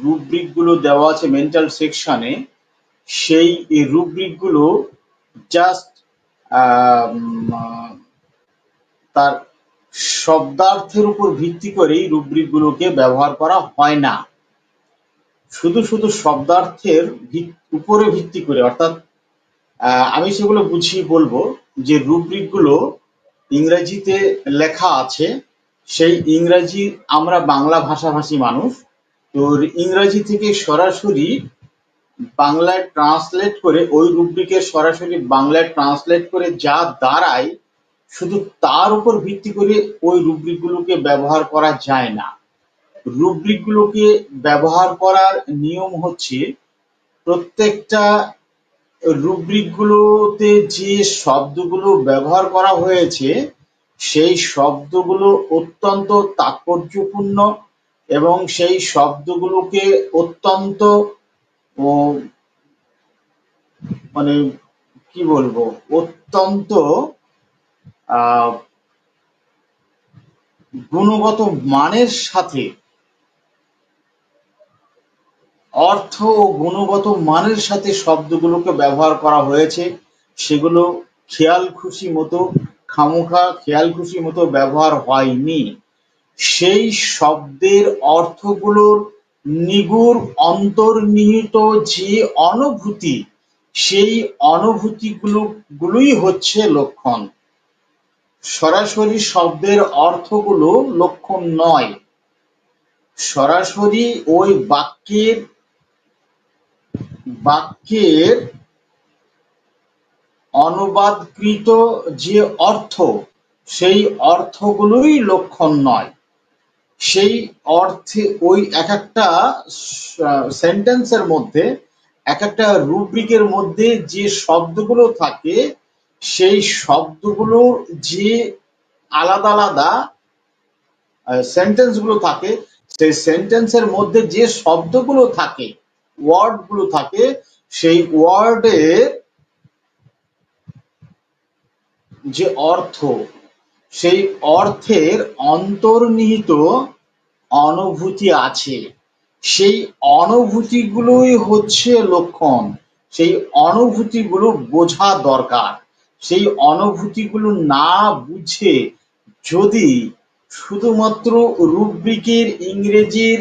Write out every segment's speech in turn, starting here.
Rubric গুলো দেওয়া আছে মেন্টাল সেকশনে, সেই রুব্রিক গুলো জাস্ট তার শব্দার্থের উপর ভিত্তি করেই রুব্রিক গুলোকে ব্যবহার করা হয় না। শুধু শুধু শব্দার্থের উপরে ভিত্তি করে, অর্থাৎ আমি সেগুলো বুঝিয়ে বলবো যে রুব্রিক গুলো ইংরেজিতে লেখা আছে, সেই ইংরেজি আমরা বাংলা ভাষাভাষী মানুষ, তো ইংরেজি থেকে সরাসরি বাংলায় ট্রান্সলেট করে ওই রুব্রিকের সরাসরি বাংলায় ট্রান্সলেট করে যা দাঁড়ায় শুধু তার উপর ভিত্তি করে ওই রুব্রিক গুলোকে ব্যবহার করা যায় না। রুব্রিক গুলোকে ব্যবহার করার নিয়ম হচ্ছে, প্রত্যেকটা রুব্রিক গুলোতে যে শব্দগুলো ব্যবহার করা হয়েছে সেই শব্দগুলো অত্যন্ত তাৎপর্যপূর্ণ এবং সেই শব্দগুলোকে অত্যন্ত মানে কি বলবো, অত্যন্ত গুণগত মানের সাথে, অর্থ ও গুণগত মানের সাথে শব্দগুলোকে ব্যবহার করা হয়েছে। সেগুলো খেয়াল খুশি মতো, খামোখা খেয়াল খুশি মতো ব্যবহার হয়নি। সেই শব্দের অর্থগুলোর নিগুড় অন্তর্নিহিত যে অনুভূতি, সেই অনুভূতিগুলোই হচ্ছে লক্ষণ। সরাসরি শব্দের অর্থগুলো লক্ষণ নয়। সরাসরি ওই বাক্যের অনুবাদকৃত যে অর্থ, সেই অর্থগুলোই লক্ষণ নয়। সেই অর্থে ওই এক একটা সেন্টেন্সের মধ্যে, এক একটা রুব্রিকের মধ্যে যে শব্দগুলো থাকে, সেই শব্দগুলোর যে আলাদা আলাদা সেন্টেন্স গুলো থাকে, সেই সেন্টেন্সের মধ্যে যে শব্দগুলো থাকে, ওয়ার্ড গুলো থাকে, সেই ওয়ার্ডের যে অর্থ, সেই অর্থের অন্তর্নিহিত অনুভূতি আছে, সেই অনুভূতিগুলোই হচ্ছে লক্ষণ। সেই অনুভূতিগুলো বোঝা দরকার। সেই অনুভূতিগুলো না বুঝে যদি শুধুমাত্র রুব্রিকের ইংরেজির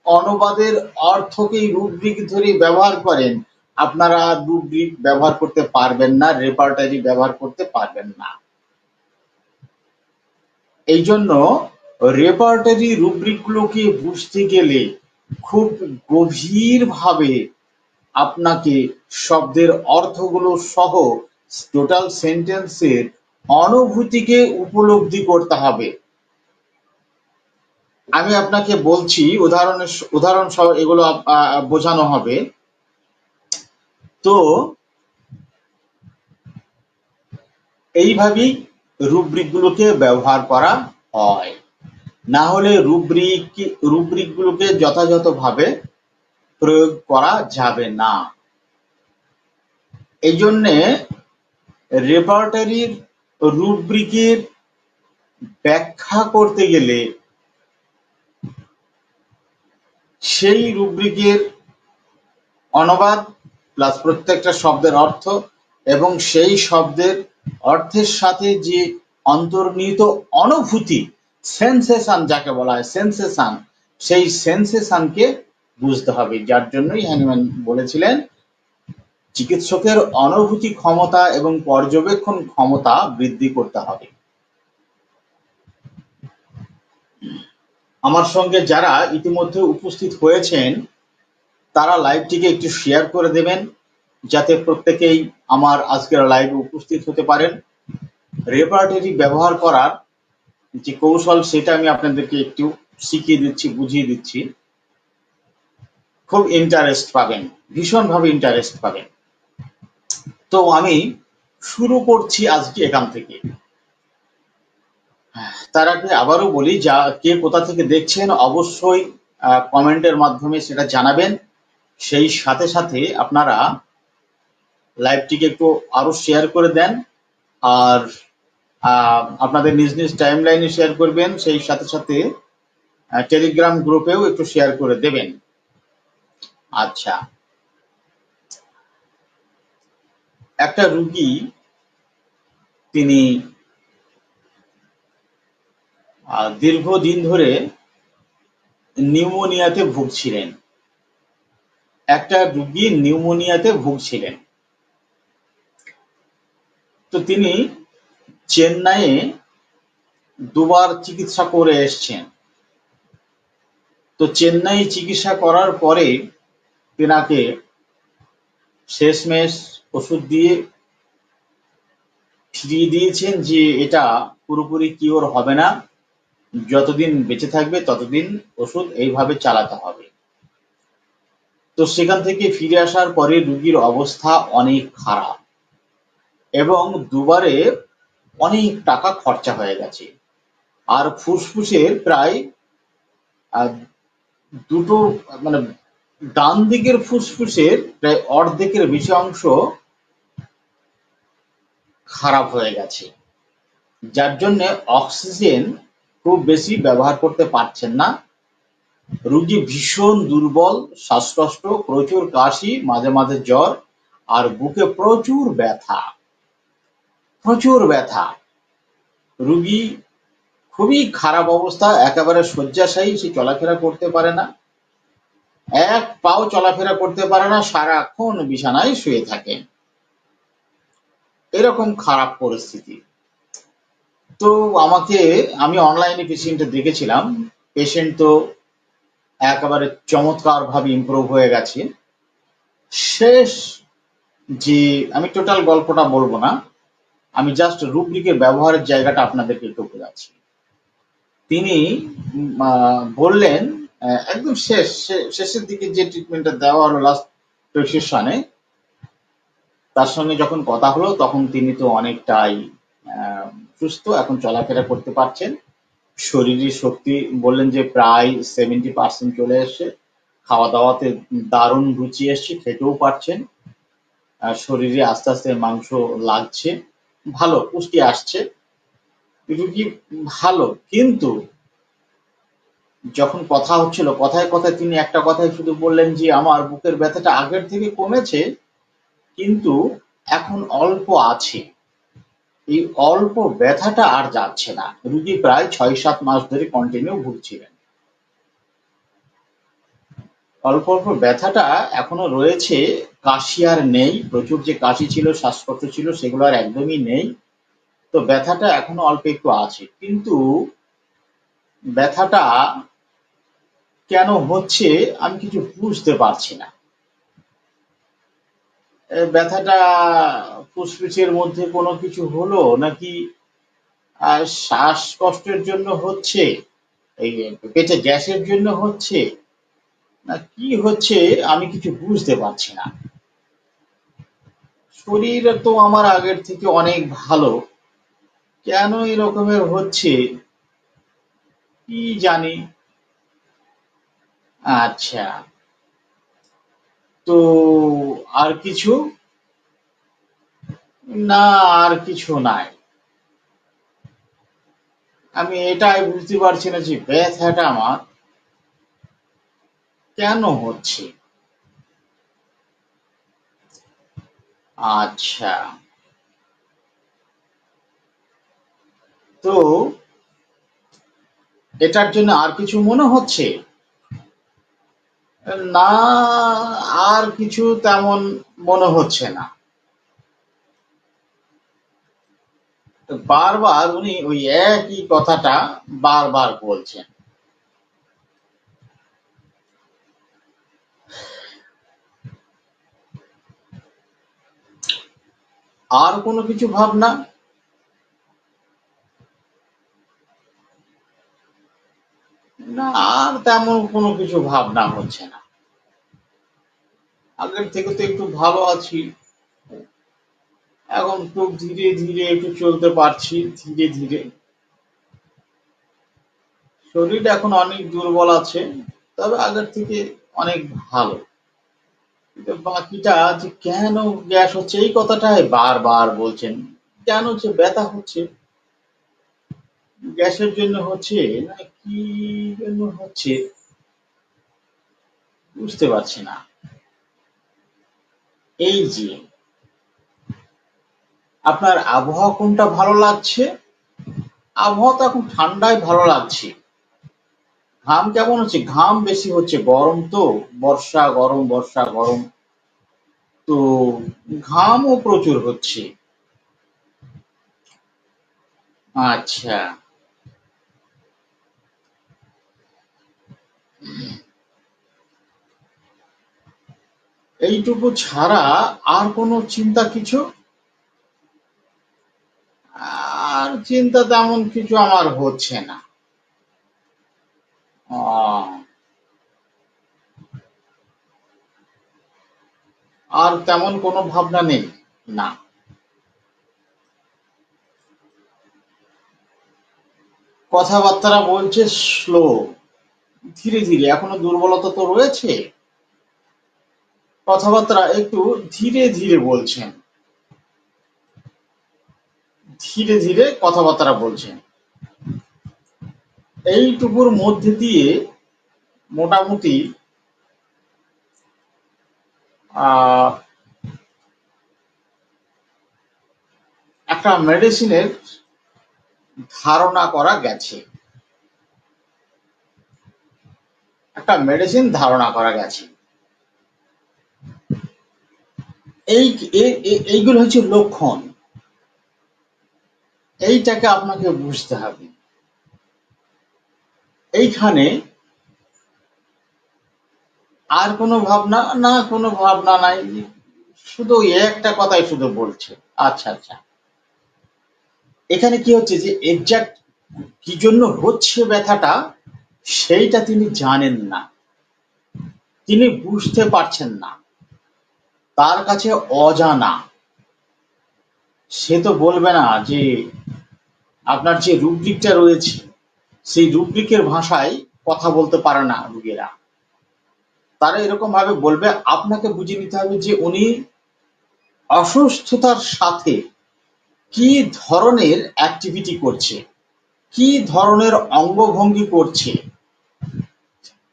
অনুবাদের অর্থকেই রুব্রিক ধরে ব্যবহার করেন, আপনারা রুব্রিক ব্যবহার করতে পারবেন না, রেপার্টারি ব্যবহার করতে পারবেন না। এই জন্য রেপার্টারি রুব্রিক গুলোকে বুঝতে গেলে খুব গভীরভাবে আপনাকে শব্দের অর্থগুলো সহ টোটাল সেন্টেন্সের অনুভূতিকে উপলব্ধি করতে হবে। আমি আপনাকে বলছি, উদাহরণ সহ এগুলো বোঝানো হবে। তো এইভাবেই রুব্রিক গুলোকে ব্যবহার করা হয়, না হলে রুব্রিক গুলোকে যথাযথভাবে প্রয়োগ করা যাবে না। এই জন্যে রেপার্টারির রুব্রিকের ব্যাখ্যা করতে গেলে সেই রুব্রিকের অনুবাদ প্লাস প্রত্যেকটা শব্দের অর্থ এবং সেই শব্দের অর্থের সাথে যে অন্তর্নিহিত অনুভূতি, সেন্সেশন যাকে বলা হয়, সেন্সেশন, সেই সেন্সেশনকে বুঝতে হবে। যার জন্যই হ্যানিম্যান বলেছিলেন, চিকিৎসকের অনুভূতি ক্ষমতা এবং পর্যবেক্ষণ ক্ষমতা বৃদ্ধি করতে হবে। আমার সঙ্গে যারা ইতিমধ্যে উপস্থিত হয়েছেন তারা লাইভটিকে একটু শেয়ার করে দেবেন, যাতে প্রত্যেকেই আমার আজকের লাইভে উপস্থিত হতে পারেন। রেপার্টারি ব্যবহার করার যে কৌশল, সেটা আমি আপনাদেরকে একটু শিখিয়ে দিচ্ছি, বুঝিয়ে দিচ্ছি। খুব ইন্টারেস্ট পাবেন, ভীষণভাবে ইন্টারেস্ট পাবেন। তো আমি শুরু করছি আজকে এখান থেকে। তার আগে আবারও বলি, যা কে কোথা থেকে দেখছেন অবশ্যই কমেন্টের মাধ্যমে সেটা জানাবেন। সেই সাথে সাথে আপনারা লাইভটিকে একটু আরো শেয়ার করে দেন, আর আপনাদের নিজ নিজ টাইম লাইনে শেয়ার করবেন। সেই সাথে সাথে টেলিগ্রাম গ্রুপেও একটু শেয়ার করে দেবেন। আচ্ছা, একটা রুগী তিনি দীর্ঘদিন ধরে নিউমোনিয়াতে ভুগছিলেন। একটা রুগী নিউমোনিয়াতে ভুগছিলেন। তো তিনি চেন্নাইয়ে দুবার চিকিৎসা করে এসছেন। তো চেন্নাই চিকিৎসা করার পরে তেনাকে শেষমেশ ওষুধ দিয়ে ফিরিয়ে দিয়েছেন যে এটা পুরোপুরি কিওর হবে না, যতদিন বেঁচে থাকবে ততদিন ওষুধ এইভাবে চালাতে হবে। তো সেখান থেকে ফিরে আসার পরে রুগীর অবস্থা অনেক খারাপ এবং দুবারে অনেক টাকা খরচা হয়ে গেছে। আর ফুসফুসের প্রায় দুটো মানে ডান দিকের ফুসফুসের প্রায় অর্ধেকের বেশি অংশ খারাপ হয়ে গেছে, যার জন্য অক্সিজেন খুব বেশি ব্যবহার করতে পারছেন না। রুগী ভীষণ দুর্বল, শ্বাসকষ্ট, প্রচুর কাশি, মাঝে মাঝে জ্বর আর বুকে প্রচুর ব্যথা, প্রচুর ব্যথা। রুগী খুবই খারাপ অবস্থা, একেবারে শয্যাশায়ী, সে চলাফেরা করতে পারে না, এক পাও চলাফেরা করতে পারে না, সারাক্ষণ বিছানায় শুয়ে থাকে। এরকম খারাপ পরিস্থিতি। তো আমি অনলাইনে পেশেন্টটা দেখেছিলাম। পেশেন্ট তো একেবারে চমৎকার ভাবে ইমপ্রুভ হয়ে গেছে। শেষ যে আমি টোটাল গল্পটা বলবো না, আমি জাস্ট রুব্রিকের ব্যবহারের জায়গাটা আপনাদেরকে একটু বোঝাচ্ছি। তিনি বললেন একদম শেষের দিকে যে ট্রিটমেন্টটা দেওয়া হলো লাস্ট প্রেসক্রিপশনে, তার সঙ্গে যখন কথা হলো তখন তিনি তো অনেকটাই সুস্থ, এখন চলাফেরা করতে পারছেন। শরীরের শক্তি বললেন যে প্রায় 70% চলে এসছে। খাওয়া দাওয়াতে দারুণ রুচি এসছে, খেতেও পারছেন। শরীরে আস্তে আস্তে মাংস লাগছে, ভালো পুষ্টি আসছে, রুগী ভালো। কিন্তু যখন কথা হচ্ছিল, কথায় কথায় তিনি একটা কথাই শুধু বললেন যে আমার বুকের ব্যথাটা আগের থেকে কমেছে, কিন্তু এখন অল্প আছে। এই অল্প ব্যথাটা আর যাচ্ছে না। রুগী প্রায় ৬-৭ মাস ধরে কন্টিনিউ ভুগছিলেন। অল্প অল্প ব্যথাটা এখনো রয়েছে, কাশি আর নেই। প্রচুর যে কাশি ছিল, শ্বাসকষ্ট ছিল, সেগুলো আর একদমই নেই। তো ব্যথাটা এখনো অল্প একটু আছে, কিন্তু ব্যথাটা কেন হচ্ছে আমি কিছু বুঝতে পারছি না। ব্যথাটা ফুসফুসের মধ্যে কোনো কিছু হলো নাকি শ্বাসকষ্টের জন্য হচ্ছে, এই পেটে গ্যাসের জন্য হচ্ছে, না কি হচ্ছে আমি কিছু বুঝতে পারছি না। শরীর তো আমার আগের থেকে অনেক ভালো, কেন এরকমের হচ্ছে কি জানি। আচ্ছা, তো আর কিছু না, আর কিছু নাই। আমি এটাই বুঝতে পারছি না যে ব্যথাটা আমার কেন হচ্ছে। আচ্ছা, তো এটার জন্য আর কিছু মনে হচ্ছে না, আর কিছু তেমন মনে হচ্ছে না। বারবার উনি ওই একই কথাটা বারবার বলছেন। আর কোনো কিছু ভাবনা না, আর তেমন কোনো কিছু ভাবনা হচ্ছে না। আগের থেকে তো একটু ভালো আছি, এখন খুব ধীরে ধীরে একটু চলতে পারছি, ধীরে ধীরে। শরীর এখন অনেক দুর্বল আছে, তবে আগের থেকে অনেক ভালো। কিন্তু বাকিটা যে কেন গ্যাস হচ্ছে এই কথাটাই বারবার বলছেন। কেন যে ব্যথা হচ্ছে, গ্যাসের জন্য হচ্ছে না কি জন্য হচ্ছে বুঝতে পারছি না। এই যে আপনার আবহাওয়া কোনটা ভালো লাগছে? আবহাওয়া তো এখন ঠান্ডায় ভালো লাগছে। ঘাম কেমন হচ্ছে? ঘাম বেশি হচ্ছে, গরম তো, বর্ষা গরম বর্ষা গরম, তো ঘামও প্রচুর হচ্ছে। আচ্ছা, এইটুকু ছাড়া আর কোনো চিন্তা কিছু? আর চিন্তা তেমন কিছু আমার হচ্ছে না। আহ, আর তেমন কোনো ভাবনা নেই। না, কথাবার্তা বলছে স্লো, ধীরে ধীরে, এখনো দুর্বলতা তো রয়েছে। কথাবার্তা একটু ধীরে ধীরে বলছেন, ধীরে ধীরে কথাবার্তা বলছেন। এইটুকুর মধ্যে দিয়ে মোটামুটি আহ একটা মেডিসিনের ধারণা করা গেছে, একটা মেডিসিন ধারণা করা গেছে। এই এইগুলো হচ্ছে লক্ষণ, এইটাকে আপনাকে বুঝতে হবে। এইখানে আর কোনো ভাবনা না, কোনো ভাবনা নাই, শুধু একটা কথাই শুধু বলছে। আচ্ছা আচ্ছা, এখানে কি হচ্ছে যে এক্সাক্ট কি জন্য হচ্ছে ব্যথাটা, সেইটা তিনি জানেন না, তিনি বুঝতে পারছেন না, তার কাছে অজানা। সে তো বলবে না যে আপনার যে রুব্রিকটা রয়েছে সেই রুব্রিকের ভাষায় কথা বলতে পারে না রুগীরা। তারা এরকম ভাবে বলবে, আপনাকে বুঝে নিতে হবে যে উনি অসুস্থতার সাথে কি ধরনের অ্যাক্টিভিটি করছে, কি ধরনের অঙ্গভঙ্গি করছে,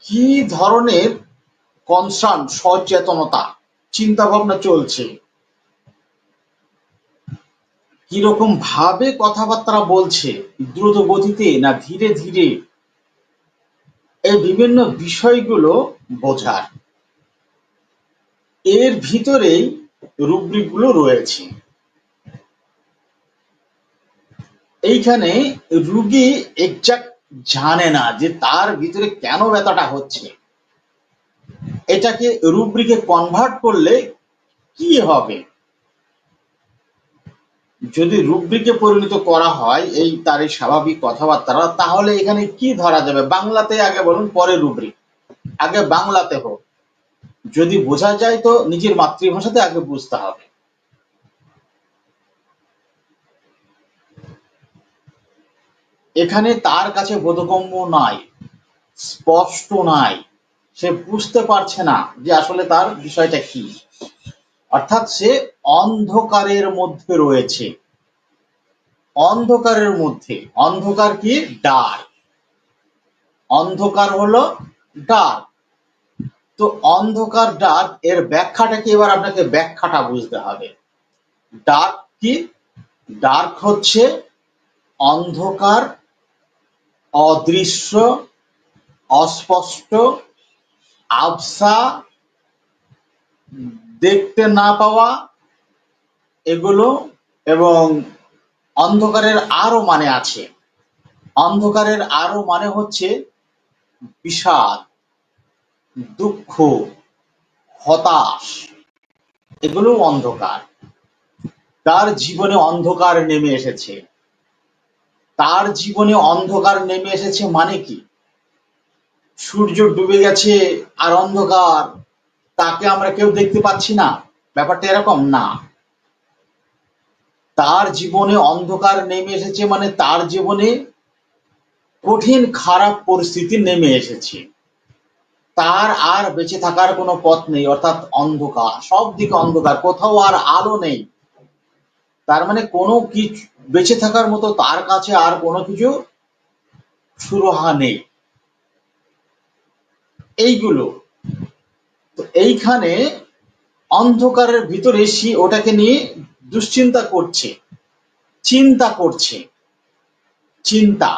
কি ধরনের কনসার্ন, সচেতনতা, চিন্তা ভাবনা চলছে, কিরকম ভাবে কথাবার্তা বলছে, দ্রুত গতিতে না ধীরে ধীরে, এই বিভিন্ন বিষয়গুলো বোঝার, এর ভিতরেই রুব্রিক গুলো রয়েছে। এইখানে রুগী এক্সাক্ট জানে না যে তার ভিতরে কেন ব্যথাটা হচ্ছে, এটাকে রুব্রিকে কনভার্ট করলে কি হবে। যদি রুব্রিকে পরিণত করা হয় এই তার এই স্বাভাবিক কথাবার্তা, তাহলে এখানে কি ধরা যাবে? বাংলাতে আগে বলুন, পরে রুব্রিক। আগে বাংলাতে হোক, যদি বোঝা যায় তো নিজের মাতৃভাষাতে আগে বুঝতে হবে। এখানে তার কাছে বোধগম্য নাই, স্পষ্ট নাই, সে বুঝতে পারছে না যে আসলে তার বিষয়টা কি, অর্থাৎ সে অন্ধকারের মধ্যে রয়েছে। অন্ধকারের মধ্যে, অন্ধকার কি? ডার্ক। অন্ধকার হলো ডার্ক। তো অন্ধকার ডার্ক এর ব্যাখ্যাটা কি, এবার আপনাকে ব্যাখ্যাটা বুঝতে হবে। ডার্ক কি? ডার্ক হচ্ছে অন্ধকার, অদৃশ্য, অস্পষ্ট, আবসা, দেখতে না পাওয়া, এগুলো। এবং অন্ধকারের আরো মানে আছে, অন্ধকারের আরো মানে হচ্ছে বিষাদ, দুঃখ, হতাশ, এগুলো অন্ধকার। তার জীবনে অন্ধকার নেমে এসেছে। তার জীবনে অন্ধকার নেমে এসেছে মানে কি? সূর্য ডুবে গেছে আর অন্ধকার, তাকে আমরা কেউ দেখতে পাচ্ছি না, ব্যাপারটা এরকম না। তার জীবনে অন্ধকার নেমে এসেছে মানে তার জীবনে কঠিন খারাপ পরিস্থিতি নেমে এসেছে, তার আর বেঁচে থাকার কোনো পথ নেই, অর্থাৎ অন্ধকার, সব দিকে অন্ধকার, কোথাও আর আলো নেই। তার মানে কোনো কিছু বেঁচে থাকার মতো তার কাছে আর কোনো কিছু সুরাহা নেই। এইগুলো তো এইখানে অন্ধকারের ভিতরে সে ওটাকে নিয়ে দুশ্চিন্তা করছে, চিন্তা করছে, চিন্তা।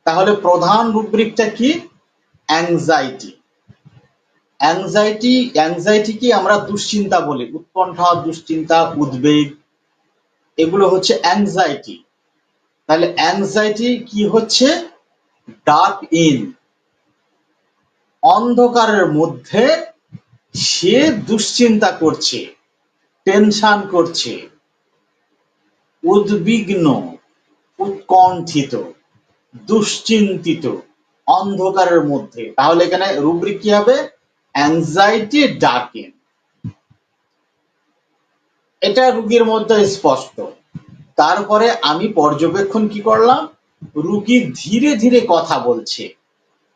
তাহলে প্রধান রুব্রিকটা কি? অ্যাংজাইটি। অ্যাংজাইটি কি আমরা দুশ্চিন্তা বলি, উৎকণ্ঠা, দুশ্চিন্তা, উদ্বেগ, এগুলো হচ্ছে অ্যাংজাইটি। তাহলে অ্যাংজাইটি কি হচ্ছে? ডার্ক ইন, অন্ধকারের মধ্যে সে দুশ্চিন্তা করছে, টেনশন করছে, উদ্বিগ্ন, উৎকণ্ঠিত, দুশ্চিন্তিত, অন্ধকারের মধ্যে। তাহলে এখানে রুব্রিক কি হবে? Anxiety darken. এটা রোগীর মধ্যে স্পষ্ট। তারপরে আমি পর্যবেক্ষণ কি করলাম? রুগী ধীরে ধীরে কথা বলছে,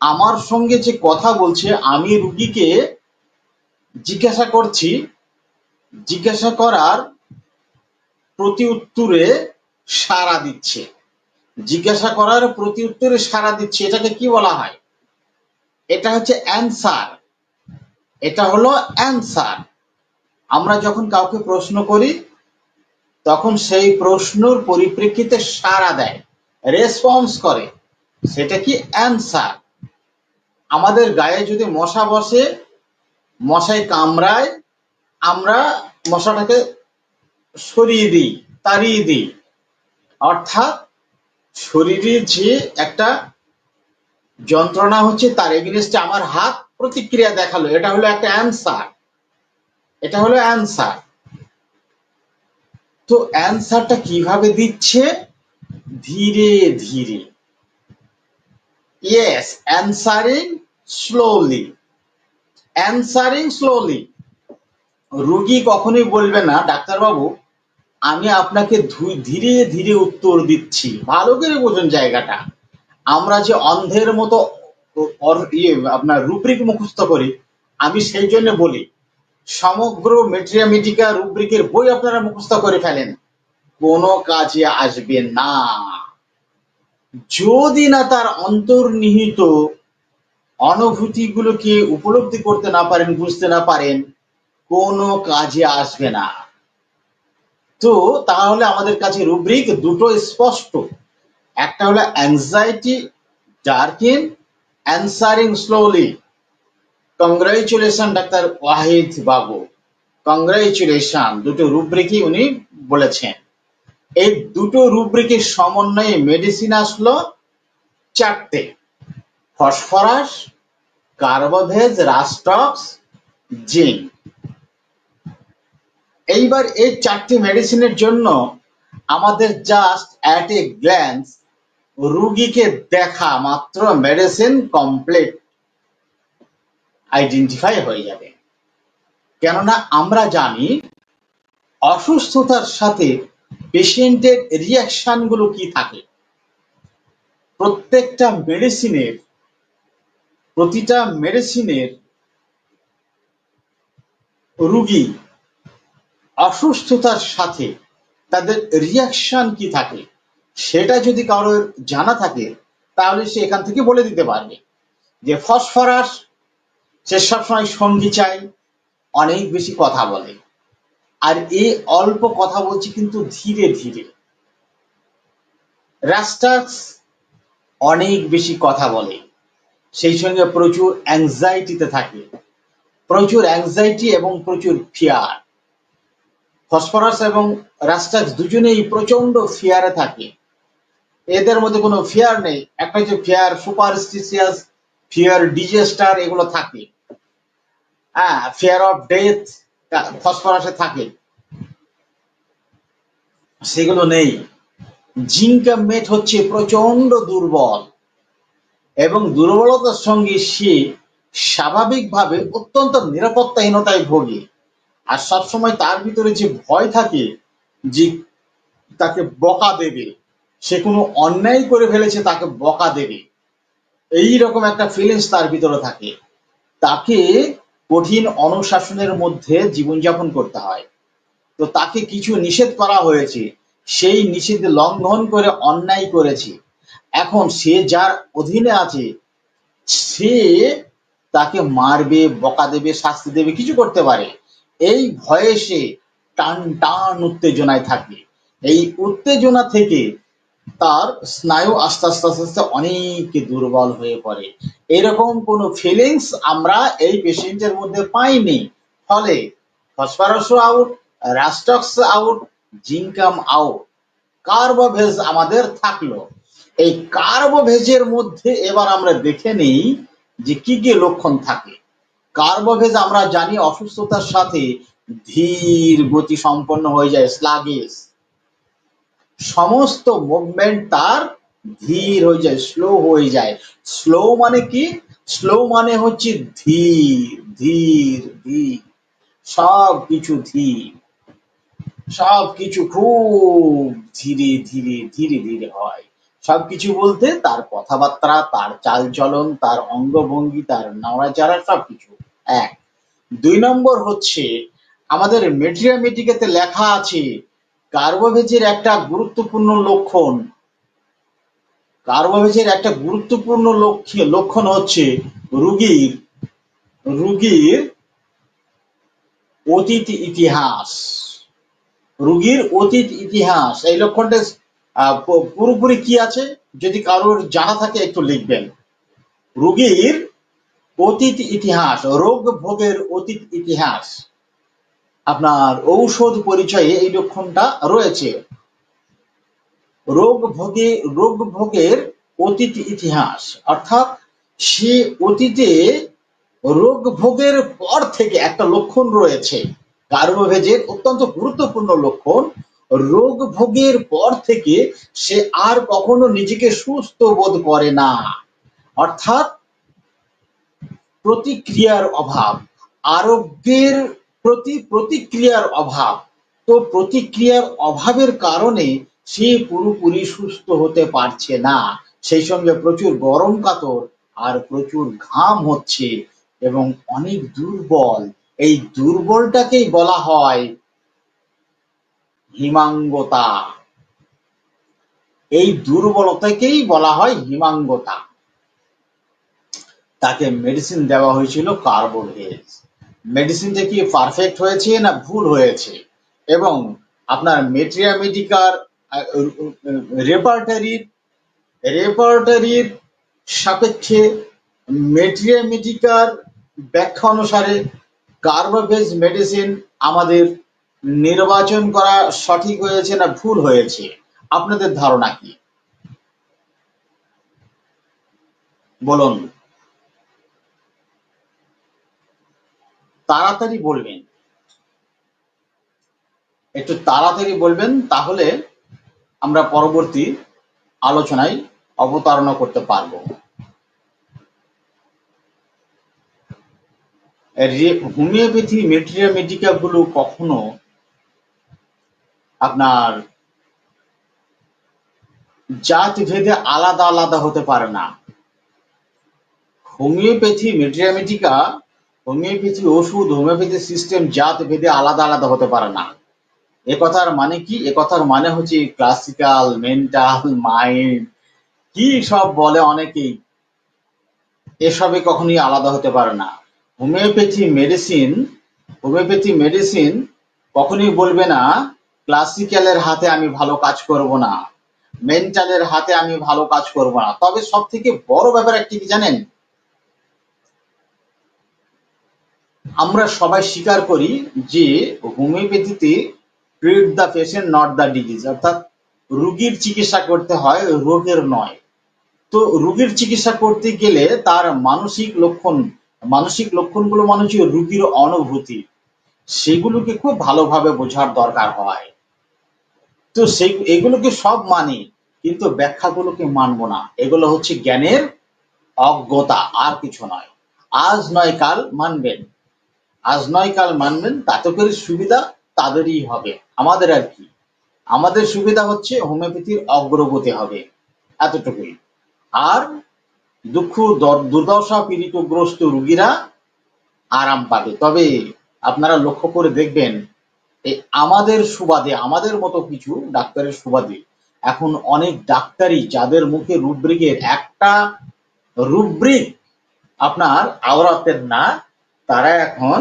আমার সঙ্গে যে কথা বলছে, আমি রুগীকে জিজ্ঞাসা করছি, জিজ্ঞাসা করার প্রতি উত্তরে সাড়া দিচ্ছে, জিজ্ঞাসা করার প্রতি উত্তরে সাড়া দিচ্ছে। এটাকে কি বলা হয়? এটা হচ্ছে অ্যান্সার। এটা হলো অ্যান্সার। আমরা যখন কাউকে প্রশ্ন করি তখন সেই প্রশ্নের পরিপ্রেক্ষিতে সাড়া দেয়, রেসপন্স করে, সেটা কি? অ্যান্সার। আমাদের গায়ে যদি মশা বসে, মশায় কামড়ায়, আমরা মশাটাকে সরিয়ে দিই, তাড়িয়ে দিই। অর্থাৎ শরীরে যে একটা যন্ত্রণা হচ্ছে তার এগেইনস্টে আমার হাত প্রতিক্রিয়া দেখালো, এটা হলো একটা অ্যান্সার। এটা হলো অ্যান্সার। তো অ্যান্সারটা কিভাবে দিচ্ছে? ধীরে ধীরে। Yes, answering slowly. Answering slowly. রুগী কখনোই বলবে না, ডাক্তারবাবু আমি আপনাকে ধীরে ধীরে উত্তর দিচ্ছি। ভালো করে বোঝুন জায়গাটা। আমরা যে অন্ধের মতো আপনার রুব্রিক মুখস্থ করি, আমি সেই জন্য বলি সমগ্র ম্যাথমেটিকা রুব্রিকের বই আপনারা মুখস্থ করে ফেলেন, কোনো কাজে আসবে না যদি না তার অন্তর্নিহিত অনুভূতিগুলোকে উপলব্ধি করতে না পারেন, বুঝতে না পারেন, কোনো কাজে আসবে না। তো তাহলে আমাদের কাছে রুব্রিক দুটো স্পষ্ট। একটা হলো anxiety darken, answering slowly. Congratulation doctor Wahid বাবু, কংগ্রাচুলেশন। দুটো রুব্রিকই উনি বলেছেন। এই দুটো রুব্রিকের সমন্বয়ে মেডিসিন আসলো চারটে: ফসফরাস, কার্বোভেজ, রাস্টক্স, জিঙ্ক। এইবার এই চারটি মেডিসিনের জন্য আমাদের জাস্ট অ্যাট এ গ্ল্যান্স রুগীকে দেখা মাত্র মেডিসিন কমপ্লিট আইডেন্টিফাই হয়ে যাবে। কেননা আমরা জানি অসুস্থতার সাথে পেশেন্টের রিয়াকশন গুলো কি থাকে। প্রতিটা মেডিসিনের রুগী অসুস্থতার সাথে তাদের রিয়াকশন কি থাকে সেটা যদি কারোর জানা থাকে তাহলে সে এখান থেকে বলে দিতে পারবে যে ফসফরাস সে সবসময় সঙ্গী চাই, অনেক বেশি কথা বলে, আর এই অল্প কথা বলছি কিন্তু ধীরে ধীরে। রাস্টাক্স অনেক বেশি কথা বলে, সেই সঙ্গে প্রচুর অ্যাংজাইটিতে থাকে, প্রচুর অ্যাংজাইটি এবং প্রচুর ফিয়ার। ফসফরাস এবং রাস্টাক্স দুজনেই প্রচন্ড ফিয়ারে থাকে। এদের মধ্যে কোনো ফিয়ার নেই। একটা যে ফিয়ার সুপারস্টিশিয়াস, ফিয়ার ডিজেস্টার, এগুলো থাকে। হ্যাঁ, ফিয়ার অফ ডেথ ফসফরাসে থাকে, সেগুলো নেই। জিঙ্কামেট হচ্ছে প্রচন্ড দুর্বল এবং দুর্বলতার সঙ্গে সে স্বাভাবিকভাবে অত্যন্ত নিরাপত্তাহীনতায় ভোগে। আর সবসময় তার ভিতরে যে ভয় থাকে যে তাকে বকা দেবে, সে কোনো অন্যায় করে ফেলেছে, তাকে বকা দেবে, এই রকম একটা ফিলিংস তার ভিতরে থাকে। তাকে কঠিন অনুশাসনের মধ্যে জীবনযাপন করতে হয়। তো তাকে কিছু নিষেধ করা হয়েছে, সেই নিষেধ লঙ্ঘন করে অন্যায় করেছে। এখন সে যার অধীনে আছে সে তাকে মারবে, বকা দেবে, শাস্তি দেবে, কিছু করতে পারে, এই ভয়ে সে টান টান উত্তেজনায় থাকে। এই উত্তেজনা থেকে তার স্নায়ু আস্তে আস্তে আস্তে আস্তে অনেক দুর্বল হয়ে পড়ে। এরকম কোনো ফিলিংস আমরা এই পেশেন্টের মধ্যে পাইনি। ফলে ফসফরাসও out, রাস্টক্স out, zincum out, Carbo veg আমাদের থাকলো। এই কার্বোভেজের মধ্যে এবার আমরা দেখে নিই যে কি কি লক্ষণ থাকে। কার্বোভেজ আমরা জানি অসুস্থতার সাথে ধীর গতি সম্পন্ন হয়ে যায়, স্লাগিশ। সমস্ত মুভমেন্ট তার ধীর হয়ে যায়, স্লো হয়ে যায়। স্লো মানে কি? স্লো মানে হচ্ছে ধীর ধীর ধীর, সব কিছু ধীর, সবকিছু খুব ধীরে ধীরে ধীরে ধীরে হয়। সবকিছু বলতে তার কথাবার্তা, তার চালচলন, তার অঙ্গভঙ্গি, তার নড়াচড়া, সবকিছু। এক। ২ নম্বর হচ্ছে আমাদের মেট্রিয়া মেটিকাতে লেখা আছে কার্বোভেজের একটা গুরুত্বপূর্ণ লক্ষণ। কার্বোভেজের একটা গুরুত্বপূর্ণ লক্ষণ হচ্ছে রুগীর রুগীর অতীত ইতিহাস। রুগীর অতীত ইতিহাস, এই লক্ষণটা পুরোপুরি কি আছে যদি কারোর জানা থাকে একটু লিখবেন। রুগীর অতীত ইতিহাস, রোগ ভোগের অতীত ইতিহাস, আপনার ঔষধ পরিচয়ে এই লক্ষণটা রয়েছে। রোগ ভোগের অতীত ইতিহাস, অর্থাৎ সে অতীতে রোগ ভোগের পর থেকে একটা লক্ষণ রয়েছে। কার্বোভেজের অত্যন্ত গুরুত্বপূর্ণ লক্ষণ, রোগ ভোগের পর থেকে সে আর কখনো নিজেকে সুস্থ বোধ করে না, অর্থাৎ প্রতিক্রিয়ার অভাব, আরোগ্যের প্রতি প্রতিক্রিয়ার অভাব। তো প্রতিক্রিয়ার অভাবের কারণে সে পুরোপুরি সুস্থ হতে পারছে না। সেই সঙ্গে প্রচুর গরম কাতর আর প্রচুর ঘাম হচ্ছে এবং অনেক দুর্বল। এই দুর্বলটাকেই বলা হয় হিমাঙ্গতা। এই দুর্বলতাকেই বলা হয় হিমাঙ্গতা। তাকে মেডিসিন দেওয়া হয়েছিল কার্বোভেজ। মেডিসিনটা কি পারফেক্ট হয়েছে না ভুল হয়েছে? এবং আপনার মেট্রিয়া মেডিকার রেপার্টারির সাপেক্ষে মেট্রিয়া মেডিকার ব্যাখ্যা অনুসারে কার্বোভেজ মেডিসিন আমাদের নির্বাচন করা সঠিক হয়েছে না ভুল হয়েছে? আপনাদের ধারণা কি বলুন, তাড়াতাড়ি বলবেন, একটু তাড়াতাড়ি বলবেন, তাহলে আমরা পরবর্তী আলোচনায় অবতারণা করতে পারবো। হোমিওপ্যাথি মেট্রিয়া মেডিকা গুলো কখনো আপনার জাত ভেদে আলাদা আলাদা হতে পারে না। হোমিওপ্যাথি মেট্রিয়া মেডিকা, হোমিওপ্যাথি ওষুধ, হোমিওপ্যাথি সিস্টেম জাত ভেদে আলাদা আলাদা হতে পারে না। একথার মানে কি? একথার মানে হচ্ছে ক্লাসিক্যাল, মেন্টাল, মাইন্ড, কি সব বলে অনেকেই, এসবে কখনোই আলাদা হতে পারে না। হোমিওপ্যাথি মেডিসিন কখনোই বলবে না ক্লাসিক্যালের হাতে আমি ভালো কাজ করব না, মেন্টালের হাতে আমি ভালো কাজ করব না। তবে সব থেকে বড় ব্যাপার একটি কি জানেন? আমরা সবাই স্বীকার করি যে হোমিওপ্যাথিতে treat the patient not the disease, অর্থাৎ রুগীর চিকিৎসা করতে হয়, রোগের নয়। তো রোগীর চিকিৎসা করতে গেলে তার মানসিক লক্ষণগুলো মানে হচ্ছে রুগীর অনুভূতি, সেগুলোকে খুব ভালোভাবে বোঝার দরকার হয়। তো এগুলোকে সব মানি, কিন্তু ব্যাখ্যাগুলোকে মানবো না। এগুলো হচ্ছে জ্ঞানের অজ্ঞতা, আর কিছু নয়। আজ নয় কাল মানবেন, আজ নয় কাল মানবেন, তাতে করে সুবিধা তাদেরই হবে, আমাদের আর কি। আমাদের সুবিধা হচ্ছে হোমিওপ্যাথির অগ্রগতি হবে, এতটুকুই। আর দুঃখ দুর্দশা পীড়িতগ্রস্ত রুগীরা আরাম পাবে। তবে আপনারা লক্ষ্য করে দেখবেন, এই আমাদের সুবাদে, আমাদের মতো কিছু ডাক্তারের সুবাদে এখন অনেক ডাক্তারই, যাদের মুখে রুব্রিকের একটা রুব্রিক আপনার আওরাতের না, তারা এখন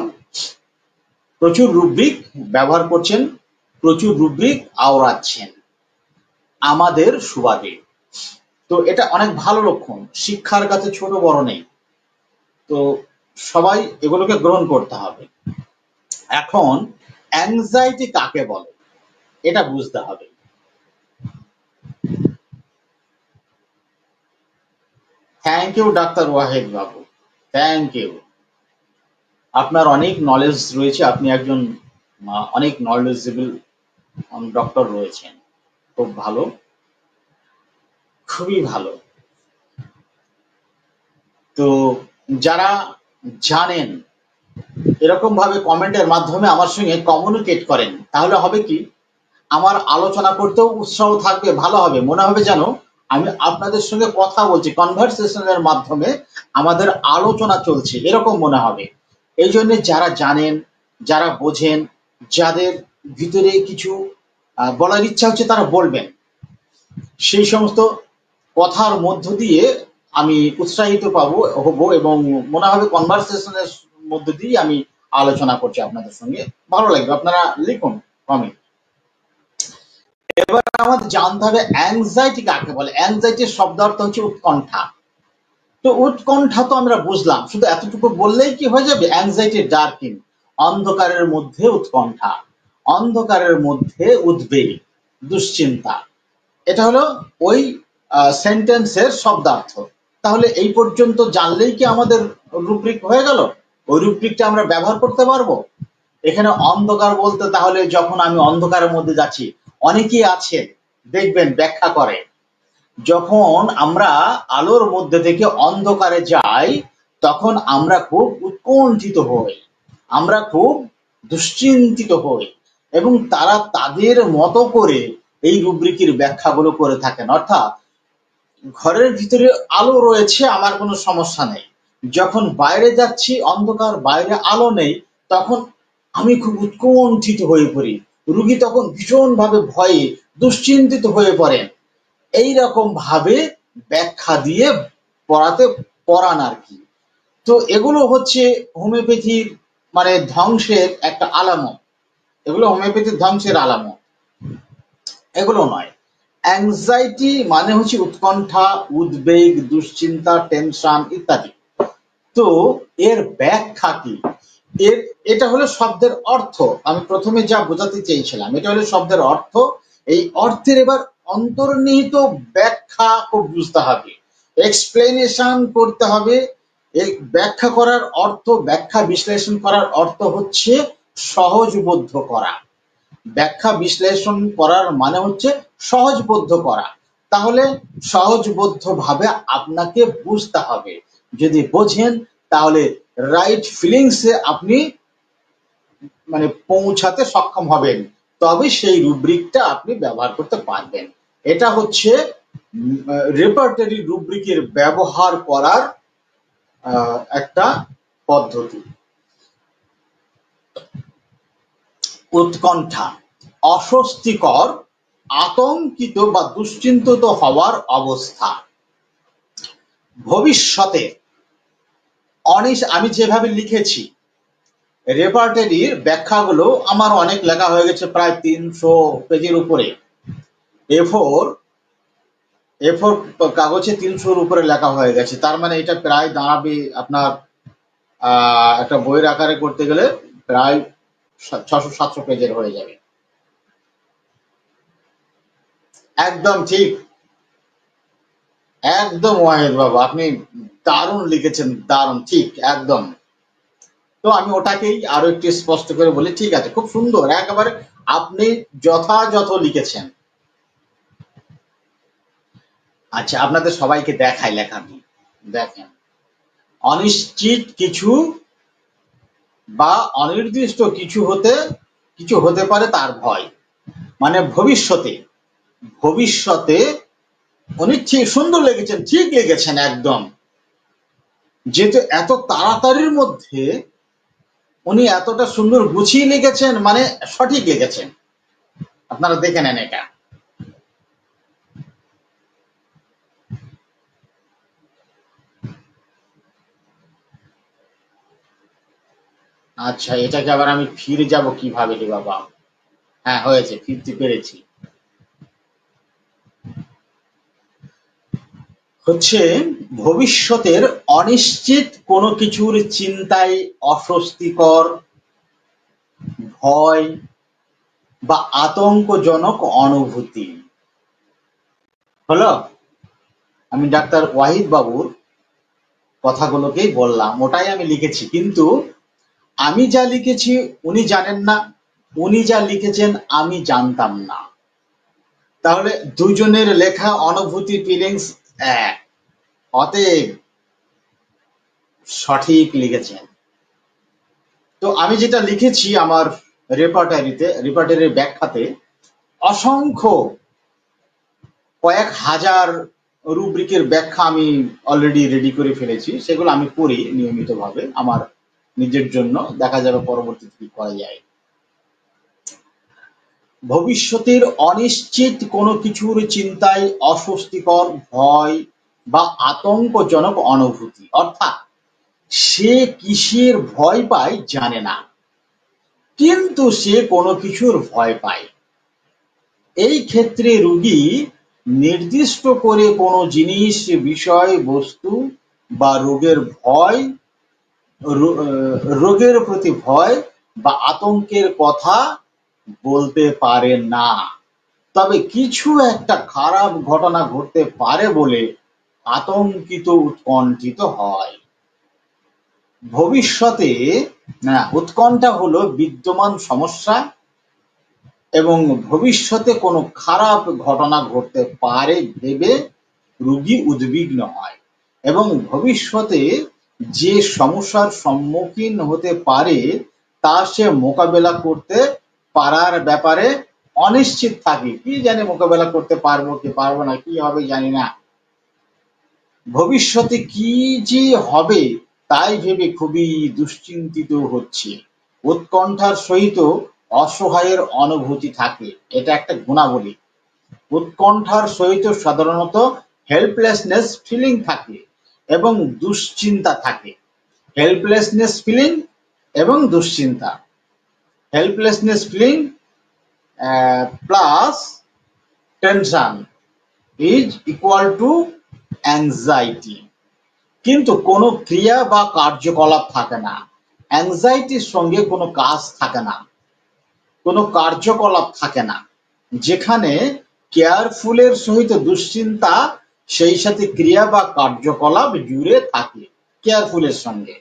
প্রচুর রুব্রিক ব্যবহার করছেন, প্রচুর রুব্রিক আওড়াচ্ছেন আমাদের সুবাদে। তো এটা অনেক ভালো লক্ষণ, শিক্ষার কাছে ছোট বড় নেই। তো সবাই এগুলোকে গ্রহণ করতে হবে। এখন অ্যাংজাইটি কাকে বলে এটা বুঝতে হবে। Thank you doctor Wahid Babu, thank you. আপনার অনেক নলেজ রয়েছে, আপনি একজন অনেক নলেজেবল ডক্টর রয়েছেন, খুব ভালো, খুবই ভালো। তো যারা জানেন এরকম ভাবে কমেন্টের মাধ্যমে আমার সঙ্গে কমিউনিকেট করেন, তাহলে হবে কি, আমার আলোচনা করতেও উৎসাহ থাকবে, ভালো হবে, মনে হবে যেন আমি আপনাদের সঙ্গে কথা বলছি, কনভারসেশনের মাধ্যমে আমাদের আলোচনা চলছে, এরকম মনে হবে। এই জন্য যারা জানেন, যারা বোঝেন, যাদের ভিতরে কিছু বলার ইচ্ছা হচ্ছে তারা বলবেন। সেই সমস্ত কথার মধ্য দিয়ে আমি উৎসাহিত হব এবং মনে হবে কনভারসেশনের মধ্য দিয়ে আমি আলোচনা করছি আপনাদের সঙ্গে, ভালো লাগবে। আপনারা লিখুন কমেন্ট। এবার আমাদের জানতে হবে অ্যাংজাইটি কাকে বলে। অ্যাংজাইটির শব্দার্থ হচ্ছে উৎকণ্ঠা। তো উৎকণ্ঠা তো আমরা বুঝলাম, শুধু এতটুকু বললেই কি হয়ে যাবে? অ্যাংজাইটি ডার্কিং, অন্ধকারের মধ্যে উৎকণ্ঠা, অন্ধকারের মধ্যে উদ্বেগ, দুশ্চিন্তা। এটা হলো ওই সেন্টেন্সের শব্দার্থ। তাহলে এই পর্যন্ত জানলেই কি আমাদের রুব্রিক হয়ে গেল? ওই রুব্রিকটা আমরা ব্যবহার করতে পারবো। এখানে অন্ধকার বলতে, তাহলে যখন আমি অন্ধকারের মধ্যে যাচ্ছি, অনেকেই আছে দেখবেন ব্যাখ্যা করে, যখন আমরা আলোর মধ্যে থেকে অন্ধকারে যাই তখন আমরা খুব উৎকণ্ঠিত হই, আমরা খুব দুশ্চিন্তিত হই, এবং তারা তাদের মতো করে এই রুব্রিকের ব্যাখ্যাগুলো করে থাকেন। অর্থাৎ ঘরের ভিতরে আলো রয়েছে, আমার কোনো সমস্যা নেই, যখন বাইরে যাচ্ছি অন্ধকার, বাইরে আলো নেই, তখন আমি খুব উৎকণ্ঠিত হয়ে পড়ি। রুগী তখন ভীষণভাবে ভয়ে দুশ্চিন্তিত হয়ে পড়েন। এইরকম ভাবে ব্যাখ্যা দিয়ে পড়ান আর কি। তো এগুলো হচ্ছে হোমিওপ্যাথির মানে ধ্বংসের একটা আলামত, এগুলো হোমিওপ্যাথির ধ্বংসের আলামত, এগুলো নয়। অ্যাংজাইটি মানে হচ্ছে উৎকণ্ঠা, উদ্বেগ, দুশ্চিন্তা, টেনশন ইত্যাদি। তো এর ব্যাখ্যা কি? এটা হলো শব্দের অর্থ। আমি প্রথমে যা বোঝাতে চেয়েছিলাম, এটা হলো শব্দের অর্থ। এই অর্থের এবার অন্তর্নিহিত ব্যাখ্যা খুব বুঝতে হবে, এক্সপ্লেনেশন করতে হবে। এই ব্যাখ্যা করার অর্থ, ব্যাখ্যা বিশ্লেষণ করার অর্থ হচ্ছে সহজবোধ্য করা। ব্যাখ্যা বিশ্লেষণ করার মানে হচ্ছে সহজবোধ্য করা। তাহলে সহজবোধ্য ভাবে আপনাকে বুঝতে হবে। যদি বোঝেন তাহলে রাইট ফিলিংসে আপনি মানে পৌঁছাতে সক্ষম হবেন, তবে সেই রুব্রিকটা আপনি ব্যবহার করতে পারবেন। এটা হচ্ছে রেপার্টরি রুব্রিকের ব্যবহার করার একটা পদ্ধতি। উৎকণ্ঠা, অস্বস্তিকর, আতঙ্কিত বা দুশ্চিন্তিত হওয়ার অবস্থা। ভবিষ্যতে আমি যেভাবে লিখেছি রেপার্টরির ব্যাখ্যাগুলো আমার অনেক লেখা হয়ে গেছে, প্রায় 300 পেজের উপরে। এ4 কাগজে 300-র উপরে লেখা হয়ে গেছে। তার মানে এটা প্রায় দাঁড়াবে আপনার একটা বইয়ের আকারে করতে গেলে প্রায় 600-700 পেজের হয়ে যাবে। একদম ঠিক, একদম ওয়াহিদ বাবু, আপনি দারুণ লিখেছেন, দারুণ, ঠিক একদম। তো আমি ওটাকেই আরো একটু স্পষ্ট করে বলি, ঠিক আছে, খুব সুন্দর, একেবারে আপনি যথাযথ লিখেছেন। আচ্ছা, আপনাদের সবাইকে দেখাই লেখাটি, দেখেন। অনিশ্চিত কিছু বা অনির্দিষ্ট কিছু হতে পারে তার ভয়, মানে ভবিষ্যতে। ভবিষ্যতে উনি ঠিক সুন্দর লিখেছেন, ঠিক লিখেছেন একদম। যেহেতু এত তাড়াতাড়ির মধ্যে উনি এতটা সুন্দর গুছিয়ে লিখেছেন, মানে সঠিক লিখেছেন। আপনারা দেখে নেন এটা। আচ্ছা, এটাকে আবার আমি ফিরে যাব কিভাবে রে বাবা? হ্যাঁ, হয়েছে, ফিরতে পেরেছি। হচ্ছে ভবিষ্যতের অনিশ্চিত কোনো কিছুর চিন্তায় অস্বস্তিকর, ভয় বা আতঙ্কজনক অনুভূতি। হলো? আমি ডাক্তার ওয়াহিদ বাবুর কথাগুলোকেই বললাম, ওটাই আমি লিখেছি। কিন্তু আমি যা লিখেছি উনি জানেন না, উনি যা লিখেছেন আমি জানতাম না। তাহলে দুজনের লেখা অনুভূতি ফিলিংস এক, অতএব সঠিক লিখেছেন। তো আমি যেটা লিখেছি আমার রেপার্টারির ব্যাখ্যাতে অসংখ্য কয়েক হাজার রুব্রিকের ব্যাখ্যা আমি অলরেডি রেডি করে ফেলেছি, সেগুলো আমি পড়ি নিয়মিতভাবে আমার নিজের জন্য, দেখা যাবে পরবর্তীতে কি করা যায়। ভবিষ্যতের অনিশ্চিত কোনো কিছুর চিন্তায় অস্বস্তিকর, ভয় বা আতঙ্কজনক অনুভূতি, অর্থাৎ সে কিসের ভয় পায় জানে না, কিন্তু সে কোনো কিছুর ভয় পায়। এই ক্ষেত্রে রোগী নির্দিষ্ট করে কোনো জিনিস, বিষয়, বস্তু বা রোগের প্রতি ভয় বা আতঙ্কের কথা বলতে পারে না, তবে কিছু একটা খারাপ ঘটনা ঘটতে পারে বলে আতঙ্কিত, উৎকণ্ঠিত হয়। ভবিষ্যতে উৎকণ্ঠা হলো বিদ্যমান সমস্যা এবং ভবিষ্যতে কোনো খারাপ ঘটনা ঘটতে পারে ভেবে রোগী উদ্বিগ্ন হয় এবং ভবিষ্যতে যে সমস্যার সম্মুখীন হতে পারে তা সে মোকাবেলা করতে পারার ব্যাপারে অনিশ্চিত থাকে। কি জানে মোকাবেলা করতে পারবো কি পারবো না, কি হবে জানি না, ভবিষ্যতে কি যে হবে তাই ভেবে খুবই দুশ্চিন্তিত হচ্ছে। উৎকণ্ঠার সহিত অসহায়ের অনুভূতি থাকে, এটা একটা গুণাবলী। উৎকণ্ঠার সহিত সাধারণত হেল্পলেসনেস ফিলিং থাকে এবং দুশ্চিন্তা থাকে। হেল্পলেসনেস ফিলিং এবং দুশ্চিন্তা, helplessness feeling plus tension is equal to anxiety. কিন্তু কোনো ক্রিয়া বা কার্যকলাপ থাকে না, অ্যাংজাইটির সঙ্গে কোনো কাজ থাকে না, কোনো কার্যকলাপ থাকে না। যেখানে কেয়ারফুলের সহিত দুশ্চিন্তা সেই সাথে ক্রিয়া বা কার্যকলাপ জুড়ে থাকে কেয়ারফুলের সঙ্গে।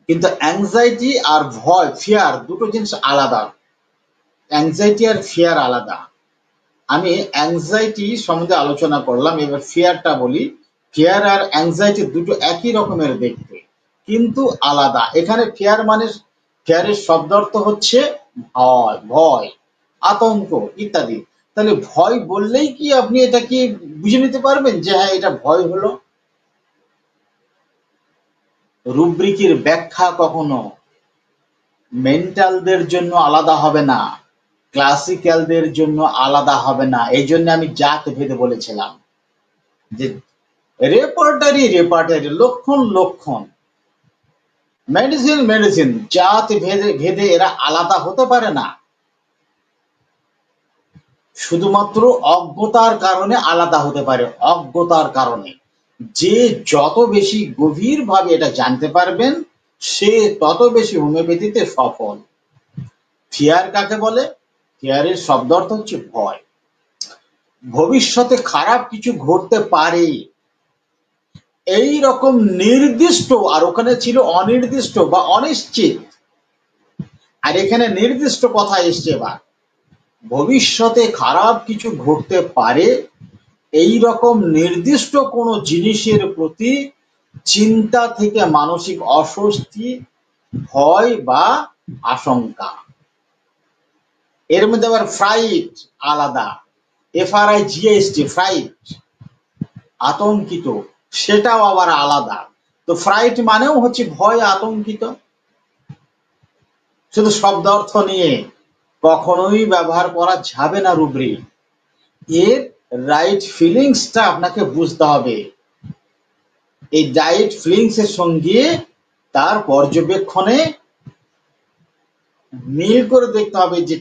কিন্তু অ্যাংজাইটি আর ভয়, ফিয়ার, দুটো জিনিস আলাদা। অ্যাংজাইটি আর ফিয়ার আলাদা। আমি অ্যাংজাইটি সম্বন্ধে আলোচনা করলাম, এবার ফিয়ারটা বলি। ফিয়ার আর অ্যাংজাইটি দুটো একই রকমের দেখতে কিন্তু আলাদা। এখানে ফিয়ারের শব্দ অর্থ হচ্ছে ভয়, ভয়, আতঙ্ক ইত্যাদি। তাহলে ভয় বললেই কি আপনি এটা কি বুঝে নিতে পারবেন যে হ্যাঁ এটা ভয় হলো? রুব্রিকের ব্যাখ্যা কখনো মেন্টালদের জন্য আলাদা হবে না, ক্লাসিক্যালদের জন্য আলাদা হবে না। এই জন্য আমি জাত ভেদে বলেছিলাম যে রেপার্টারি, লক্ষণ লক্ষণ, মেডিসিন, জাত ভেদে এরা আলাদা হতে পারে না। শুধুমাত্র অজ্ঞতার কারণে আলাদা হতে পারে, অজ্ঞতার কারণে। যে যত বেশি গভীরভাবে এটা জানতে পারবেন সে তত বেশি হোমিওপ্যাথিতে সফল। ফিয়ার কাকে বলে? ফিয়ারের শব্দ অর্থ হচ্ছে ভয়। ভবিষ্যতে খারাপ কিছু ঘটতে পারে এই রকম নির্দিষ্ট, আর ওখানে ছিল অনির্দিষ্ট বা অনিশ্চিত, আর এখানে নির্দিষ্ট কথা এসছে। এবার ভবিষ্যতে খারাপ কিছু ঘটতে পারে এই রকম নির্দিষ্ট কোনো জিনিসের প্রতি চিন্তা থেকে মানসিক অস্বস্তি, ভয় বা আশঙ্কা। এর মধ্যে আবার ফ্রাইট আলাদা, FRIGHT, ফ্রাইট, আতঙ্কিত, সেটাও আবার আলাদা। তো ফ্রাইট মানেও হচ্ছে ভয়, আতঙ্কিত। শুধু শব্দ অর্থ নিয়ে কখনোই ব্যবহার করা যাবে না রুব্রিক। এর রাইট ফিলিংসটা আপনাকে বুঝতে হবে। এই রাইট ফিলিংস এর সঙ্গে তার পর্যবেক্ষণে মিল করে দেখতে হবে যে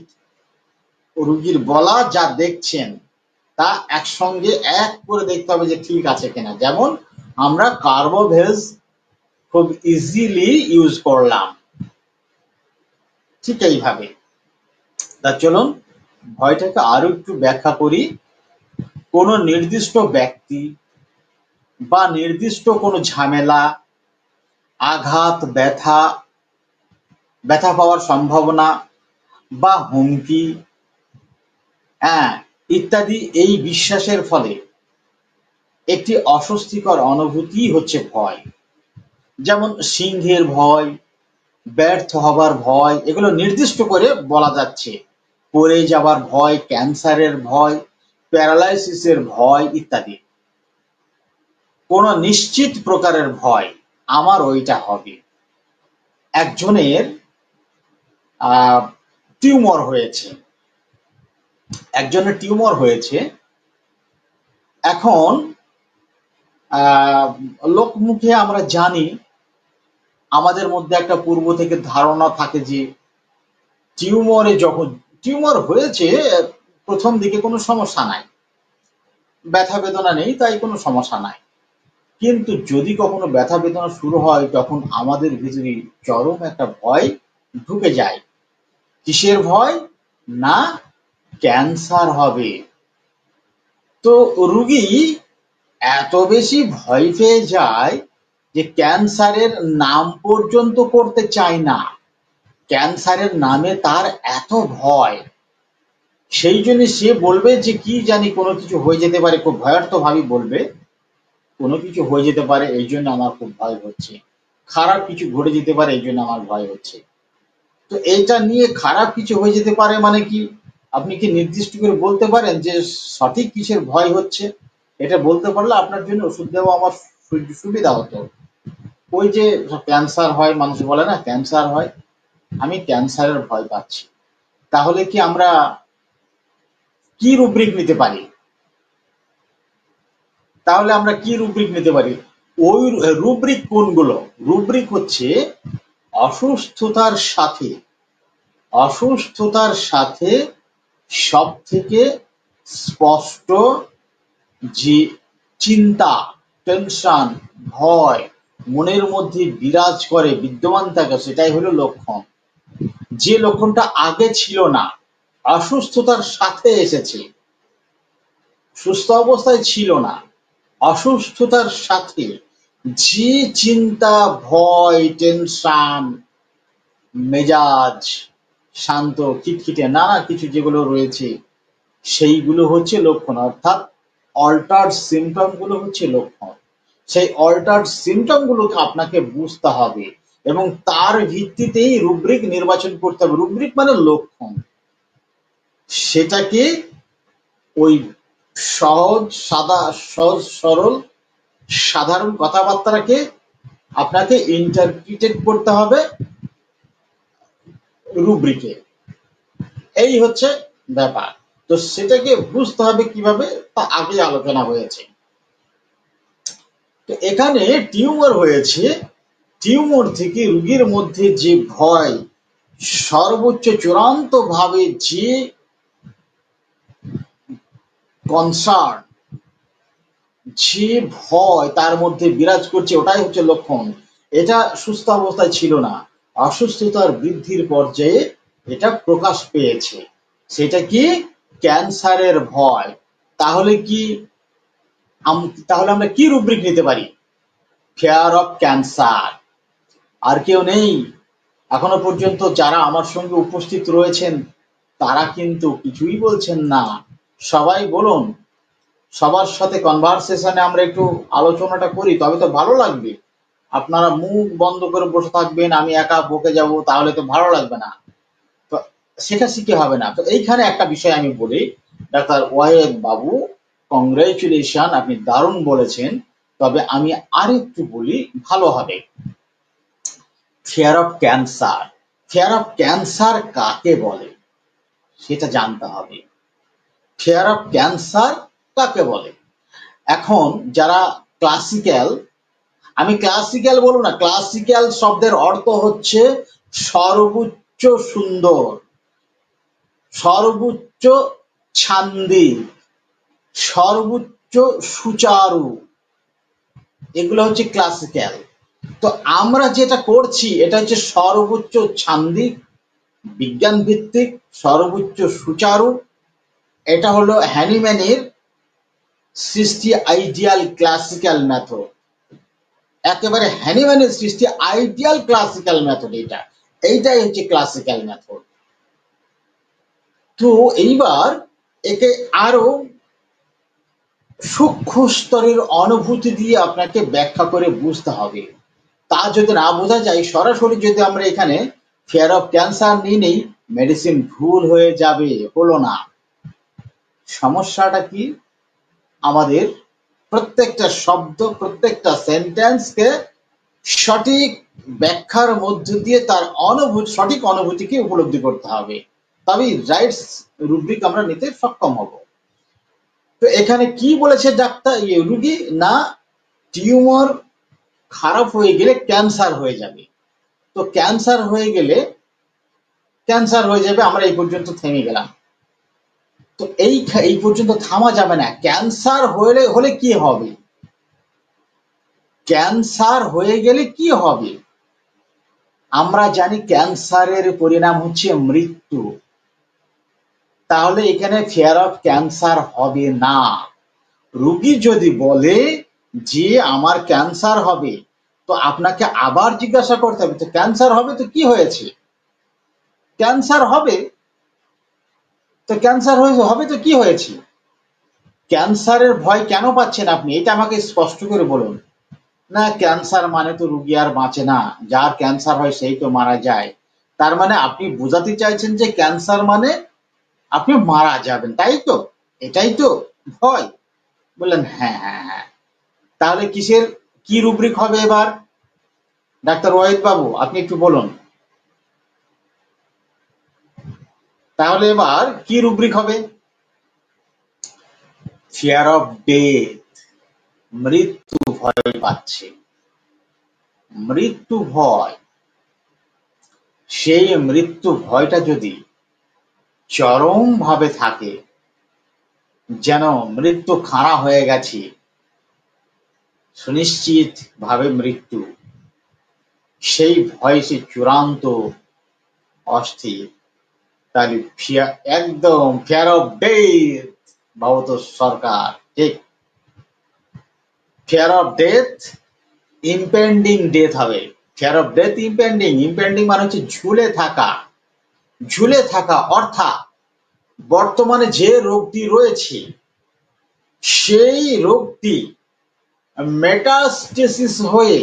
রোগীর বলা যা দেখছেন তা একসঙ্গে এক করে দেখতে হবে যে ঠিক আছে কিনা। যেমন আমরা কার্বোভেজ খুব ইজিলি ইউজ করলাম, ঠিক এইভাবে। তা চলুন ভয়টাকে আরো একটু ব্যাখ্যা করি। কোনো নির্দিষ্ট ব্যক্তি বা নির্দিষ্ট কোনো ঝামেলা, আঘাত, ব্যথা পাওয়ার সম্ভাবনা বা হুমকি, হ্যাঁ, ইত্যাদি এই বিশ্বাসের ফলে একটি অস্বস্তিকর অনুভূতি হচ্ছে ভয়। যেমন সিংহের ভয়, ব্যর্থ হবার ভয়, এগুলো নির্দিষ্ট করে বলা যাচ্ছে। পড়ে যাবার ভয়, ক্যান্সারের ভয়, প্যারালাইসিসের ভয় ইত্যাদি। কোন নিশ্চিত প্রকারের ভয়, আমার ওইটা হবে। একজনের টিউমার হয়েছে, এখন লোকমুখে আমরা জানি, আমাদের মধ্যে একটা পূর্ব থেকে ধারণা থাকে যে যখন টিউমার হয়েছে প্রথম দিকে কোনো সমস্যা নাই, ব্যথা বেদনা নেই, তাই কোনো সমস্যা নাই। কিন্তু যদি কখনো ব্যথা বেদনা শুরু হয় তখন আমাদের ভিতরে চরম একটা ভয় ঢুকে যায়। কিসের ভয়? না, ক্যান্সার হবে। তো রোগী এত বেশি ভয় পেয়ে যায় যে ক্যান্সারের নাম পর্যন্ত করতে চায় না। ক্যান্সারের নামে তার এত ভয়, সেই জন্য সে বলবে যে কি জানি কোনো কিছু হয়ে যেতে পারে, খুব ভয়ার্থ ভাবে বলবে কোনো কিছু হয়ে যেতে পারে, এই জন্য আমার খুব ভয় হচ্ছে। খারাপ কিছু ঘটে যেতে পারে, এই জন্য আমার ভয় হচ্ছে। তো এইটা নিয়ে খারাপ কিছু হয়ে যেতে পারে মানে কি আপনি কি নির্দিষ্ট করে বলতে পারেন যে সঠিক কিসের ভয় হচ্ছে? এটা বলতে পারলে আপনার জন্য ওষুধ দেওয়া আমার সুবিধা হতো। ওই যে ক্যান্সার হয়, মানুষ বলে না ক্যান্সার হয়, আমি ক্যান্সারের ভয় পাচ্ছি। তাহলে কি আমরা কি রুব্রিক নিতে পারি? ওই রুব্রিক কোনগুলো? রুব্রিক হচ্ছে অসুস্থতার সাথে সব থেকে স্পষ্ট যে চিন্তা, টেনশন, ভয় মনের মধ্যে বিরাজ করে, বিদ্যমান থাকে, সেটাই হলো লক্ষণ। যে লক্ষণটা আগে ছিল না, অসুস্থতার সাথে এসেছে, সুস্থ অবস্থায় ছিল না, অসুস্থতার সাথে যে চিন্তা, ভয়, টেনশন, মেজাজ শান্ত, খিটখিটে নানা কিছু যেগুলো রয়েছে সেইগুলো হচ্ছে লক্ষণ। অর্থাৎ অল্টার্ড সিমটম গুলো হচ্ছে লক্ষণ। সেই অল্টার্ড সিমটম গুলোকে আপনাকে বুঝতে হবে এবং তার ভিত্তিতেই রুব্রিক নির্বাচন করতে হবে। রুব্রিক মানে লক্ষণ। সেটাকে ওই সহজ সরল সাধারণ কথাবার্তাকে আপনাকে ইন্টারপ্রিটেট করতে হবে রুব্রিকে। এই হচ্ছে ব্যাপার। তো সেটাকে বুঝতে হবে কিভাবে, তা আগে আলোচনা হয়েছে। তো এখানে টিউমার হয়েছে, টিউমার থেকে রোগীর মধ্যে যে ভয়, সর্বোচ্চ চূড়ান্ত ভাবে যে কনসার্ন, যে ভয় তার মধ্যে বিরাজ করছে, ওটাই হচ্ছে লক্ষণ। এটা সুস্থ অবস্থায় ছিল না, অসুস্থতার বৃদ্ধির পর্যায়ে এটা প্রকাশ পেয়েছে। সেটা কি? ক্যান্সারের ভয়। তাহলে আমরা কি রুব্রিক নিতে পারি? Fear of cancer. আর কেউ নেই এখনো পর্যন্ত যারা আমার সঙ্গে উপস্থিত রয়েছেন তারা কিন্তু কিছুই বলছেন না। সবাই বলুন, সবার সাথে কনভারসেশনে আমরা একটু আলোচনাটা করি, তবে তো ভালো লাগবে। আপনারা মুখ বন্ধ করে বসে থাকবেন, আমি একা বকে যাব, তাহলে তো ভালো লাগবে না। তো সেটা শিখে হবে না। তো এইখানে একটা বিষয় আমি বলি, ডাক্তার ওয়াহেদ বাবু, কংগ্রেচুলেশন, আপনি দারুণ বলেছেন। তবে আমি আরেকটু বলি, ভালো হবে। Fear of cancer. Fear of cancer কাকে বলে সেটা জানতে হবে। ফিয়ার অফ ক্যান্সার কাকে বলে? এখন যারা ক্লাসিক্যাল আমি ক্লাসিক্যাল বলবো না, ক্লাসিক্যাল শব্দের অর্থ হচ্ছে সর্বোচ্চ সুন্দর, সর্বোচ্চ ছান্দি, সর্বোচ্চ সুচারু, এগুলো হচ্ছে ক্লাসিক্যাল। তো আমরা যেটা করছি এটা হচ্ছে সর্বোচ্চ ছান্দিক, বিজ্ঞান ভিত্তিক, সর্বোচ্চ সুচারু। এটা হলো হ্যানিম্যানের সৃষ্টি আইডিয়াল ক্লাসিক্যাল মেথড, একেবারে হ্যানিম্যানের সৃষ্টি আইডিয়াল ক্লাসিক্যাল মেথড। এইটাই হচ্ছে ক্লাসিক্যাল মেথড। তো এইবার একে আরো সূক্ষ্ম স্তরের অনুভূতি দিয়ে আপনাকে ব্যাখ্যা করে বুঝতে হবে। তা যদি না বোঝা যায়, সরাসরি যদি আমরা এখানে ফিয়ার অফ ক্যান্সার নিয়ে নেই, মেডিসিন ভুল হয়ে যাবে। হলো না, সমস্যাটা কি? আমাদের প্রত্যেকটা শব্দ, প্রত্যেকটা সেন্টেন্সকে সঠিক ব্যাখ্যার মধ্য দিয়ে তার সঠিক অনুভূতিকে উপলব্ধি করতে হবে, তবেই রাইট রুব্রিক আমরা নিতে সক্ষম হব। তো এখানে কি বলেছে ডাক্তার, রুগী না টিউমার খারাপ হয়ে গেলে ক্যান্সার হয়ে যাবে। তো ক্যান্সার হয়ে গেলে ক্যান্সার হয়ে যাবে, আমরা এই পর্যন্ত থেমে গেলাম। তো এই পর্যন্ত থামা যাবে না। ক্যান্সার হলে কি হবে? ক্যান্সার হয়ে গেলে কি হবে? আমরা জানি ক্যান্সারের পরিণাম হচ্ছে মৃত্যু। তাহলে এখানে ফিয়ার অফ ক্যান্সার হবে না। রোগী যদি বলে যে আমার ক্যান্সার হবে, তো আপনাকে আবার জিজ্ঞাসা করতে হবে, তো ক্যান্সার হবে তো কি হয়েছে? ক্যান্সার হবে তো ক্যান্সার হবে তো কি হয়েছে? ক্যান্সারের ভয় কেন পাচ্ছেন আপনি, এটা আমাকে স্পষ্ট করে বলুন। না, ক্যান্সার মানে তো রুগী আর বাঁচে না, যার ক্যান্সার হয় সেই তো মারা যায়। তার মানে আপনি বোঝাতে চাইছেন যে ক্যান্সার মানে আপনি মারা যাবেন, তাই তো? এটাই তো ভয়। বললেন হ্যাঁ হ্যাঁ হ্যাঁ। তাহলে কি রুব্রিক হবে এবার? ডাক্তার ওয়াহিদ বাবু আপনি একটু বলুন, তাহলে এবার কি রুব্রিক হবে? ফিয়ার অফ ডেথ, মৃত্যু ভয় পাচ্ছে, মৃত্যু ভয়। সেই মৃত্যু ভয়টা যদি চরম ভাবে থাকে, যেন মৃত্যু খাড়া হয়ে গেছে, সুনিশ্চিত ভাবে মৃত্যু, সেই ভয় সে চূড়ান্ত অস্থির, তাহলে একদম ফিয়ার অফ ডেথ ভাবত সরকার, ঠিক? Fear of death, impending death হবে। Fear of death impending, impending মানে হচ্ছে ঝুলে থাকা। ঝুলে থাকা অর্থাৎ বর্তমানে যে রোগটি রয়েছে সেই রোগটি মেটাস্টেসিস হয়ে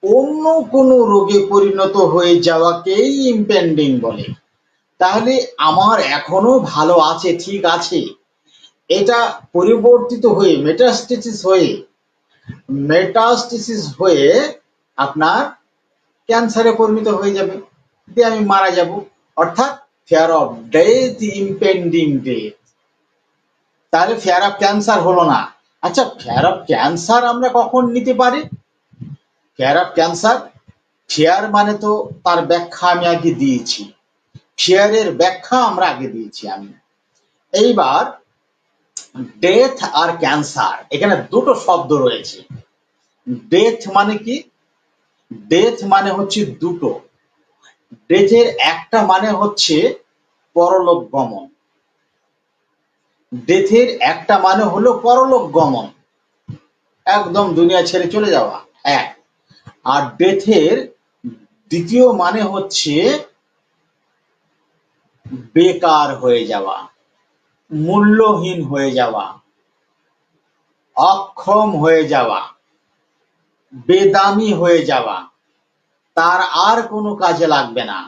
অন্য কোনো রোগে পরিণত হয়ে যাওয়াকেই ইম্পেন্ডিং বলে। তাহলে আমার এখনো ভালো আছে, ঠিক আছে, এটা পরিবর্তিত হয়ে মেটাস্টেসিস হয়ে আপনার ক্যান্সারে পরিণত হয়ে যাবে, দিয়ে আমি মারা যাব। অর্থাৎ fear of death, impending death. তাহলে ফিয়ার অফ ক্যান্সার হলো না। আচ্ছা, ফিয়ার অফ ক্যান্সার আমরা কখন নিতে পারি? ফিয়ার অফ ক্যান্সার, ফিয়ার মানে তো তার ব্যাখ্যা আমি আগে দিয়েছি, ফিয়ারের ব্যাখ্যা আমরা আগে দিয়েছি আমি। এইবার ডেথ আর ক্যান্সার, এখানে দুটো শব্দ রয়েছে। ডেথ মানে কি? ডেথ মানে হচ্ছে দুটো। ডেথের একটা মানে হচ্ছে পরলোক গমন, ডেথের একটা মানে হলো পরলোক গমন, একদম দুনিয়া ছেড়ে চলে যাওয়া এক। আর ডেথের দ্বিতীয় মানে হচ্ছে বেকার হয়ে যাওয়া, মূল্যহীন হয়ে যাওয়া, অক্ষম হয়ে যাওয়া, বেদামি হয়ে যাওয়া, তার আর কোনো কাজে লাগবে না।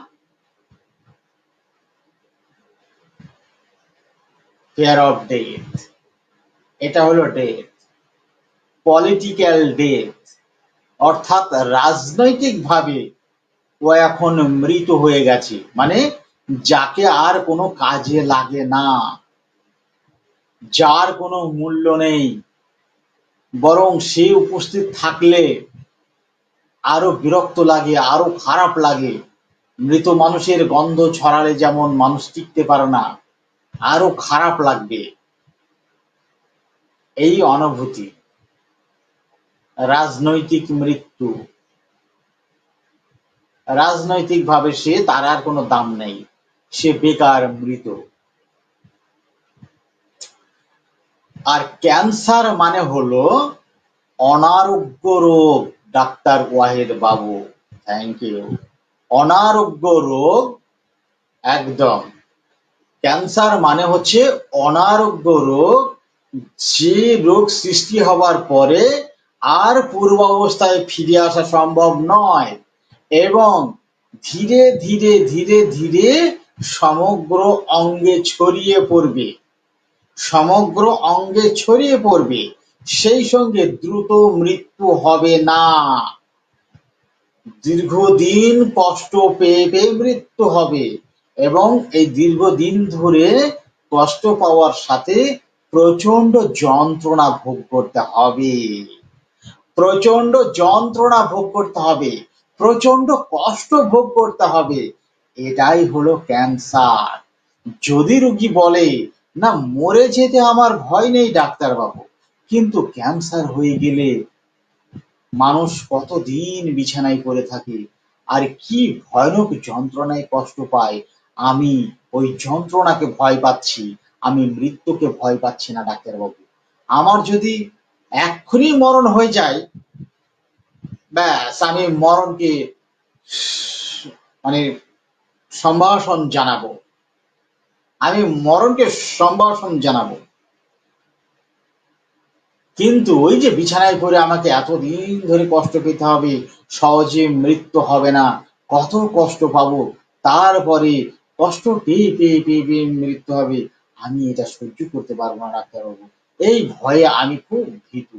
ফিয়ার অফ ডেথ, এটা হলো ডেথ। পলিটিক্যাল ডেথ অর্থাৎ রাজনৈতিক ভাবে ও এখন মৃত হয়ে গেছে, মানে যাকে আর কোনো কাজে লাগে না, যার কোনো মূল্য নেই, বরং সে উপস্থিত থাকলে আরো বিরক্ত লাগে, আরো খারাপ লাগে। মৃত মানুষের গন্ধ ছড়ালে যেমন মানুষ টিকতে পারে না, আরো খারাপ লাগবে এই অনুভূতি। রাজনৈতিক মৃত্যু, রাজনৈতিকভাবে তার আর কোনো দাম নেই, সে বেকার মৃত। আর ক্যান্সার মানে হলো অনারোগ্য রোগ। Doctor Wahid Babu, thank you. অনারোগ্য রোগ, একদম। ক্যান্সার মানে হচ্ছে অনারোগ্য রোগ, যে রোগ সৃষ্টি হবার পরে আর পূর্বাবস্থায় ফিরে আসা সম্ভব নয় এবং ধীরে ধীরে ধীরে ধীরে সমগ্র অঙ্গে ছড়িয়ে পড়বে, সমগ্র অঙ্গে ছড়িয়ে পড়বে। সেই সঙ্গে দ্রুত মৃত্যু হবে না, দীর্ঘদিন কষ্ট পেয়ে পেয়ে মৃত্যু হবে এবং এই দীর্ঘদিন ধরে কষ্ট পাওয়ার সাথে প্রচন্ড যন্ত্রণা ভোগ করতে হবে, প্রচন্ড যন্ত্রণা ভোগ করতে হবে, প্রচন্ড কষ্ট ভোগ করতে হবে। এটাই হলো ক্যান্সার। যদি রোগী বলে না মরে যেতে আমার ভয় নেই ডাক্তারবাবু, কিন্তু ক্যান্সার হয়ে গেলে মানুষ কতদিন বিছানায় পড়ে থাকে আর কি ভয়ানক যন্ত্রণায় কষ্ট পায়, আমি ওই যন্ত্রণাকে ভয় পাচ্ছি, আমি মৃত্যুকে ভয় পাচ্ছি না ডাক্তারবাবু। আমার যদি এক্ষুনি মরণ হয়ে যায়, ব্যাস আমি মরণকে মানে সম্ভাষণ জানাবো, আমি মরণকে সম্ভাষণ জানাবো। কিন্তু ওই যে বিছানায় পড়ে আমাকে এতদিন ধরে কষ্ট পেতে হবে, সহজে মৃত্যু হবে না, কত কষ্ট পাবো, তারপরে কষ্ট পেয়ে পেয়ে পেয়ে পেয়ে মৃত্যু হবে, আমি এটা সহ্য করতে পারবো না ডাক্তারবাবু, এই ভয়ে আমি খুব ভীতু।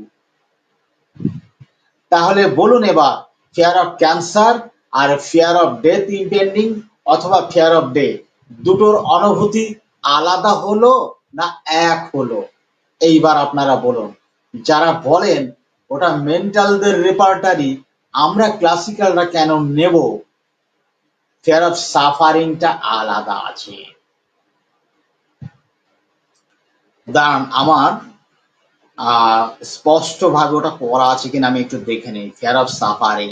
তাহলে বলুন এবার, ফিয়ার অফ ক্যান্সার আর ফিয়ার অফ ডেথ ইম্পেন্ডিং অথবা ফিয়ার অফ ডেথ, দুটোর অনুভূতি আলাদা হলো না এক হলো? এইবার আপনারা বলুন। যারা বলেন ওটা মেন্টালদের রেপার্টারি, আমরা ক্লাসিক্যালরা কেন নেব? ফিয়ার অফ সাফারিংটা আলাদা আছে। দাঁড়ান, আমার স্পষ্ট ভাবে ওটা করা আছে কিনা আমি একটু দেখে নিই। ফিয়ার অফ সাফারিং,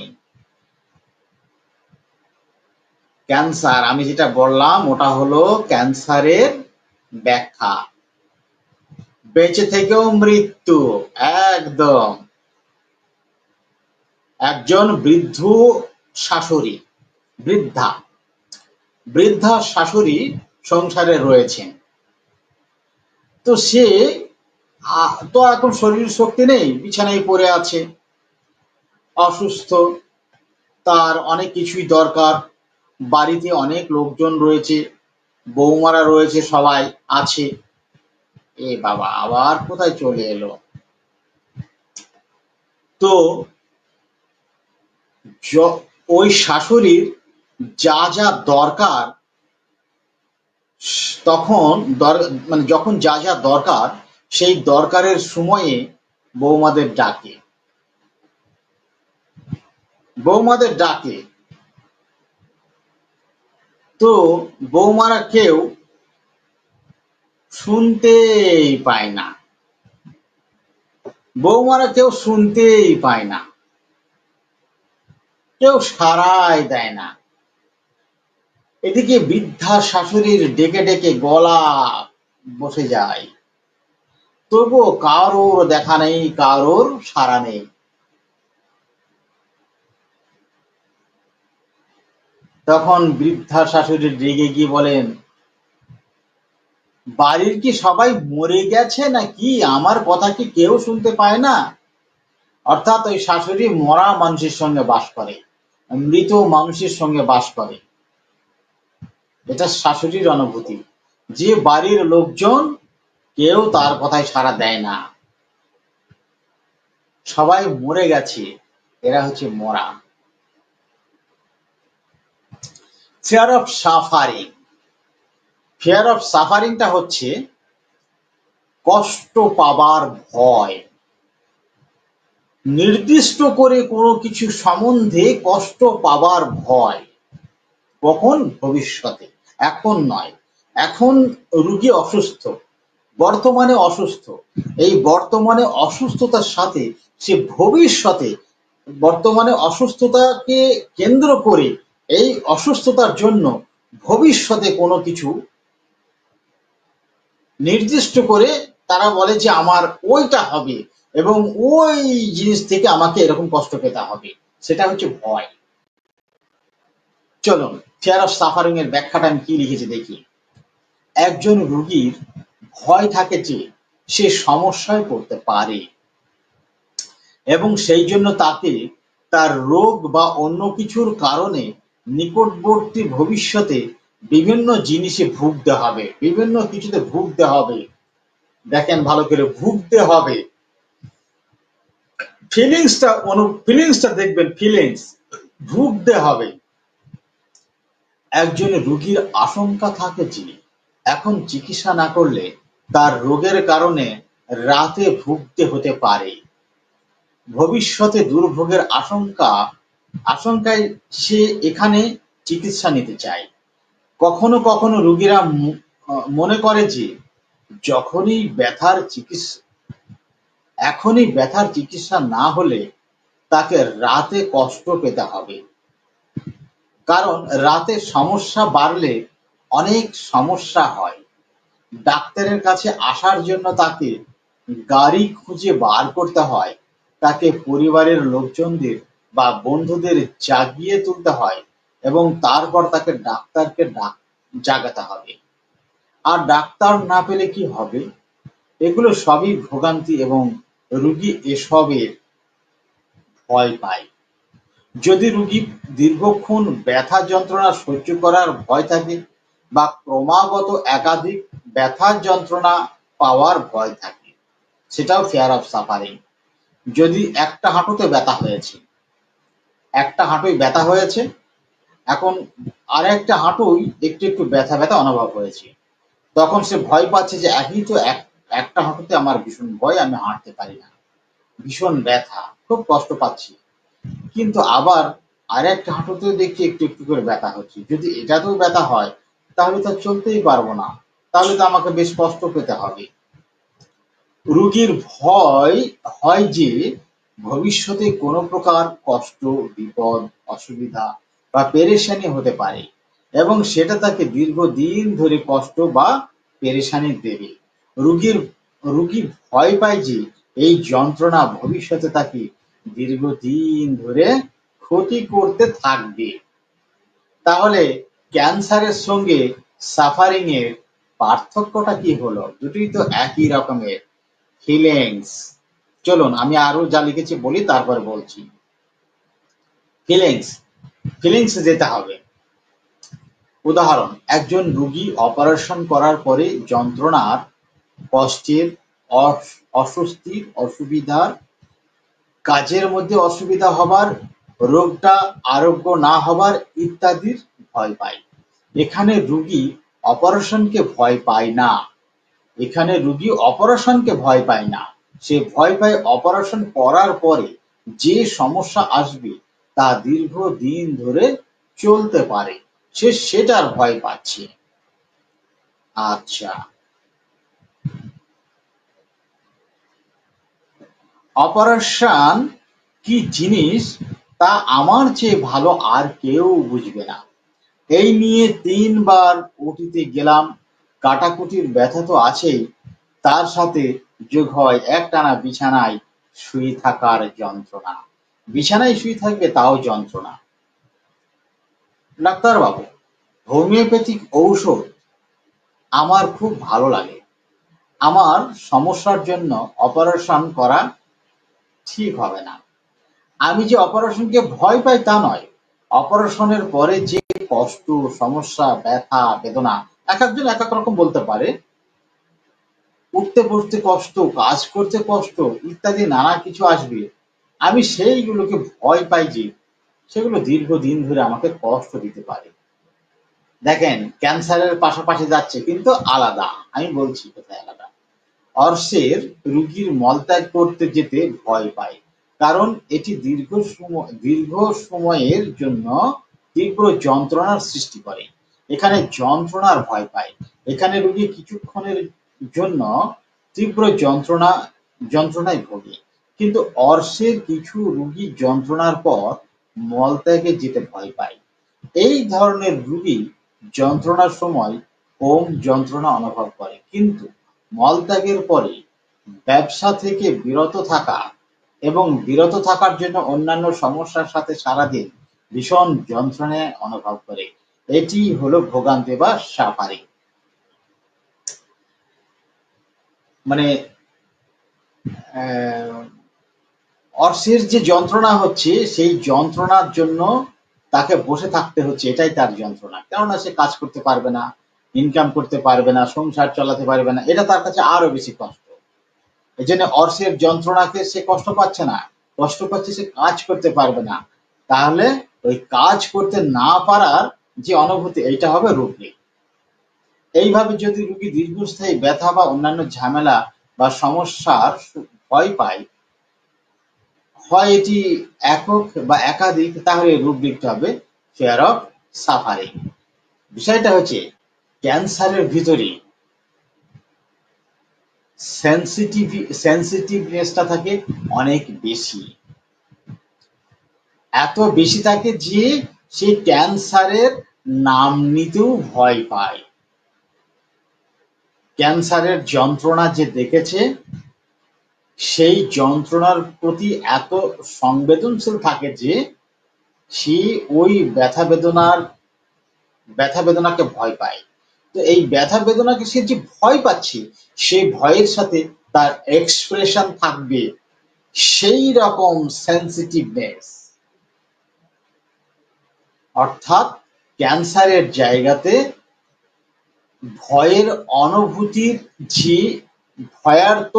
ক্যান্সার, আমি যেটা বললাম ওটা হলো ক্যান্সারের ব্যাখ্যা, বেঁচে থেকেও মৃত্যু। একদম। একজন বৃদ্ধ শাশুড়ি, বৃদ্ধা বৃদ্ধা শাশুড়ি সংসারে রয়েছেন, তো সে তো এখন শরীর শক্তি নেই, বিছানায় পড়ে আছে, অসুস্থ, তার অনেক কিছুই দরকার, বাড়িতে অনেক লোকজন রয়েছে, বৌমারা রয়েছে, সবাই আছে। এ বাবা, আবার কোথায় চলে এলো? তো ওই শাশুড়ির যা যা দরকার, তখন মানে যখন যা যা দরকার, সেই দরকারের সময়ে বৌমাদের ডাকে, বৌমাদের ডাকে। তো বৌমারা কেউ শুনতেই পায় না, বৌমারা কেউ শুনতেই পায় না, কেউ সাড়াই দেয় না। এদিকে বৃদ্ধা শাশুড়ির ডেকে ডেকে গলা বসে যায়, তবুও কারোর দেখা নেই, কারোর সাড়া নেই। তখন বৃদ্ধা শাশুড়ি রেগে গিয়ে বলেন, বাড়ির কি সবাই মরে গেছে নাকি? আমার কথা কি কেউ শুনতে পায় না? অর্থাৎ ওই শাশুড়ি মরা মানুষের সঙ্গে বাস করে, মৃত মানুষের সঙ্গে বাস করে। এটা শাশুড়ির অনুভূতি, যে বাড়ির লোকজন কেউ তার কথায় সাড়া দেয় না, সবাই মরে গেছে, এরা হচ্ছে মরা। Fear of suffering, fear of সাফারিংটা হচ্ছে কষ্ট পাবার ভয়, নির্দিষ্ট করে কোনো কিছু সম্বন্ধে কষ্ট পাবার ভয়। কখন? ভবিষ্যতে, এখন নয়। এখন রুগী অসুস্থ, বর্তমানে অসুস্থ। এই বর্তমানে অসুস্থতার সাথে সে ভবিষ্যতে, বর্তমানে অসুস্থতাকে কেন্দ্র করে এই অসুস্থতার জন্য ভবিষ্যতে কোনো কিছু নির্দিষ্ট করে তারা বলে যে আমার ওইটা হবে এবং ওই জিনিস থেকে আমাকে এরকম কষ্ট পেতে হবে, সেটা হচ্ছে ভয়। চলুন ফিয়ার অফ সাফারিং এর ব্যাখ্যাটা আমি কি লিখেছি দেখি। একজন রোগীর ভয় থাকে যে সে সমস্যায় পড়তে পারে এবং সেই জন্য তাকে তার রোগ বা অন্য কিছুর কারণে নিকটবর্তী ভবিষ্যতে বিভিন্ন জিনিসে ভুগতে হবে, বিভিন্ন কিছুতে ভুগতে হবে। দেখেন ভালো করে, ভুগতে হবে। ফিলিংসটা দেখবেন, ফিলিংস, ভুগতে হবে। একজন রোগীর আশঙ্কা থাকে যে এখন চিকিৎসা না করলে তার রোগের কারণে রাতে ভুগতে হতে পারে। ভবিষ্যতে দুর্ভোগের আশঙ্কায় সে এখানে চিকিৎসা নিতে চায়। কখনো কখনো রোগীরা মনে করে যে এখনই ব্যথার চিকিৎসা না হলে তাকে রাতে কষ্ট পেতে হবে, কারণ রাতে সমস্যা বাড়লে অনেক সমস্যা হয়। ডাক্তারের কাছে আসার জন্য তাকে গাড়ি খুঁজে বার করতে হয়, তাকে পরিবারের লোকজনদের বা বন্ধুদের জাগিয়ে তুলতে হয় এবং তারপর তাকে ডাক্তারকে জাগাতে হবে। আর ডাক্তার না পেলে কি হবে? এগুলো সবই ভোগান্তি এবং রোগী এসবের ভয় পায়। যদি রোগী দীর্ঘক্ষণ ব্যথা যন্ত্রণা সহ্য করার ভয় থাকে বা ক্রমাগত একাধিক ব্যথার যন্ত্রণা পাওয়ার ভয় থাকে, সেটাও ফিয়ার অফ সাফারিং। যদি একটা হাঁটুতে ব্যথা হয়েছে, এখন আরেকটা হাঁটুই একটু একটু ব্যথা ব্যথা অনুভব হয়েছে, তখন সে ভয় পাচ্ছে যে একই তো একটা হাঁটুতে আমার ভীষণ ভয়, আমি হাঁটতে পারি না, ভীষণ ব্যথা, খুব কষ্ট পাচ্ছি। কিন্তু আবার আরেকটা হাঁটুতেও দেখছি একটু একটু করে ব্যথা হচ্ছে। যদি এটাতেও ব্যথা হয় তাহলে তো চলতেই পারবো না, তাহলে তো আমাকে বেশ কষ্ট পেতে হবে। রোগীর ভয় হয় যে ভবিষ্যতে কোনো প্রকার কষ্ট, বিপদ, অসুবিধা বা পেরেশানি হতে পারে এবং সেটা তাকে দীর্ঘদিন ধরে কষ্ট বা পেরেশানি দেবে। রোগী ভয় পায় যে এই যন্ত্রণা ভবিষ্যতে তাকে দীর্ঘদিন ধরে ক্ষতি করতে থাকবে। তাহলে ক্যান্সারের সঙ্গে সাফারিং এর পার্থক্যটা কি হলো? দুটোই তো একই রকমের ফিলিংস। চলুন আমি আরো যা লিখেছি বলি, তারপর বলছি। ফিলিংস যেতে হবে। উদাহরণ, একজন রোগী অপারেশন করার পরে যন্ত্রণার, কষ্টের, অস্বস্তির, অসুবিধার, কাজের মধ্যে অসুবিধা হবার, রোগটা আরোগ্য না হবার ইত্যাদির ভয় পায়। এখানে রোগী অপারেশনকে ভয় পায় না। সে ভয় পায় অপারেশন করার পরে যে সমস্যা আসবে তা দীর্ঘদিন ধরে চলতে পারে, সে সেটার ভয় পাচ্ছে। আচ্ছা, অপারেশন কি জিনিস তা আমার চেয়ে ভালো আর কেউ বুঝবে না। এই নিয়ে ৩ বার ওটিতে গেলাম, কাটাকুটির ব্যথা তো আছেই, তার সাথে যোগ হয় একটানা বিছানায় শুয়ে থাকার যন্ত্রণা। বিছানায় শুয়ে থাকবে তাও যন্ত্রণা। ডাক্তারবাবু, হোমিওপ্যাথিক ঔষধ আমার খুব ভালো লাগে। আমার সমস্যার জন্য অপারেশন করা ঠিক হবে না। আমি যে অপারেশনকে ভয় পাই তা নয়। অপারেশনের পরে যে কষ্ট, সমস্যা, ব্যথা, বেদনা, এক একজন এক এক রকম বলতে পারে, উঠতে বসতে কষ্ট, কাজ করতে কষ্ট ইত্যাদি নানা কিছু আসবে। আমি সেইগুলোকে ভয় পাই যে সেগুলো দীর্ঘদিন ধরে আমাকে কষ্ট দিতে পারে। দেখেন, ক্যান্সারের পাশাপাশি যাচ্ছে কিন্তু আলাদা। আমি বলছি কোথায় আলাদা। অর্শের রোগীর মলত্যাগ করতে যেতে ভয় পায়, কারণ এটি দীর্ঘ সময়ের জন্য তীব্র যন্ত্রণার সৃষ্টি করে। এখানে যন্ত্রণার ভয় পায়। এখানে রোগী কিছুক্ষণের জন্য তীব্র যন্ত্রণায় ভোগে, কিন্তু অর্শের কিছু রোগী যন্ত্রণার পর মলত্যাগে যেতে ভয় পায়। এই ধরনের রোগী যন্ত্রণার সময় কম যন্ত্রণা অনুভব করে, কিন্তু মলত্যাগের পরে ব্যবসা থেকে বিরত থাকা এবং বিরত থাকার জন্য অন্যান্য সমস্যার সাথে সারাদিন ভীষণ যন্ত্রণা অনুভব করে। এটি হলো ভোগান্তি বা সাফারিং। মানে অর্শের যে যন্ত্রণা হচ্ছে, সেই যন্ত্রণার জন্য তাকে বসে থাকতে হচ্ছে, এটাই তার যন্ত্রণা। কেননা সে কাজ করতে পারবে না, ইনকাম করতে পারবে না, সংসার চালাতে পারবে না, এটা তার কাছে আরো বেশি কষ্ট। এই জন্য অর্শের যন্ত্রণাকে সে কষ্ট পাচ্ছে না, কষ্ট পাচ্ছে সে কাজ করতে পারবে না। তাহলে ওই কাজ করতে না পারার যে অনুভূতি, এইটা হবে রোগী। এইভাবে যদি রোগী দীর্ঘস্থায়ী ব্যথা বা অন্যান্য ঝামেলা বা সমস্যার ভয় পায়, হয় এটি একক বা একাধিক, তাহলে রুব্রিকটা হবে ফিয়ার অফ সাফারিং। বিষয়টা হচ্ছে ক্যান্সারের ভিতরে সেন্সিটিভনেসটা থাকে অনেক বেশি। এত বেশি থাকে যে সে ক্যান্সারের নাম নিতেও ভয় পায়। ক্যান্সারের যন্ত্রণা যে দেখেছে, সেই যন্ত্রণার প্রতি এত সংবেদনশীল থাকে যে সে ওই ব্যথা বেদনাকে ভয় পায়। তো এই ব্যথা বেদনাকে সে যে ভয় পাচ্ছে, সেই ভয়ের সাথে তার এক্সপ্রেশন থাকবে সেই রকম সেন্সিটিভনেস। অর্থাৎ ক্যান্সারের জায়গাতে ভয়ের অনুভূতির যে ভয়ার্ত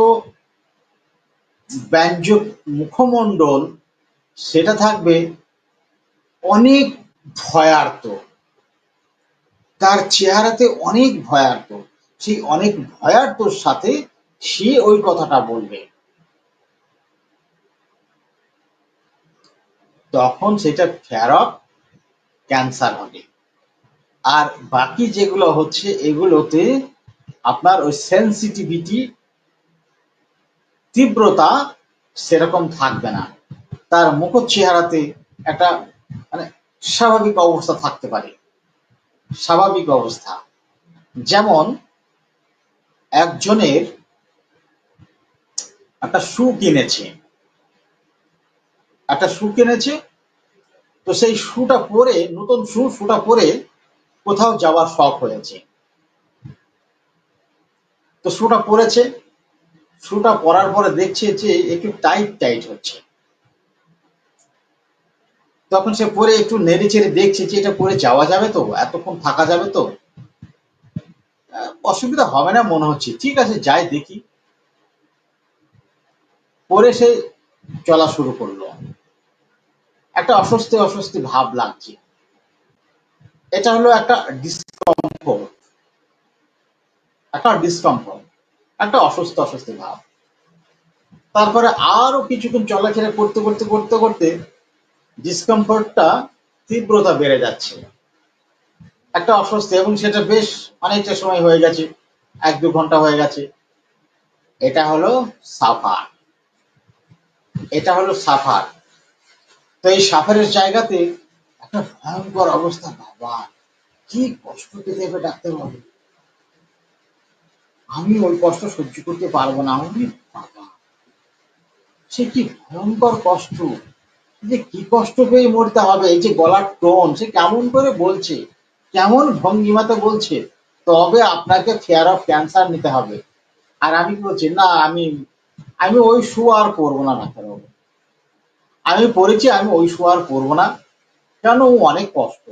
ব্যঞ্জক মুখমণ্ডল, সেটা থাকবে অনেক ভয়ার্ত। তার চেহারাতে অনেক ভয়ার্ত। সেই অনেক ভয়ার্তর সাথে সে ওই কথাটা বলবে, তখন সেটা ফেয়ার অফ ক্যান্সার হবে। আর বাকি যেগুলো হচ্ছে, এগুলোতে আপনার ওই সেন্সিটিভিটি, তীব্রতা সেরকম থাকবে না। তার মুখ চেহারাতে একটা মানে স্বাভাবিক অবস্থা থাকতে পারে। স্বাভাবিক অবস্থা যেমন একজনের একটা শু কিনেছে, তো সেই শুটা পরে, নতুন শুটা পরে কোথাও যাওয়ার শখ হয়েছে। তো শুটা পরেছে, শুটা পরার পরে দেখছে যে একটু টাইট হচ্ছে। তখন সে পরে একটু নেড়ে চেড়ে দেখছে যে এটা পরে যাওয়া যাবে তো, এতক্ষণ থাকা যাবে তো, অসুবিধা হবে না মনে হচ্ছে, ঠিক আছে যাই দেখি। পরে সে চলা শুরু করলো, একটা অস্বস্তি ভাব লাগছে। এটা হলো একটা ডিসকমফোর্ট, একটা অস্বস্তি ভাব। তারপরে আরো কিছুক্ষণ চলাফেরা করতে ডিসকমফোর্টটা তীব্রতা বেড়ে যাচ্ছে, একটা অস্বস্তি, এবং সেটা বেশ অনেকটা সময় হয়ে গেছে, 1-2 ঘন্টা হয়ে গেছে। এটা হলো সাফার। তো এই সাফারের জায়গাতে একটা ভয়ঙ্কর অবস্থা। বাবা, কি কষ্ট পেতে হবে ডাক্তার বাবু, আমি ওই কষ্ট সহ্য করতে পারবো না। আমি বাবা, সে কি ভয়ঙ্কর কষ্ট, যে কি কষ্ট পেয়ে মরতে হবে। এই যে গলার টোন, সে কেমন করে বলছে, কেমন ভঙ্গিমাতে বলছে, তবে আপনাকে ফেয়ার অফ ক্যান্সার নিতে হবে। আর আমি কি বলছি, না আমি ওই শু আর পরবো না ডাক্তারবাবু, আমি পড়েছি, আমি ওই শু আর পরবো না। কেন, অনেক কষ্ট,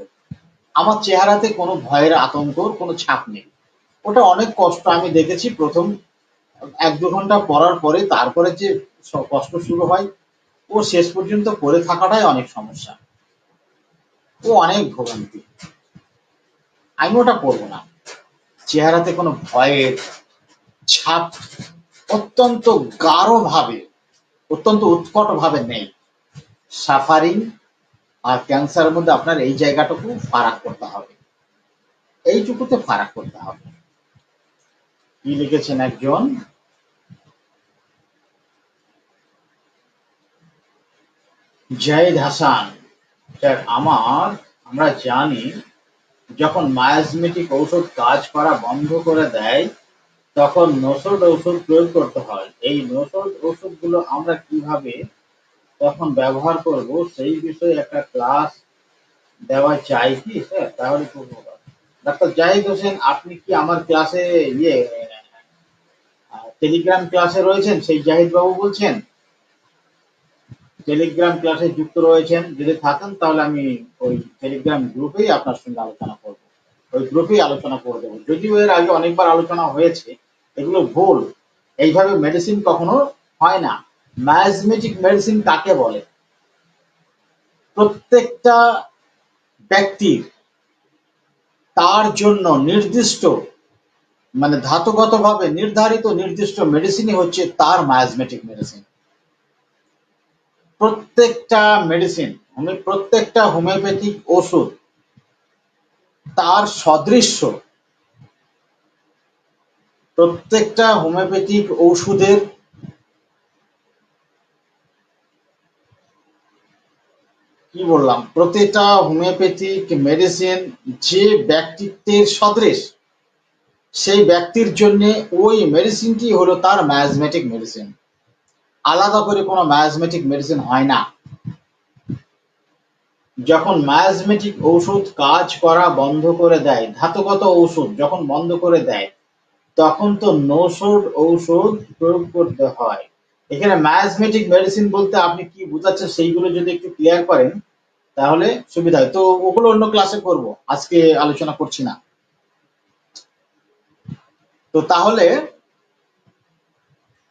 আমার চেহারাতে কোনো ভয়ের আতঙ্কর কোনো ছাপ নেই। ওটা অনেক কষ্ট আমি দেখেছি। প্রথম 1-2 ঘন্টা পরার পরে তারপরে যে কষ্ট শুরু হয়, ও শেষ পর্যন্ত পরে থাকাটাই অনেক সমস্যা, ও অনেক ভোগান্তি। আমি ওটা করবো না। চেহারাতে কোনো ভয়ের ছাপ অত্যন্ত গাঢ় ভাবে অত্যন্ত উৎকট ভাবে নেই। সাফারিং আর ক্যান্সারের মধ্যে আপনার এই জায়গাটুকু ফারাক করতে হবে, এইটুকুতে ফারাক করতে হবে। কি লিখেছেন একজন, জাহিদ হাসান স্যার, আমরা জানি যখন মায়াজমেটিক ঔষধ কাজ করা বন্ধ করে দেয় তখন নসড ঔষধ প্রয়োগ করতে হয়। এই নসড ঔষধগুলো আমরা কিভাবে তখন ব্যবহার করব সেই বিষয়ে একটা ক্লাস দেওয়া যায় কি স্যার? তাহলে খুব ভালো হয়। ডাক্তার জাহিদ হোসেন, আপনি কি আমার ক্লাসে টেলিগ্রাম ক্লাসে রয়েছেন? সেই জাহিদ বাবু বলছেন? টেলিগ্রাম ক্লাসে যুক্ত রয়েছেন যদি থাকেন তাহলে আমি ওই টেলিগ্রাম গ্রুপেই আপনার সঙ্গে আলোচনা করব, ওই গ্রুপেই আলোচনা করে দেবো। যদিও এর আগে অনেকবার আলোচনা হয়েছে, এগুলো ভুল। এইভাবে মেডিসিন কখনো হয় না। মায়াজমেটিক মেডিসিন কাকে বলে? প্রত্যেকটা ব্যক্তির তার জন্য নির্দিষ্ট, মানে ধাতুগতভাবে নির্ধারিত নির্দিষ্ট মেডিসিনই হচ্ছে তার মায়াজমেটিক মেডিসিন। প্রত্যেকটা মেডিসিন, প্রত্যেকটা হোমিওপ্যাথিক ওষুধ তার সদৃশ্য, প্রত্যেকটা হোমিওপ্যাথিক ঔষধের কি বললাম, প্রতিটা হোমিওপ্যাথিক মেডিসিন যে ব্যক্তিত্বের সদৃশ, সেই ব্যক্তির জন্য ওই মেডিসিনটি হলো তার মায়াজমেটিক মেডিসিন। আলাদা করে কোনো মায়াজমেটিক মেডিসিন হয় না। যখন মায়াজমেটিক ঔষধ কাজ করা বন্ধ করে দেয়, ধাতুগত ঔষধ যখন বন্ধ করে দেয়, তখন তো নৌষধ ঔষধ প্রয়োগ করতে হয়। এখানে মায়াজমেটিক মেডিসিন বলতে আপনি কি বোঝাচ্ছেন সেইগুলো যদি একটু ক্লিয়ার করেন তাহলে সুবিধা হয়। তো ওগুলো অন্য ক্লাসে করব, আজকে আলোচনা করছি না। তো তাহলে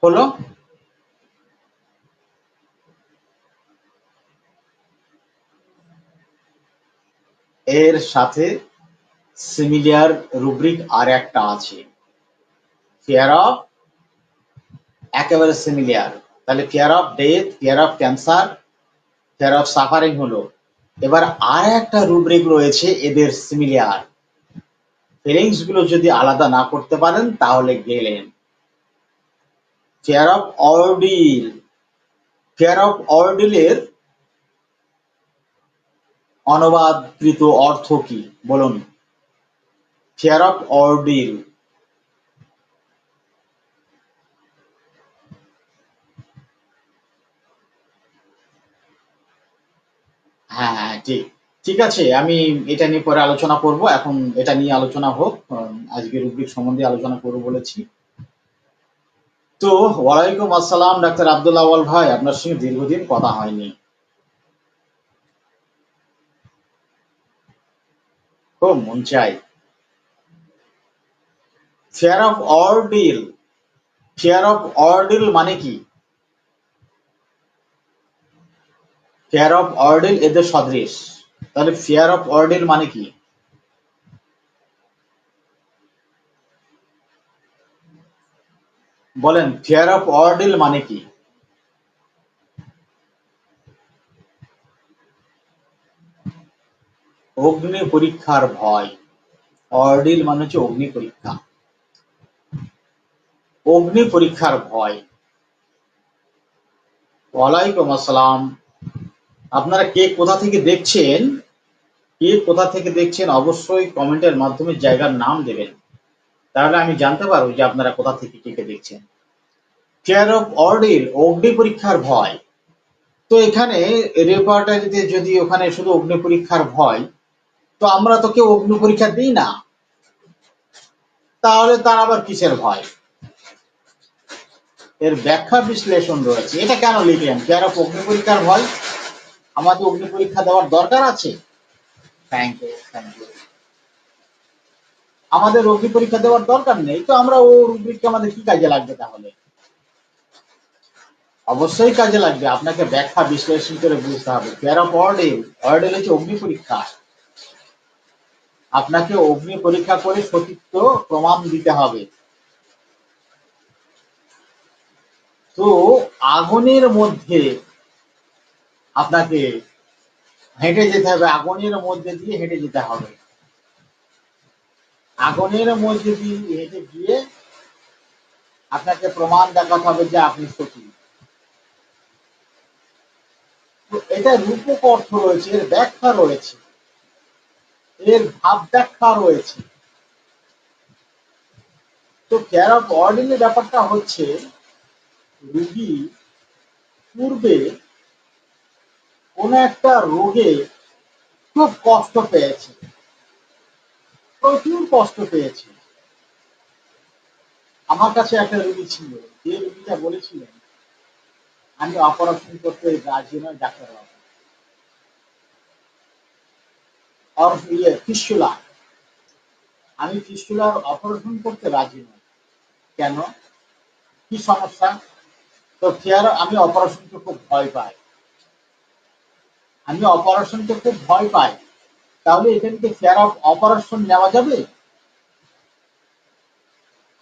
হলো এর সাথে সিমিলার রুব্রিক আর একটা আছে, ফিয়ার অফ, একেবারে সিমিলার। তাহলে fear of death, fear of cancer, fear of suffering হলো। এবার আর একটা রুব্রিক রয়েছে এদের সিমিলার। ফিলিংস গুলো যদি আলাদা না করতে পারেন তাহলে গেলেন। ফিয়ার অফ অর্ডিল, ফিয়ার অফ অর্ডিলের অনুবাদকৃত অর্থ কি বলুন? ফিয়ার অফ অর্ডিল, হ্যাঁ হ্যাঁ ঠিক, ঠিক আছে। আমি এটা নিয়ে পরে আলোচনা করব, এখন এটা নিয়ে আলোচনা হোক। আজকে রুব্রিক সম্বন্ধে আলোচনা করব বলেছি। তো ওয়ালাইকুম আসসালাম ডাক্তার আব্দুল আওয়াল ভাই, আপনার সঙ্গে দীর্ঘদিন কথা হয়নি, খুব মন চাই। ফিয়ার অফ অর্ডিল, ফিয়ার অফ অর্ডিল মানে কি? ফিয়ার অফ অর্ডিল এদের সদৃশ, তাহলে ফিয়ার অফ অর্ডিল মানে কি? বলেন, ফিয়ার অফ অর্ডিল মানে কি? অগ্নি পরীক্ষার ভয়। অর্ডিল মানে হচ্ছে অগ্নি পরীক্ষা, অগ্নি পরীক্ষার ভয়। ওয়ালাইকুম আসসালাম। আপনারা কে কোথা থেকে দেখছেন, কে কোথা থেকে দেখছেন অবশ্যই কমেন্টের মাধ্যমে জায়গার নাম দেবেন, তাহলে আমি জানতে পারবো যে আপনারা কোথা থেকে কে দেখছেন। ফিয়ার অফ অর্ডিল, অগ্নি পরীক্ষার ভয়। তো এখানে রেপার্টারিতে যদি ওখানে শুধু অগ্নি পরীক্ষার ভয়, তো আমরা তো কেউ অগ্নি পরীক্ষা দিই না, তাহলে তার আবার কিসের ভয়? এর ব্যাখ্যা বিশ্লেষণ রয়েছে। এটা কেন লিখলেন ফিয়ার অফ অগ্নি পরীক্ষার ভয়? আমাদের অগ্নি পরীক্ষা দেওয়ার দরকার আছে? Thank you, thank you. আমাদের অগ্নি পরীক্ষা দেওয়ার দরকার নেই, তো আমরা ও রুব্রিকটা আমাদের কি কাজে লাগবে তাহলে? অবশ্যই কাজে লাগবে, আপনাকে ব্যাখ্যা বিশ্লেষণ করে বুঝতে হবে। ফিয়ার অফ অর্ডিল, অর্ডিল হচ্ছে অগ্নি পরীক্ষা। আপনাকে অগ্নি পরীক্ষা করে সতীত্ব প্রমাণ দিতে হবে। তো আগুনের মধ্যে আপনাকে হেঁটে যেতে হবে, আগুনের মধ্যে দিয়ে হেঁটে যেতে হবে, আগুনের মধ্যে দিয়ে হেঁটে গিয়ে আপনাকে প্রমাণ দেখাতে হবে যে আপনি সতী। তো এটা রূপক অর্থ রয়েছে, এর ব্যাখ্যা রয়েছে, এর ভাব ব্যাখ্যা রয়েছে। তো কেয়ার অফ অর্ডিনের ব্যাপারটা হচ্ছে রুগী পূর্বে কোন একটা রোগে খুব কষ্ট পেয়েছে, প্রচুর কষ্ট পেয়েছে। আমার কাছে একটা রুগী ছিল, যে রুগীটা বলেছিলেন আমি অপারেশন করতে রাজি নয় ডাক্তার বাবু, ফিস্টুলা, আমি ফিস্টুলার অপারেশন করতে রাজি নই। কেন, কি সমস্যা? তো কেয়ার আমি অপারেশনকে খুব ভয় পাই, আমি অপারেশনকে খুব ভয় পাই। তাহলে এখানে কি কেয়ার অফ অপারেশন নেওয়া যাবে?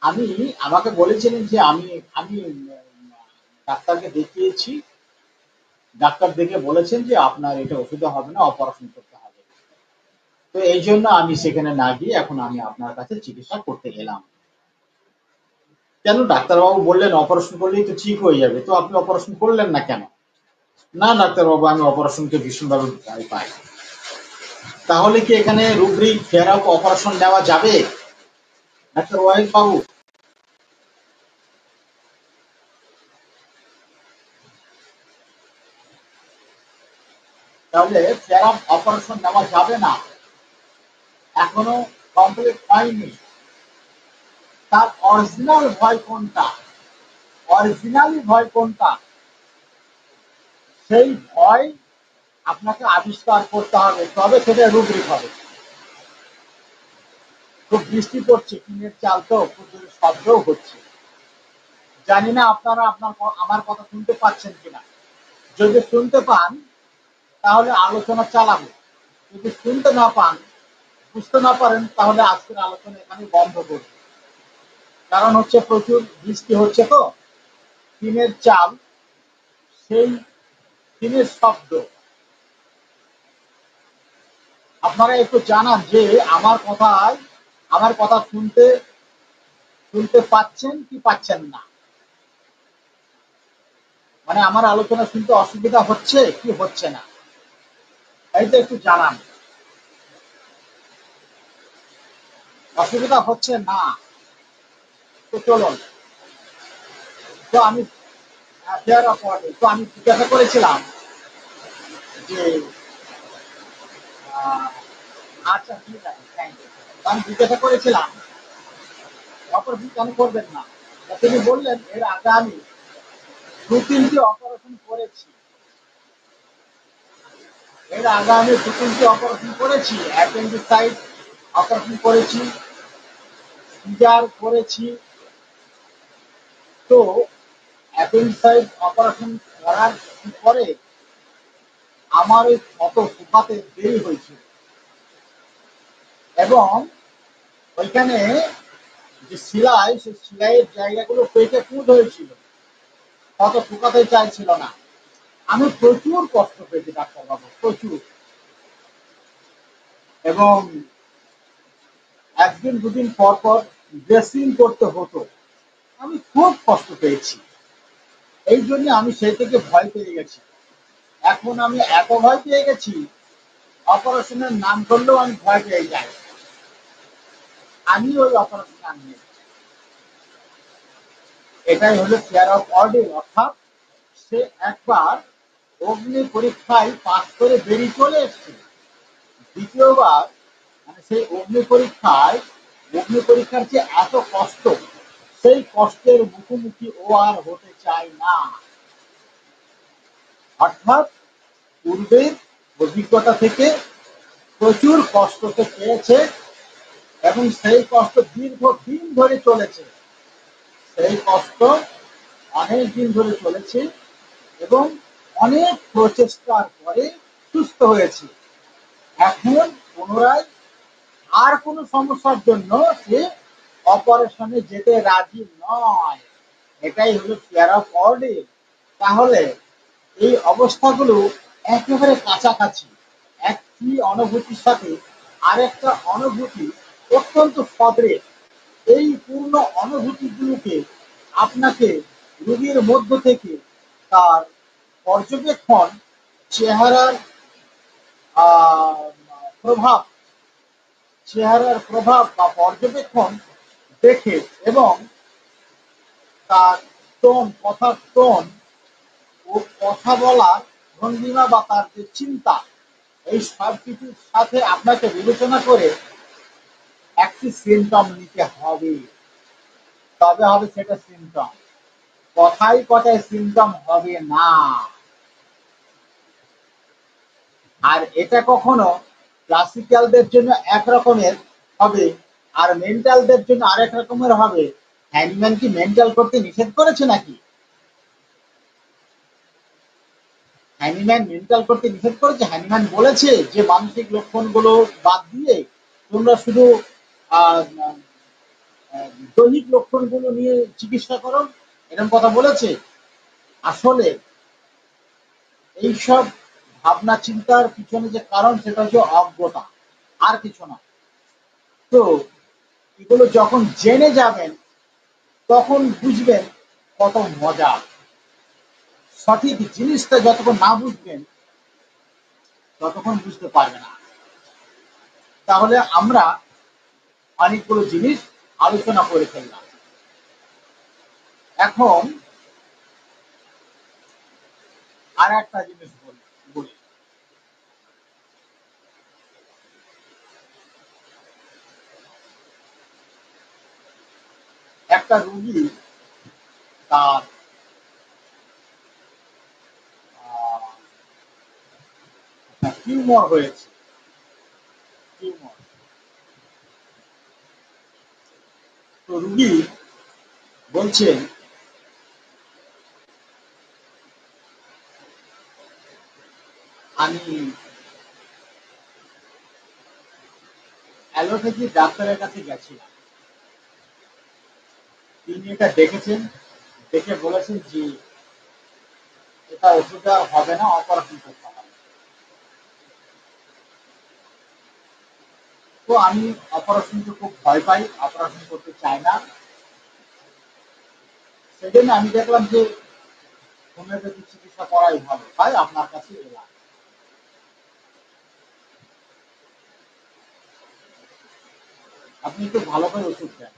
আমি আমাকে বলেছিলেন যে আমি আমি ডাক্তারকে দেখিয়েছি, ডাক্তার দেখে বলেছেন যে আপনার এটা ওষুধে হবে না, অপারেশন করতে হবে। তো এই জন্য আমি সেখানে না গিয়ে এখন আমি আপনার কাছে চিকিৎসা করতে এলাম। কেন, ডাক্তারবাবু বললেন অপারেশন করলেই তো ঠিক হয়ে যাবে, তো আপনি অপারেশন করলেন না কেন? না ডাক্তারবাবু, আমি অপারেশনকে ভীষণভাবে ভয় পাই। তাহলে কি এখানে রুব্রিক ফেয়ার অফ অপারেশন নেওয়া যাবে ডাক্তার ওয়াহিদ বাবু? তাহলে ফেয়ার অফ অপারেশন নেওয়া যাবে না, এখনো কমপ্লিট হয়নি। তার অরিজিনাল ভয় কোনটা, অরিজিনালি ভয় কোনটা, সেই ভয় আপনাকে আবিষ্কার করতে হবে, তবে সেটা রুব্রিক হবে। খুব বৃষ্টি পড়ছে, টিনের চাল তো খুব শব্দও হচ্ছে, জানি না আপনারা আমার কথা শুনতে পাচ্ছেন কিনা। যদি শুনতে পান তাহলে আলোচনা চালাবো, যদি শুনতে না পান, বুঝতে না পারেন, তাহলে আজকের আলোচনা এখানে বন্ধ করব। কারণ হচ্ছে প্রচুর বৃষ্টি হচ্ছে তো, টিনের চাল, সেই টিনের শব্দ আপনারা একটু জানান যে আমার কথা শুনতে শুনতে পাচ্ছেন কি পাচ্ছেন না, মানে আমার আলোচনা শুনতে অসুবিধা হচ্ছে কি হচ্ছে না, এইটা একটু জানান। অসুবিধা হচ্ছে না তো চলুন। তো আমি তো আমি জিজ্ঞাসা করেছিলাম যে আচ্ছা ঠিক আছে, থ্যাংক ইউ। আমি জিজ্ঞাসা করেছিলাম অপারেশন কেন করবেন না, তিনি বললেন এর আগে আমি 2-3টি অপারেশন করেছি, এর আগে আমি 2-3টি অপারেশন করেছি, অ্যাপেন্ডিসাইটিস অপারেশন করেছি, সিজার করেছি। তো অ্যাপেন্ডিসাইটিস অপারেশন করার পরে আমার ওই ক্ষত শুকাতে দেরি হয়েছিল, এবং ওইখানে যে সেলাই, সেই সেলাইয়ের জায়গাগুলো পেটে পুঁজ হয়েছিল, ক্ষত শুকাতে চাইছিল না। আমি প্রচুর কষ্ট পেয়েছি ডাক্তারবাবু, প্রচুর, এবং একদিন দুদিন পর পর ড্রেসিং করতে হতো, আমি খুব কষ্ট পেয়েছি। এই জন্য আমি সেই থেকে ভয় পেয়ে গেছি। এখন আমি এত ভয় পেয়ে গেছি, অপারেশনের নাম করলেও আমি ভয় পেয়ে যাই, আমি ওই অপারেশন নাম নিই। এটাই হলো ফিয়ার অফ অর্ডিন, অর্থাৎ সে একবার অগ্নি পরীক্ষায় পাস করে বেরিয়ে চলে এসছে, দ্বিতীয়বার মানে সেই অগ্নি পরীক্ষার যে এত কষ্ট, সেই কষ্টের মুখোমুখি ও আর হতে চায় না। অর্থাৎ পূর্বের অভিজ্ঞতা থেকে প্রচুর কষ্ট সে পেয়েছে, এবং সেই কষ্ট দীর্ঘদিন ধরে চলেছে, সেই কষ্ট অনেক দিন ধরে চলেছে, এবং অনেক প্রচেষ্টার পরে সুস্থ হয়েছে। এখন পুনরায় আর কোনো সমস্যার জন্য সে অপারেশনে যেতে রাজি নয়, এটাই হলো ফিয়ার অফ অর্ডিল। তাহলে এই অবস্থাগুলো একেবারে কাছাকাছি, একটি অনুভূতির সাথে আরেকটা অনুভূতি অত্যন্ত সদৃশ। এই পূর্ণ অনুভূতিগুলোকে আপনাকে রোগীর মধ্য থেকে তার পর্যবেক্ষণ, চেহারার আহ, প্রভাব চেহারার প্রভাব বা পর্যবেক্ষণ দেখে এবং তার টোন, কথার টোন ও কথা বলার ভঙ্গিমা বা তার যে চিন্তা, এই সব কিছুর সাথে আপনাকে বিবেচনা করে একটি সিমটম নিতে হবে, তবে হবে সেটা সিমটম। কথায় কথায় সিমটম হবে না। আর এটা কখনো ক্লাসিক্যালদের জন্য এক রকমের হবে আর মেন্টালদের জন্য আরেক রকমের হবে। হ্যানিম্যান কি মেন্টাল করতে নিষেধ করেছে নাকি? হ্যানিম্যান মেন্টাল করতে নিষেধ করেছে? হ্যানিম্যান বলেছে যে মানসিক লক্ষণগুলো বাদ দিয়ে তোমরা শুধু আহ, দৈহিক লক্ষণগুলো নিয়ে চিকিৎসা করো, এরকম কথা বলেছে? আসলে এইসব ভাবনা চিন্তার পিছনে যে কারণ সেটা হচ্ছে অজ্ঞতা, আর কিছু না। তো এগুলো যখন জেনে যাবেন তখন বুঝবেন কত মজা। সঠিক জিনিসটা যতক্ষণ না বুঝবেন ততক্ষণ বুঝতে পারবে না। তাহলে আমরা অনেকগুলো জিনিস আলোচনা করে ফেললাম। এখন আর একটা জিনিস বলি। একটা রোগী তার টিউমার হয়েছে। টিউমার, তো রোগী বলছেন আমি অ্যালোপ্যাথি ডাক্তারের কাছে গেছিলাম, তিনি এটা দেখেছেন, দেখে বলেছেন যে এটা ওষুধ হবে না, অপারেশন করতে হবে। তো আমি অপারেশনকে খুব ভয় পাই, অপারেশন করতে চাই না। সেজন্য আমি দেখলাম যে হোমিওপ্যাথি চিকিৎসা করাই ভালো, তাই আপনার কাছে এলাম। আপনি একটু ভালো করে ওষুধ দেন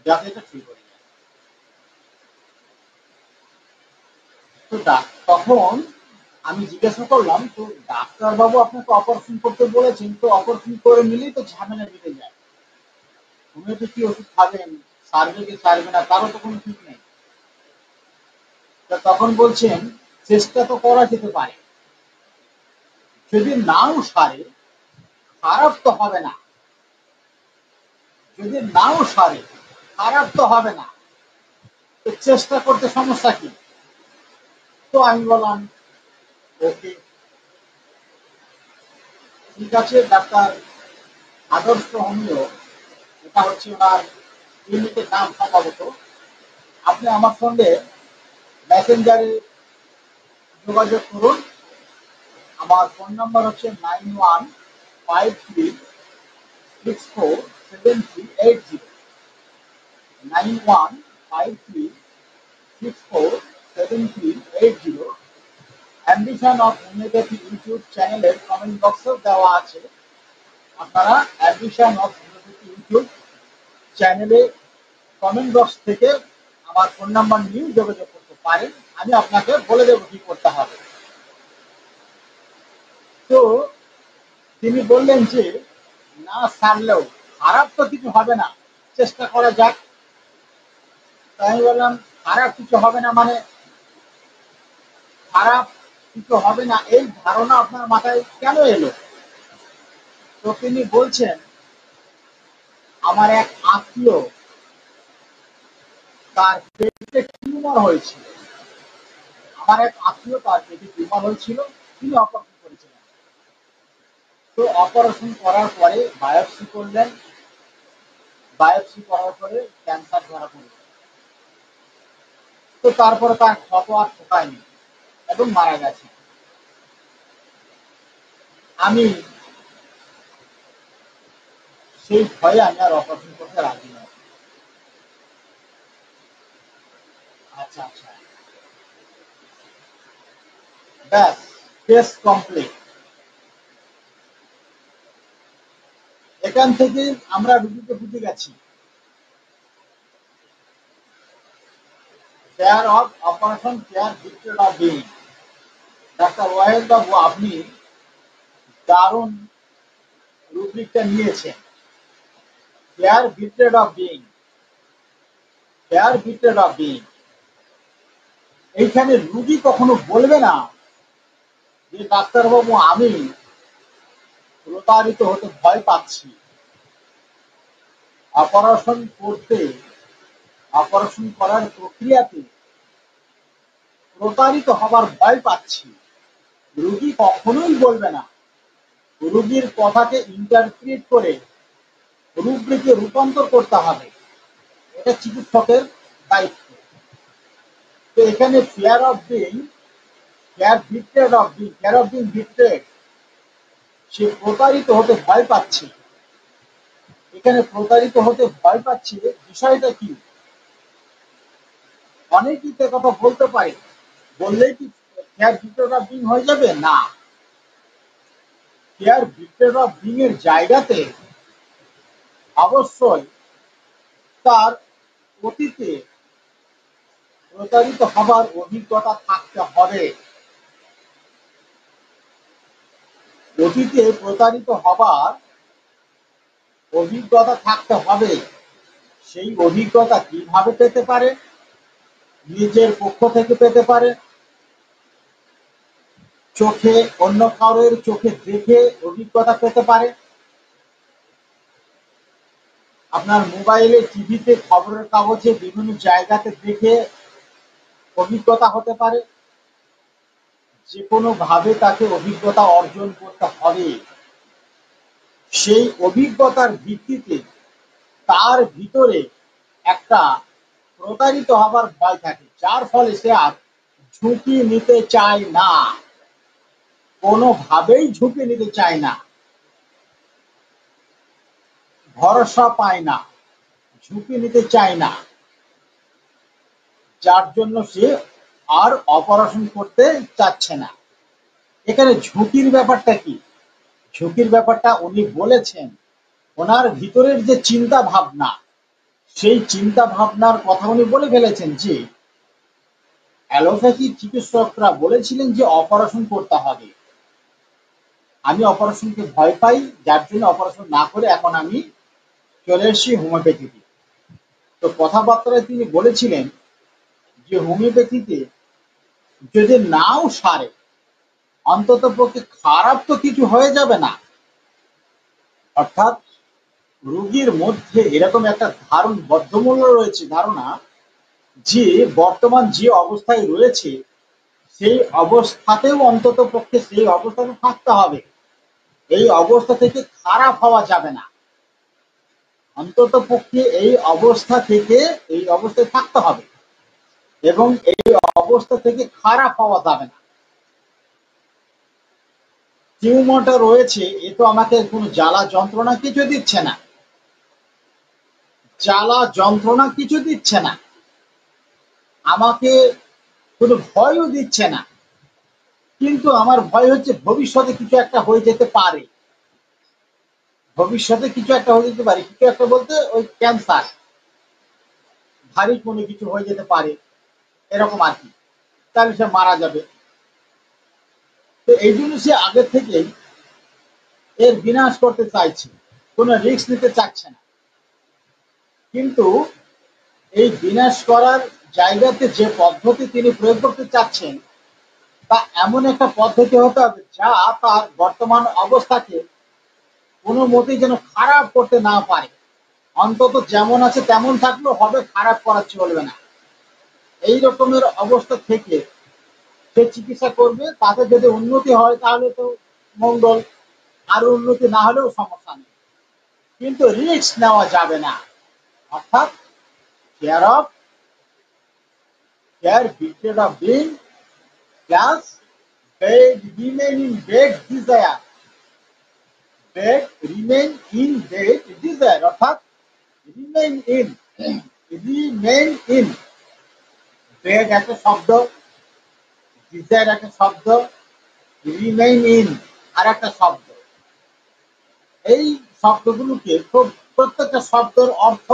যাতে এটা ঠিক হয়ে যায়। তো তখন আমি জিজ্ঞাসা করলাম, তো ডাক্তার বাবু আপনাকে অপারেশন করতে বলেছেন, তো অপারেশন করে নিলেই তো ঝামেলা মিটে যায়, হোমিওপ্যাথি ওষুধ খাবেন, সারবে কি সারবে না তারও তো কোনো ঠিক নেই। তা তখন বলছেন চেষ্টা তো করা যেতে পারে, যদি নাও সারে খারাপ তো হবে না, যদি নাও সারে খারাপ তো হবে না, তো চেষ্টা করতে সমস্যা কি? তো আমি বললাম ওকে, ঠিক আছে ডাক্তার আদর্শ হোমিও, এটা হচ্ছে ওনার ক্লিনিকের নাম সম্ভবত, আপনি আমার সঙ্গে মেসেঞ্জারে যোগাযোগ করুন। আমার ফোন নাম্বার হচ্ছে 9153647380, 9153647380। অ্যাম্বিশন অফ হোমিওপ্যাথি ইউটিউব চ্যানেলের কমেন্ট বক্সেও দেওয়া আছে, আপনারা অ্যাম্বিশন অফ হোমিওপ্যাথি ইউটিউব চ্যানেলে কমেন্ট বক্স থেকে আমার ফোন নাম্বার নিয়ে যোগাযোগ করতে পারেন, আমি আপনাকে বলে দেবো কি করতে হবে। তো তিনি বললেন যে না সারলেও খারাপ তো কিছু হবে না, চেষ্টা করা যাক। তাই আমি বললাম খারাপ কিছু হবে না মানে? খারাপ কিছু হবে না এই ধারণা আপনার মাথায় কেন এলো? তো তিনি বলছেন আমার এক আত্মীয় তার পেটে টিউমার হয়েছিল, আমার এক আত্মীয় তার পেটে টিউমার হয়েছিল, তিনি অপারেশন করেছিলেন। তো অপারেশন করার পরে বায়োপসি করলেন, বায়োপসি করার পরে ক্যান্সার ধরা পড়ল। তো তারপরে তার ক্ষত আর ঠোকায়নি এবং মারা গেছে। আমি সেই ভয়ে আমি আর অপারেশন করতে রাজি নই। আচ্ছা আচ্ছা, ব্যাস, কেস কমপ্লিট। এখান থেকে আমরা রুগীকে বুঝে গেছি কেয়ার অফ অপারেশন, কেয়ার ভিক্টেড of being. Doctor Wahed babu, আপনি দারুণ রুব্রিকটা নিয়েছেন, কেয়ার ভিক্টেড অফ বিং, কেয়ার ভিক্টেড অফ বিং। এইখানে রুগী কখনো বলবে না যে ডাক্তারবাবু আমি প্রতারিত হতে ভয় পাচ্ছি, অপারেশন করতে, অপারেশন করার প্রক্রিয়াতে প্রতারিত হবার ভয় পাচ্ছি। রুগী কখনোই বলবে না। রুগীর কথাকে ইন্টারপ্রিট করে রুব্রিকে রূপান্তর করতে হবে, এটা চিকিৎসকের দায়িত্ব। তো এখানে ফিয়ার অফ বিং, ফিয়ার ভিক্টেড of being, fear of being ভিক্টেড, সে প্রতারিত হতে ভয় পাচ্ছে। এখানে প্রতারিত হতে ভয় পাচ্ছে, বিষয়টা কি? অনেকেই তো কথা বলতে পারে, বললেই কি ফিয়ার ভিক্টেড অফ বিং হয়ে যাবে? না, ফিয়ার ভিক্টেড অফ বিং এর জায়গাতে অবশ্যই তার অতীতে প্রতারিত হবার অভিজ্ঞতা থাকতে হবে। অতীতে প্রতারিত হবার অভিজ্ঞতা থাকতে হবে। সেই অভিজ্ঞতা কিভাবে পেতে পারে? নিজের পক্ষ থেকে পেতে পারে, চোখে, অন্য কারোর চোখে দেখে অভিজ্ঞতা পেতে পারে, আপনার মোবাইলে, টিভিতে, খবরের কাগজে, বিভিন্ন জায়গাতে দেখে অভিজ্ঞতা হতে পারে। যে কোনো ভাবে তাকে অভিজ্ঞতা অর্জন করতে হবে। সেই অভিজ্ঞতার ভিত্তিতে তার ভিতরে একটা প্রতারিত হবার ভয় থাকে, যার ফলে সে আর ঝুঁকি নিতে চায় না, কোনোভাবেই ঝুঁকি নিতে চায় না, ভরসা পায় না, ঝুঁকি নিতে চায় না, যার জন্য সে আর অপারেশন করতে চাচ্ছে না। এখানে ঝুঁকির ব্যাপারটা কি? ঝুঁকির ব্যাপারটা উনি বলেছেন, ওনার ভিতরের যে চিন্তা ভাবনা, সেই চিন্তা ভাবনার কথা উনি বলে ফেলেছেন যে অ্যালোপ্যাথি চিকিৎসকরা বলেছিলেন যে অপারেশন করতে হবে, আমি অপারেশনকে ভয় পাই, যার জন্য অপারেশন না করে এখন আমি চলে এসেছি হোমিওপ্যাথিতে। তো কথাবার্তায় তিনি বলেছিলেন যে হোমিওপ্যাথিতে যদি নাও সারে, অন্তত পক্ষে খারাপ তো কিছু হয়ে যাবে না। অর্থাৎ রোগীর মধ্যে এরকম একটা বদ্ধমূল্য রয়েছে ধারণা যে বর্তমান যে অবস্থায় রয়েছে সেই অবস্থাতেও অন্তত পক্ষে সেই অবস্থাতে থাকতে হবে, এই অবস্থা থেকে খারাপ হওয়া যাবে না, অন্তত পক্ষে এই অবস্থা থেকে এই অবস্থায় থাকতে হবে এবং এই অবস্থা থেকে খারাপ হওয়া যাবে না। টিউমারটা রয়েছে, এ তো আমাকে কোনো জ্বালা যন্ত্রণা কিছু দিচ্ছে না, জ্বালা যন্ত্রণা কিছু দিচ্ছে না, আমাকে কোনো ভয়ও দিচ্ছে না, কিন্তু আমার ভয় হচ্ছে ভবিষ্যতে কিছু একটা হয়ে যেতে পারে, ভবিষ্যতে কিছু একটা হয়ে যেতে পারে, কিছু একটা বলতে ওই ক্যান্সার, ভারী কোনো কিছু হয়ে যেতে পারে, এরকম আর কি, তাহলে সে মারা যাবে। তো এই জন্য সে আগে থেকেই এর বিনাশ করতে চাইছে, কোনো রিস্ক নিতে চাচ্ছে না। কিন্তু এই বিনাশ করার জায়গাতে যে পদ্ধতি তিনি প্রয়োগ করতে চাচ্ছেন তা এমন একটা পদ্ধতি হতে হবে যা তার বর্তমান অবস্থাকে কোনো মতেই যেন খারাপ করতে না পারে, অন্তত যেমন আছে তেমন থাকলেও হবে, খারাপ করা চলবে না। এই রকমের অবস্থা থেকে সে চিকিৎসা করবে, তাতে যদি উন্নতি হয় তাহলে তো মঙ্গল, আর উন্নতি না হলেও সমস্যা নেই, কিন্তু রিস্ক নেওয়া যাবে না। অর্থাৎ care of care instead of being plus bed remain in bed desire, bed remain in bed desire অর্থাৎ remain in remain in bed একটা শব্দ, desire একটা শব্দ, remain in আর একটা শব্দ। এই শব্দগুলোকে প্রত্যেকটা শব্দের অর্থ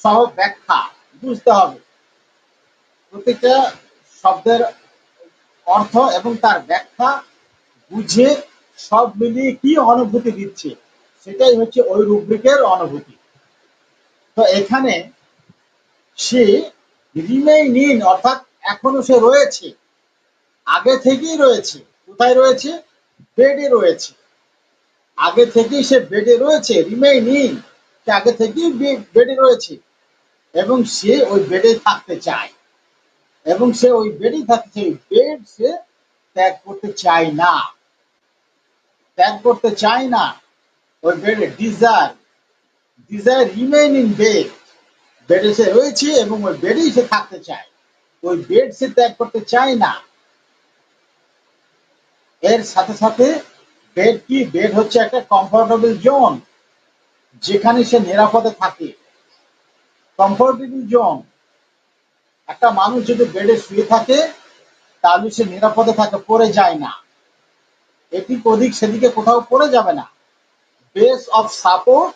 সহ ব্যাখ্যা বুঝতে হবে। প্রত্যেকটা শব্দের অর্থ এবং তার ব্যাখ্যা বুঝে সব মিলিয়ে কি অনুভূতি দিচ্ছে সেটাই হচ্ছে ওই রুব্রিকের অনুভূতি। তো এখানে সে রিমেইন ইন অর্থাৎ এখনো সে রয়েছে, আগে থেকেই রয়েছে। কোথায় রয়েছে? বেডে রয়েছে। আগে থেকেই সে বেডে রয়েছে, রিমেইন ইন, সে আগে থেকেই বেডে রয়েছে এবং সে ওই বেডে থাকতে চায়, এবং সে ওই বেডেই থাকতে চায়। বেড সে ত্যাগ করতে চায় না, ত্যাগ করতে চায় না ওই বেডে। Desire desire remain in bed, বেডে সে রয়েছে এবং ওই বেডেই সে থাকতে চায়, ওই বেড সে ত্যাগ করতে চায় না। এর সাথে সাথে বেড কি? বেড হচ্ছে একটা কমফোর্টেবল জোন, যেখানে সে নিরাপদে থাকে। কমফোর্টেবল জোন, একটা মানুষ যদি বেডে শুয়ে থাকে তাহলে সে নিরাপদে থাকে, পড়ে যায় না, এদিক ওদিক সেদিকে কোথাও পড়ে যাবে না। বেস অফ সাপোর্ট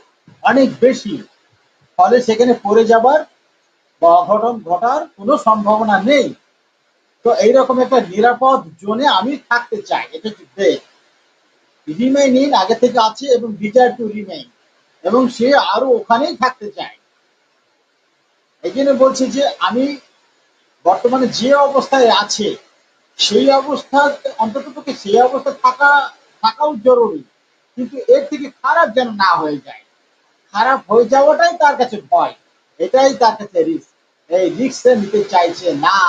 অনেক বেশি, ফলে সেখানে পড়ে যাবার বা অঘটন ঘটার কোনো সম্ভাবনা নেই। তো এইরকম একটা নিরাপদ জোনে আমি থাকতে চাই, এটা হচ্ছে বেড। রিমেইন ইন আগে থেকে আছে এবং ডিজায়ার টু রিমেইন, এবং সে আরো ওখানেই থাকতে চায়। এই জন্য বলছে যে আমি বর্তমানে যে অবস্থায় আছে সেই অবস্থা, অন্তত পক্ষে সেই অবস্থা থাকাও জরুরি, কিন্তু এর থেকে খারাপ যেন না হয়ে যায়। খারাপ হয়ে যাওয়াটাই তার কাছে ভয়, এটাই তার কাছে রিস্ক। এই রিস্ক সে নিতে চাইছে না,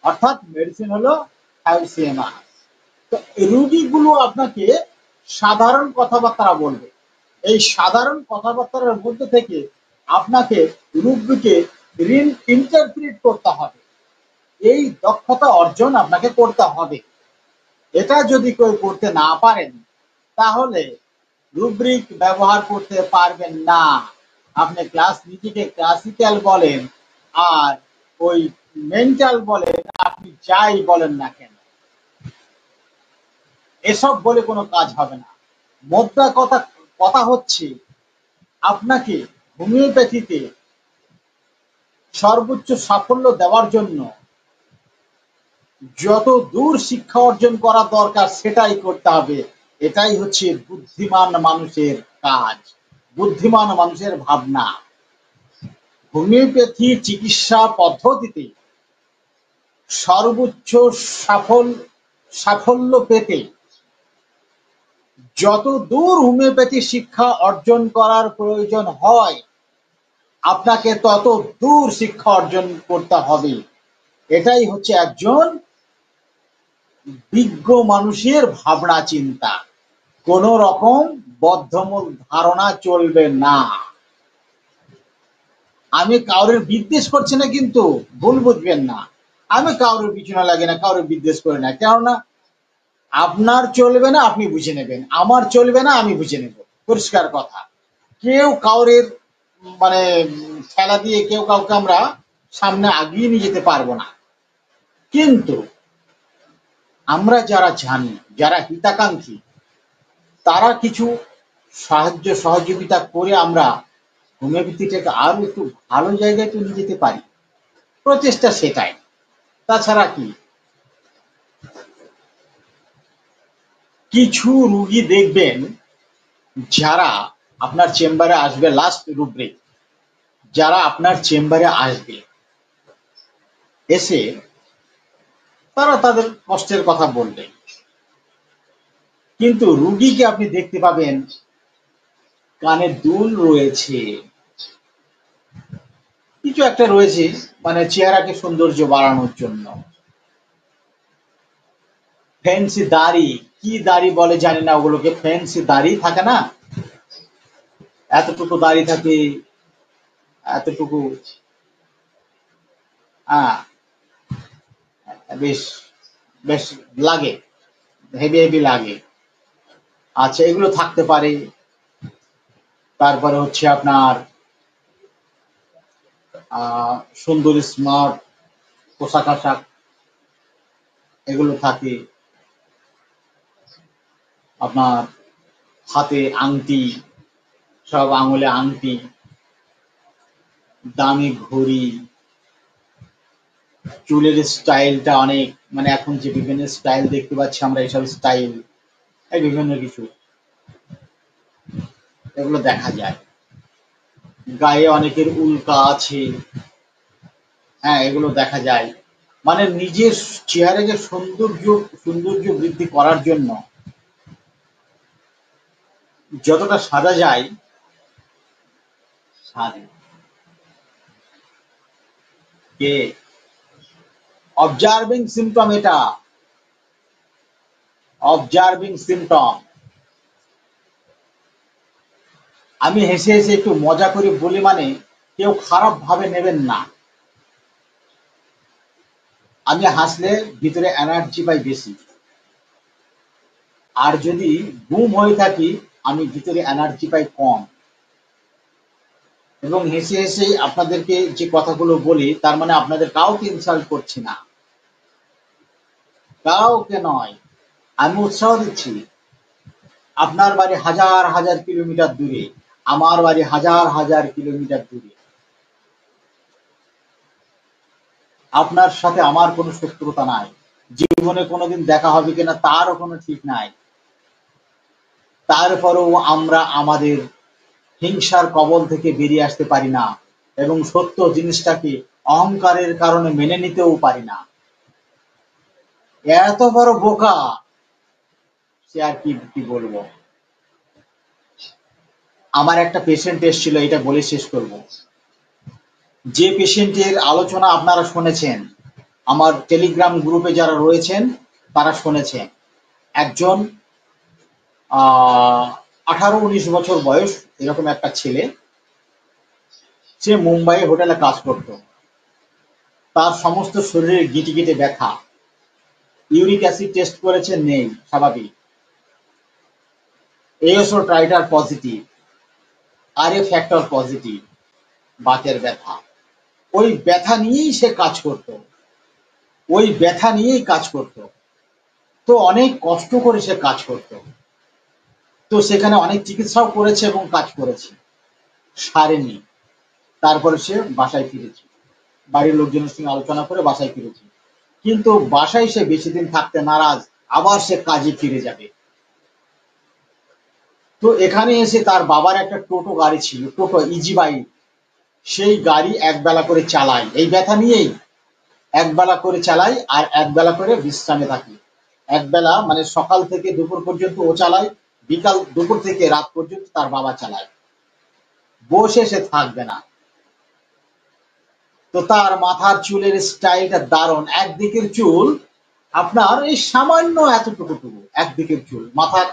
অর্থাৎ মেডিসিন হলো থাইওসিয়ামাস। তো রুগীগুলো আপনাকে সাধারণ কথাবার্তা বলবে, এই সাধারণ কথাবার্তার মধ্যে থেকে আপনাকে রুগীকে ইন্টারপ্রিট করতে হবে, এই দক্ষতা অর্জন আপনাকে করতে হবে। এটা যদি কেউ করতে না পারেন তাহলে রুব্রিক ব্যবহার করতে পারবেন না। আপনি নিজেকে ক্লাসিক্যাল বলেন আর ওই মেন্টাল বলেন, আপনি যাই বলেন না কেন, এসব বলে কোনো কাজ হবে না। মোদ্দা কথা হচ্ছে আপনাকে হোমিওপ্যাথিতে সর্বোচ্চ সাফল্য দেওয়ার জন্য যত দূর শিক্ষা অর্জন করা দরকার সেটাই করতে হবে। এটাই হচ্ছে বুদ্ধিমান মানুষের কাজ, বুদ্ধিমান মানুষের ভাবনা। হোমিওপ্যাথি চিকিৎসা পদ্ধতিতে সর্বোচ্চ সাফল্য পেতে যত দূর হোমিওপ্যাথি শিক্ষা অর্জন করার প্রয়োজন হয় আপনাকে তত দূর শিক্ষা অর্জন করতে হবে। এটাই হচ্ছে একজন বিজ্ঞ মানুষের ভাবনা চিন্তা। কোন রকম বদ্ধমূল ধারণা চলবে না। আমি কাউরের বিদ্বেষ করছি না, কিন্তু ভুল বুঝবেন না, আমি কাউরের পিছনে লাগে না, কাউরের বিদ্বেষ করে না। কেননা আপনার চলবে না আপনি বুঝে নেবেন, আমার চলবে না আমি বুঝে নেব, পরিষ্কার কথা। কেউ কাউরের মানে ঠেলা দিয়ে কেউ কাউকে আমরা সামনে আগিয়ে নিয়ে যেতে পারবো না। কিন্তু আমরা যারা জানি, যারা হিতাকাঙ্ক্ষী, তারা কিছু সাহায্য সহযোগিতা করে আমরা হোমিওপ্যাথিটাকে আরো একটু ভালো জায়গায় তো নিয়ে যেতে পারি, প্রচেষ্টা সেটাই। তাছাড়া কি, কিছু রুগী দেখবেন যারা আপনার চেম্বারে আসবে, লাস্ট রুব্রিক, যারা আপনার চেম্বারে আসবে এসে তারা তাদের কষ্টের কথা বলবে, কিন্তু রুগীকে আপনি দেখতে পাবেন কানে দুল রয়েছে, কিছু একটা রয়েছে, মানে চেহারাকে সৌন্দর্য বাড়ানোর জন্য। ফ্যান্সি দাড়ি, কি দাড়ি বলে জানি না, ওগুলোকে ফ্যান্সি দাড়ি থাকে না, এতটুকু দাড়ি থাকে, এতটুকু হ্যাঁ, বেশ বেশ লাগে, হেভি হেভি লাগে। আচ্ছা, এগুলো থাকতে পারে। তারপরে হচ্ছে আপনার সুন্দর স্মার্ট পোশাক আশাক এগুলো থাকে। আপনার হাতে আংটি, সব আঙুলে আংটি, দামি ঘড়ি, চুলের স্টাইলটা অনেক, মানে এখন যে বিভিন্ন স্টাইল দেখতে পাচ্ছি আমরা, এইসব স্টাইল, এই বিভিন্ন কিছু এগুলো দেখা যায়। গায়ে অনেকের উল্কা আছে, হ্যাঁ, এগুলো দেখা যায়। মানে নিজের চেহারাকে সৌন্দর্য বৃদ্ধি করার জন্য যতটা সাজা যায় সাজে। কে অবজারভিং সিম্পটম, এটা অবজারভিং সিম্পটম। আমি হেসে হেসে একটু মজা করে বলি, মানে কেউ খারাপ ভাবে নেবেন না। আমি হাসলে ভিতরে এনার্জি পাই বেশি, আর যদি গুম হয়ে থাকি আমি ভিতরে এনার্জি পাই কম। এবং হেসে হেসে আপনাদেরকে যে কথাগুলো বলি, তার মানে আপনাদের কাউকে ইনসাল্ট করছি না, কাউকে নয়, আমি উৎসাহ দিচ্ছি। আপনার বাড়ি হাজার হাজার কিলোমিটার দূরে, আমার বাড়ি হাজার হাজার কিলোমিটার দূরে। আপনার সাথে আমার কোনো শত্রুতা নাই, জীবনে কোনোদিন দেখা হবে কিনা তারও কোনো ঠিক নাই। তারপরেও আমরা আমাদের হিংসার কবল থেকে বেরিয়ে আসতে পারি না, এবং সত্য জিনিসটাকে অহংকারের কারণে মেনে নিতেও পারি না। এত বড় বোকা, সে আর কি কি বলবো। আমার একটা পেশেন্ট এসেছিল, এটা বলে শেষ করব। যে পেশেন্টের আলোচনা আপনারা শুনেছেন, আমার টেলিগ্রাম গ্রুপে যারা রয়েছেন তারা শুনেছেন। একজন 18-19 বছর বয়স এরকম একটা ছেলে, সে মুম্বাইয়ে হোটেলে কাজ করত। তার সমস্ত শরীরে গিটে গিটে ব্যথা, ইউরিক অ্যাসিড টেস্ট করেছে, নেই, স্বাভাবিক। ASO titre positive, RA factor positive, বাতের ব্যথা। ওই ব্যথা নিয়েই সে কাজ করত, ওই ব্যথা নিয়েই কাজ করত। তো অনেক কষ্ট করে সে কাজ করত। তো সেখানে অনেক চিকিৎসাও করেছে এবং কাজ করেছে, সারেনি। তারপরে সে বাসায় ফিরেছে, বাড়ির লোকজনের সঙ্গে আলোচনা করে বাসায় ফিরেছে। কিন্তু বাসায় সে বেশি দিন থাকতে নারাজ, আবার সে কাজে ফিরে যাবে। তো এখানে এসে তার বাবার একটা টোটো গাড়ি ছিল, টোটো ইজি বাইক, সেই গাড়ি একবেলা করে চালায়, এই ব্যথা নিয়েই একবেলা করে চালাই, আর একবেলা করে বিশ্রামে থাকি। একবেলা মানে সকাল থেকে দুপুর পর্যন্ত ও চালায়, বিকাল দুপুর থেকে রাত পর্যন্ত তার বাবা চালায়, বসে সে থাকবে না। তো তার মাথার চুলের স্টাইলটা দারুণ। একদিকের চুল আপনার এই সামান্য এতটুকু, একদিকের চুল মাথার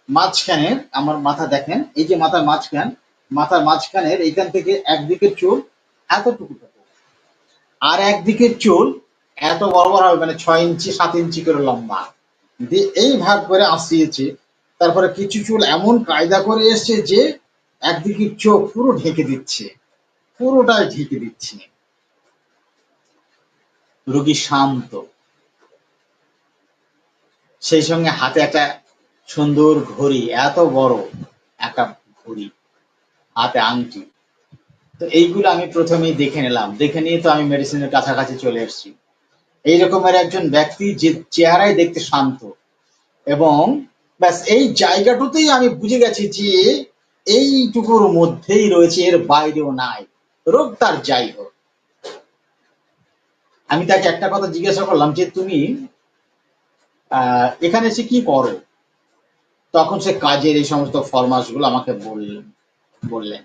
মাঝখানে, আমার মাথা দেখেন, এই যে মাথার মাঝখান, মাথার মাঝখানের এইখান থেকে একদিকের চুল এতটুকু, আর একদিকের চুল এত বড় বড় হবে, মানে 6 ইঞ্চি 7 ইঞ্চি করে লম্বা, দিয়ে এই ভাগ করে আসিয়েছে। তারপরে কিছু চুল এমন কায়দা করে এসছে যে একদিকের চোখ পুরো ঢেকে দিচ্ছে, পুরোটাই ঢেকে দিচ্ছে। রোগী শান্ত, সেই সঙ্গে হাতে একটা সুন্দর ঘড়ি, এত বড় একটা ঘড়ি, হাতে আংটি। তো এইগুলো আমি প্রথমেই দেখে নিলাম, দেখে নিয়ে তো আমি মেডিসিনের কাছাকাছি চলে এসেছি। এই রকমের একজন ব্যক্তি যে চেহারায় দেখতে শান্ত, এবং ব্যাস এই জায়গাটুতেই আমি বুঝে গেছি যে এইটুকুর মধ্যেই রয়েছে, এর বাইরেও নাই। রোগ তার যাই হোক। আমি তাকে একটা কথা জিজ্ঞাসা করলাম যে তুমি এখানে এসে কি করো? তখন সে কাজের এই সমস্ত ফরমাস গুলো আমাকে বললেন।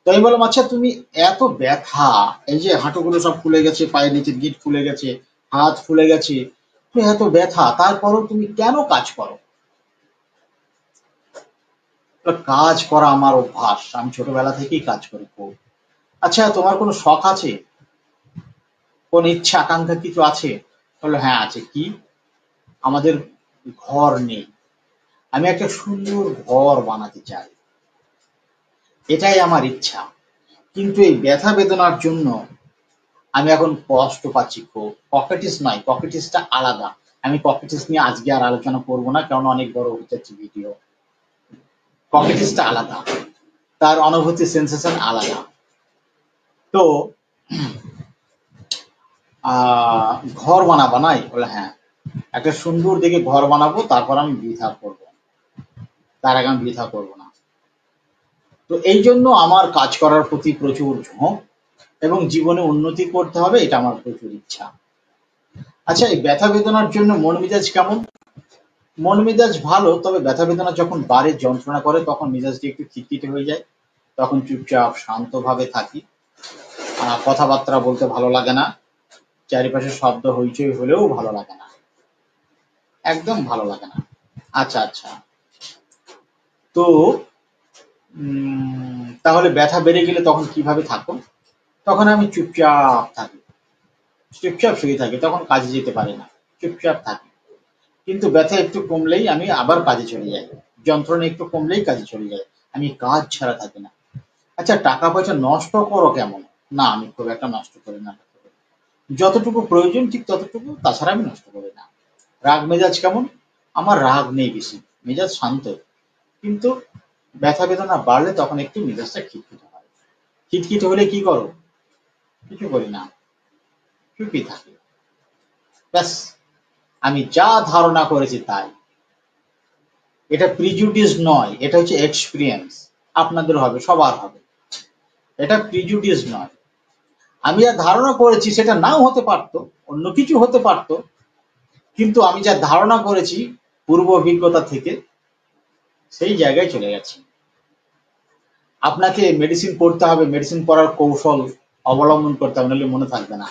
তো আমি বললাম, আচ্ছা তুমি এত ব্যথা, এই যে হাঁটুগুলো সব ফুলে গেছে, পায়ের নিচের গিট ফুলে গেছে, হাত ফুলে গেছে, তুমি এত ব্যথা, তারপরও তুমি কেন কাজ করো? কাজ করা আমার অভ্যাস, আমি ছোটবেলা থেকেই কাজ করি খুব। আচ্ছা, তোমার কোনো শখ আছে? কোন ইচ্ছা আকাঙ্ক্ষা কিছু আছে? বললো হ্যাঁ আছে। কি? আমাদের ঘর নেই, আমি একটা সুন্দর ঘর বানাতে চাই, এটাই আমার ইচ্ছা। কিন্তু এই ব্যথা বেদনার জন্য আমি এখন কষ্ট পাচ্ছি খুব। পকেটিস নয়, পকেটিসটা আলাদা। আমি পকেটিস নিয়ে আজকে আর আলোচনা করবো না, কারণ অনেক বড় হয়ে যাচ্ছে ভিডিও। পকেটিসটা আলাদা, তার অনুভূতি সেন্সেশন আলাদা। তো ঘর বানাবা নাই? বলে হ্যাঁ, একটা সুন্দর দেখে ঘর বানাবো, তারপর আমি বৃথা করবো, তার আগে আমি বৃথা করবো না। তো এই জন্য আমার কাজ করার প্রতি প্রচুর ঝোঁক এবং জীবনে উন্নতি করতে হবে, এটা আমার প্রচুর ইচ্ছা। আচ্ছা, এই ব্যথা বেদনার জন্য মন মেজাজ কেমন? মন মেজাজ ভালো, তবে ব্যথা বেদনা যখন বাড়ে, যন্ত্রণা করে, তখন মেজাজটি একটু খিটখিটে হয়ে যায়। তখন চুপচাপ শান্তভাবে থাকি। কথাবার্তা বলতে ভালো লাগে না, চারিপাশে শব্দ হইচই হলেও ভালো লাগে না, একদম ভালো লাগে না। আচ্ছা আচ্ছা, তো তাহলে ব্যথা বেড়ে গেলে তখন কিভাবে থাকো? তখন আমি চুপচাপ থাকি, চুপচাপ শুয়ে থাকি, তখন কাজে যেতে পারি না, চুপচাপ থাকি। কিন্তু ব্যথা একটু কমলেই আমি আবার কাজে চলে যাই, যন্ত্রণা একটু কমলেই কাজে চলে যাই, আমি কাজ ছাড়া থাকি না। আচ্ছা, টাকা পয়সা নষ্ট করো কেমন? না, আমি খুব একটা নষ্ট করি না, যতটুকু প্রয়োজন ঠিক ততটুকু, তাছাড়া আমি নষ্ট করি না। রাগ মেজাজ কেমন? আমার রাগ নেই বেশি, মেজাজ শান্ত। কিন্তু ব্যথা বেদনা বাড়লে তখন একটু মেজাজটা খিটখিটে হয়। খিটখিটে হলে কি করো? কিছু করি না, চুপই থাকি। ব্যাস, আমি যা ধারণা করেছি তাই। এটা প্রিজুডিস নয়, এটা হচ্ছে এক্সপিরিয়েন্স। আপনাদের হবে, সবার হবে, এটা প্রিজুডিস নয়। আমি যা ধারণা করেছি সেটা নাও হতে পারতো, অন্য কিছু হতে পারতো, কিন্তু আমি যা ধারণা করেছি পূর্ব অভিজ্ঞতা থেকে, সেই জায়গায় চলে গেছি। আপনাকে মেডিসিন পড়তে হবে, মেডিসিন পড়ার কৌশল অবলম্বন করতে হবে, নাহলে মনে থাকবে না।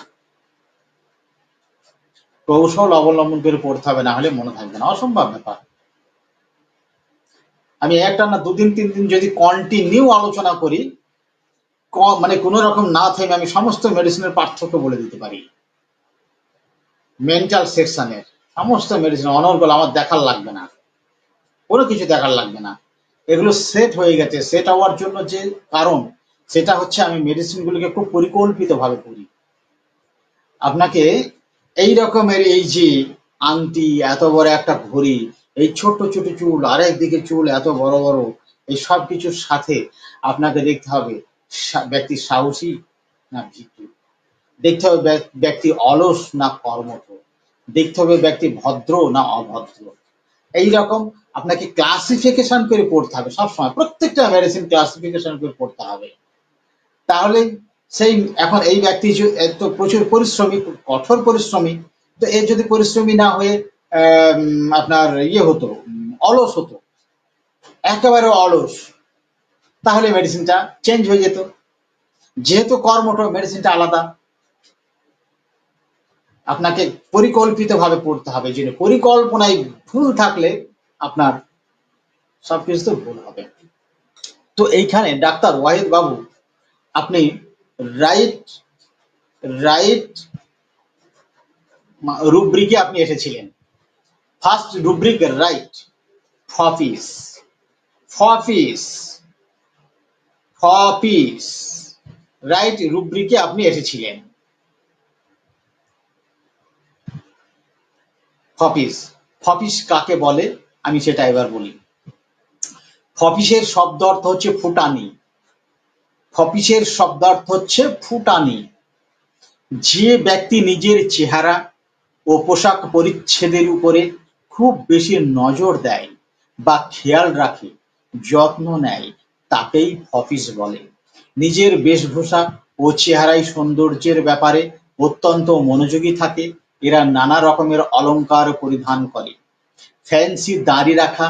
কৌশল অবলম্বন করে পড়তে হবে, না হলে মনে থাকবে না, অসম্ভব ব্যাপার। আমি একটা না 2 দিন 3 দিন যদি কন্টিনিউ আলোচনা করি, মানে কোনো রকম না থেমে আমি সমস্ত মেডিসিনের পার্থক্য বলে দিতে পারি। মেন্টাল সেকশনের সমস্ত মেডিসিন অনর্গল, আমার দেখার লাগবে না, কোনো কিছু দেখার লাগবে না। এগুলো সেট হয়ে গেছে। সেট হওয়ার জন্য যে কারণ, সেটা হচ্ছে আমি মেডিসিনগুলোকে খুব পরিকল্পিতভাবে করি। আপনাকে এই রকমের এই যে আংটি, এত বড় একটা ঘড়ি, এই ছোট্ট ছোট চুল, আরেক দিকে চুল এত বড় বড়, এই সব কিছুর সাথে আপনাকে দেখতে হবে ব্যক্তি সাহসী না ভীতু, দেখতে হবে ব্যক্তি অলস না কর্মঠ, দেখতে হবে ব্যক্তি ভদ্র না অভদ্র। এইরকম আপনাকে ক্লাসিফিকেশন করে পড়তে হবে সবসময়, প্রত্যেকটা মেডিসিন ক্লাসিফিকেশন করে পড়তে হবে। তাহলে সেই এখন এই ব্যক্তি তো প্রচুর পরিশ্রমী, কঠোর পরিশ্রমী, তো এর যদি পরিশ্রমী না হয়ে আপনার ইয়ে হতো, অলস হতো, একেবারে অলস, তাহলে মেডিসিনটা চেঞ্জ হয়ে যেত। যেহেতু কর্মঠ, মেডিসিনটা আলাদা। আপনাকে পরিকল্পিতভাবে পড়তে হবে, যে পরিকল্পনায় ভুল থাকলে আপনার সবকিছু তো ভুল হবে। তো এইখানে ডাক্তার ওয়াহিদ বাবু, আপনি রাইট রাইট রুব্রিকে আপনি এসেছিলেন। First rubric right, foppish, foppish, foppish, right রুব্রিকে আপনি এসেছিলেন। ফপিস, ফপিস কাকে বলে আমি সেটা এবার বলি। ফপিসের শব্দ অর্থ হচ্ছে ফুটানি। ফপিসের শব্দার্থ হচ্ছে ফুটানি। যে ব্যক্তি নিজের চেহারা ও পোশাক পরিচ্ছেদের উপরে খুব বেশি নজর দেয় বা খেয়াল রাখে, যত্ন নেয়, তাকেই ফপিস বলে। নিজের বেশভূষা ও চেহারায় সৌন্দর্যের ব্যাপারে অত্যন্ত মনোযোগী থাকে। এরা নানা রকমের অলংকার পরিধান করে, ফ্যান্সি দাড়ি রাখা,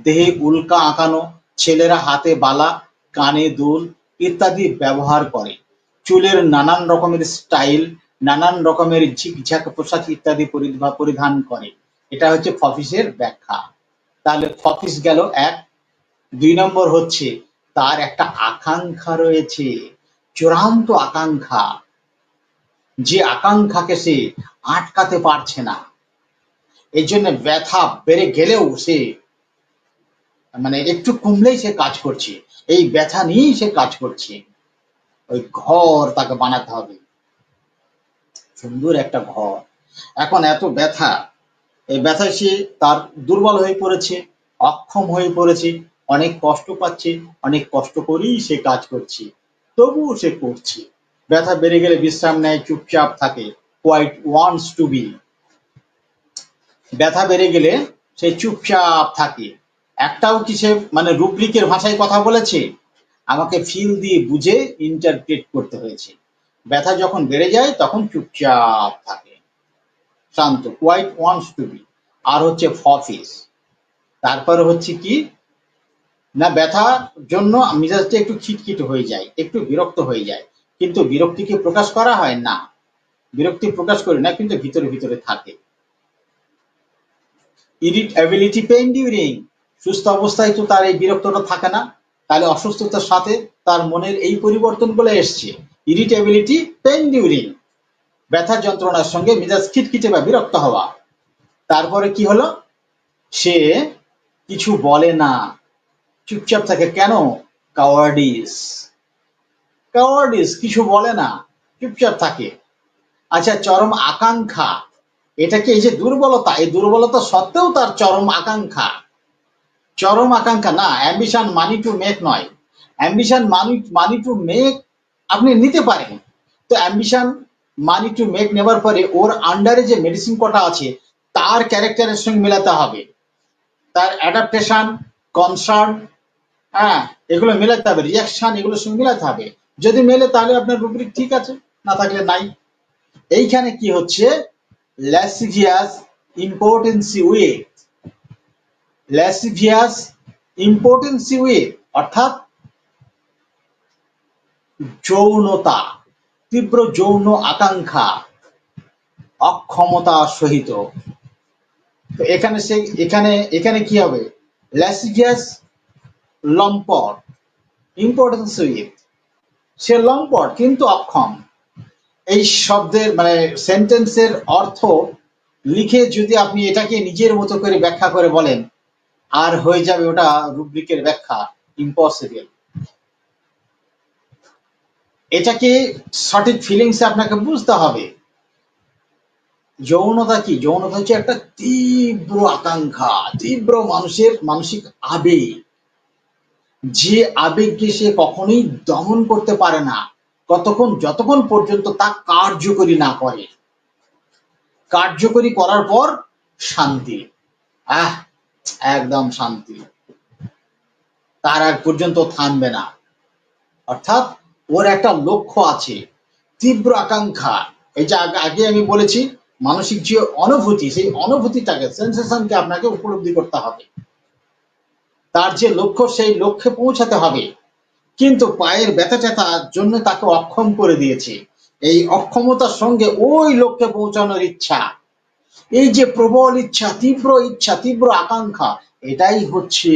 দেহে উল্কা আঁকানো, ছেলেরা হাতে বালা, কানে দুল ইত্যাদি ব্যবহার করে। চুলের নানান রকমের স্টাইল, নানান রকমের ঝিকঝাক পোশাক ইত্যাদি পরিধান করে। এটা হচ্ছে ফপিসের ব্যাখ্যা। তাহলে ফপিস গেল এক। 2 নম্বর হচ্ছে তার একটা আকাঙ্ক্ষা রয়েছে, চূড়ান্ত আকাঙ্ক্ষা। যে আকাঙ্ক্ষাকে সে আটকাতে পারছে না, এই জন্য ব্যথা বেড়ে গেলেও সে মানে একটু কমলেই সে কাজ করছে, এই ব্যথা নিয়েই সে কাজ করছে। ওই ঘর তাকে বানাতে হবে, সুন্দর একটা ঘর। এখন এত ব্যথা, এই ব্যথায় সে তার দুর্বল হয়ে পড়েছে, অক্ষম হয়ে পড়েছে, অনেক কষ্ট পাচ্ছে, অনেক কষ্ট করেই সে কাজ করছে, তবুও সে করছে। ব্যথা বেড়ে গেলে বিশ্রাম নেয়, চুপচাপ থাকে, কোয়াইট ওয়ান্টস টু বি। ব্যথা বেড়ে গেলে সে চুপচাপ থাকে। একটাও কি সে মানে রুব্রিকের ভাষায় কথা বলেছে? আমাকে ফিল দিয়ে বুঝে ইন্টারপ্রেট করতে হয়েছে। ব্যথা যখন বেড়ে যায় তখন চুপচাপ থাকে, শান্ত, কোয়াইট ওয়ান্টস টু বি। আর হচ্ছে ফফিস, তারপরে হচ্ছে কি না, ব্যথার জন্য মেজাজটা একটু খিটখিট হয়ে যায়, একটু বিরক্ত হয়ে যায়, কিন্তু বিরক্তিকে প্রকাশ করা হয় না, বিরক্তি প্রকাশ করি না, কিন্তু ভিতরে ভিতরে থাকে। ইরিটেবিলিটি পেইন ডিউরিং, সুস্থ অবস্থায় তো তার এই বিরক্তটা থাকে না, তাহলে অসুস্থতার সাথে তার মনের এই পরিবর্তনগুলো এসছে। ইরিটেবিলিটি পেইন ডিউরিং, ব্যথার যন্ত্রণার সঙ্গে মেজাজ খিটখিটে বা বিরক্ত হওয়া। তারপরে কি হলো, সে কিছু বলে না, চুপচাপ থাকে। কেন? কাওয়ার্ডিস, কাওয়ার্ডিস, কিছু বলে না, চুপচাপ থাকে। আচ্ছা, চরম আকাঙ্ক্ষা, এটা কি এই যে দুর্বলতা, এই দুর্বলতা সত্ত্বেও তার চরম আকাঙ্ক্ষা, চরম আকাঙ্ক্ষা না, অ্যাম্বিশন মানি টু মেক নয়। অ্যাম্বিশন মানি টু মেক আপনি নিতে পারেন, তো অ্যাম্বিশন মানি টু মেক নেবার পরে ওর আন্ডারে যে মেডিসিন কটা আছে তার ক্যারেক্টারের সঙ্গে মেলাতে হবে, তার অ্যাডাপ্টেশন, কনসার্ন, হ্যাঁ, এগুলো মেলাতে হবে, রিয়াকশন, এগুলোর সঙ্গে মেলাতে হবে। যদি মেলে তাহলে আপনার রুব্রিক ঠিক আছে, না থাকলে নাই। এইখানে কি হচ্ছে, ল্যাসিভিয়াস ইম্পর্টেন্সি উইথ, ল্যাসিভিয়াস ইম্পর্টেন্সি উইথ অর্থাৎ যৌনতা, তীব্র যৌন আকাঙ্ক্ষা, অক্ষমতা সহিত। তো এখানে সে এখানে এখানে কি হবে, ল্যাসিভিয়াস লম্পট, ইম্পর্টেন্স উইথ, সে লম্পট কিন্তু অক্ষম। এই শব্দের মানে সেন্টেন্সের অর্থ লিখে যদি আপনি এটাকে নিজের মতো করে ব্যাখ্যা করে বলেন, আর হয়ে যাবে ওটা রুব্রিকের ব্যাখ্যা ইম্পসিবল। এটাকে সঠিক ফিলিংস আপনাকে বুঝতে হবে। যৌনতা কি? যৌনতা হচ্ছে একটা তীব্র আকাঙ্ক্ষা, তীব্র মানুষের মানসিক আবেগ, যে আবেগকে সে কখনোই দমন করতে পারে না যতক্ষণ পর্যন্ত তা কার্যকরী না করে। কার্যকরী করার পর শান্তি, আহ, একদম শান্তি, তার আগ পর্যন্ত থামবে না। অর্থাৎ ওর একটা লক্ষ্য আছে, তীব্র আকাঙ্ক্ষা। এই যে আগে আমি বলেছি, মানসিক যে অনুভূতি, সেই অনুভূতিটাকে, সেন্সেশনকে আপনাকে উপলব্ধি করতে হবে। তার যে লক্ষ্য, সেই লক্ষ্যে পৌঁছাতে হবে, কিন্তু পায়ের ব্যথা ট্যাথার জন্য তাকে অক্ষম করে দিয়েছে। এই অক্ষমতার সঙ্গে ওই লক্ষ্যে পৌঁছানোর ইচ্ছা, এই যে প্রবল ইচ্ছা, তীব্র আকাঙ্ক্ষা, এটাই হচ্ছে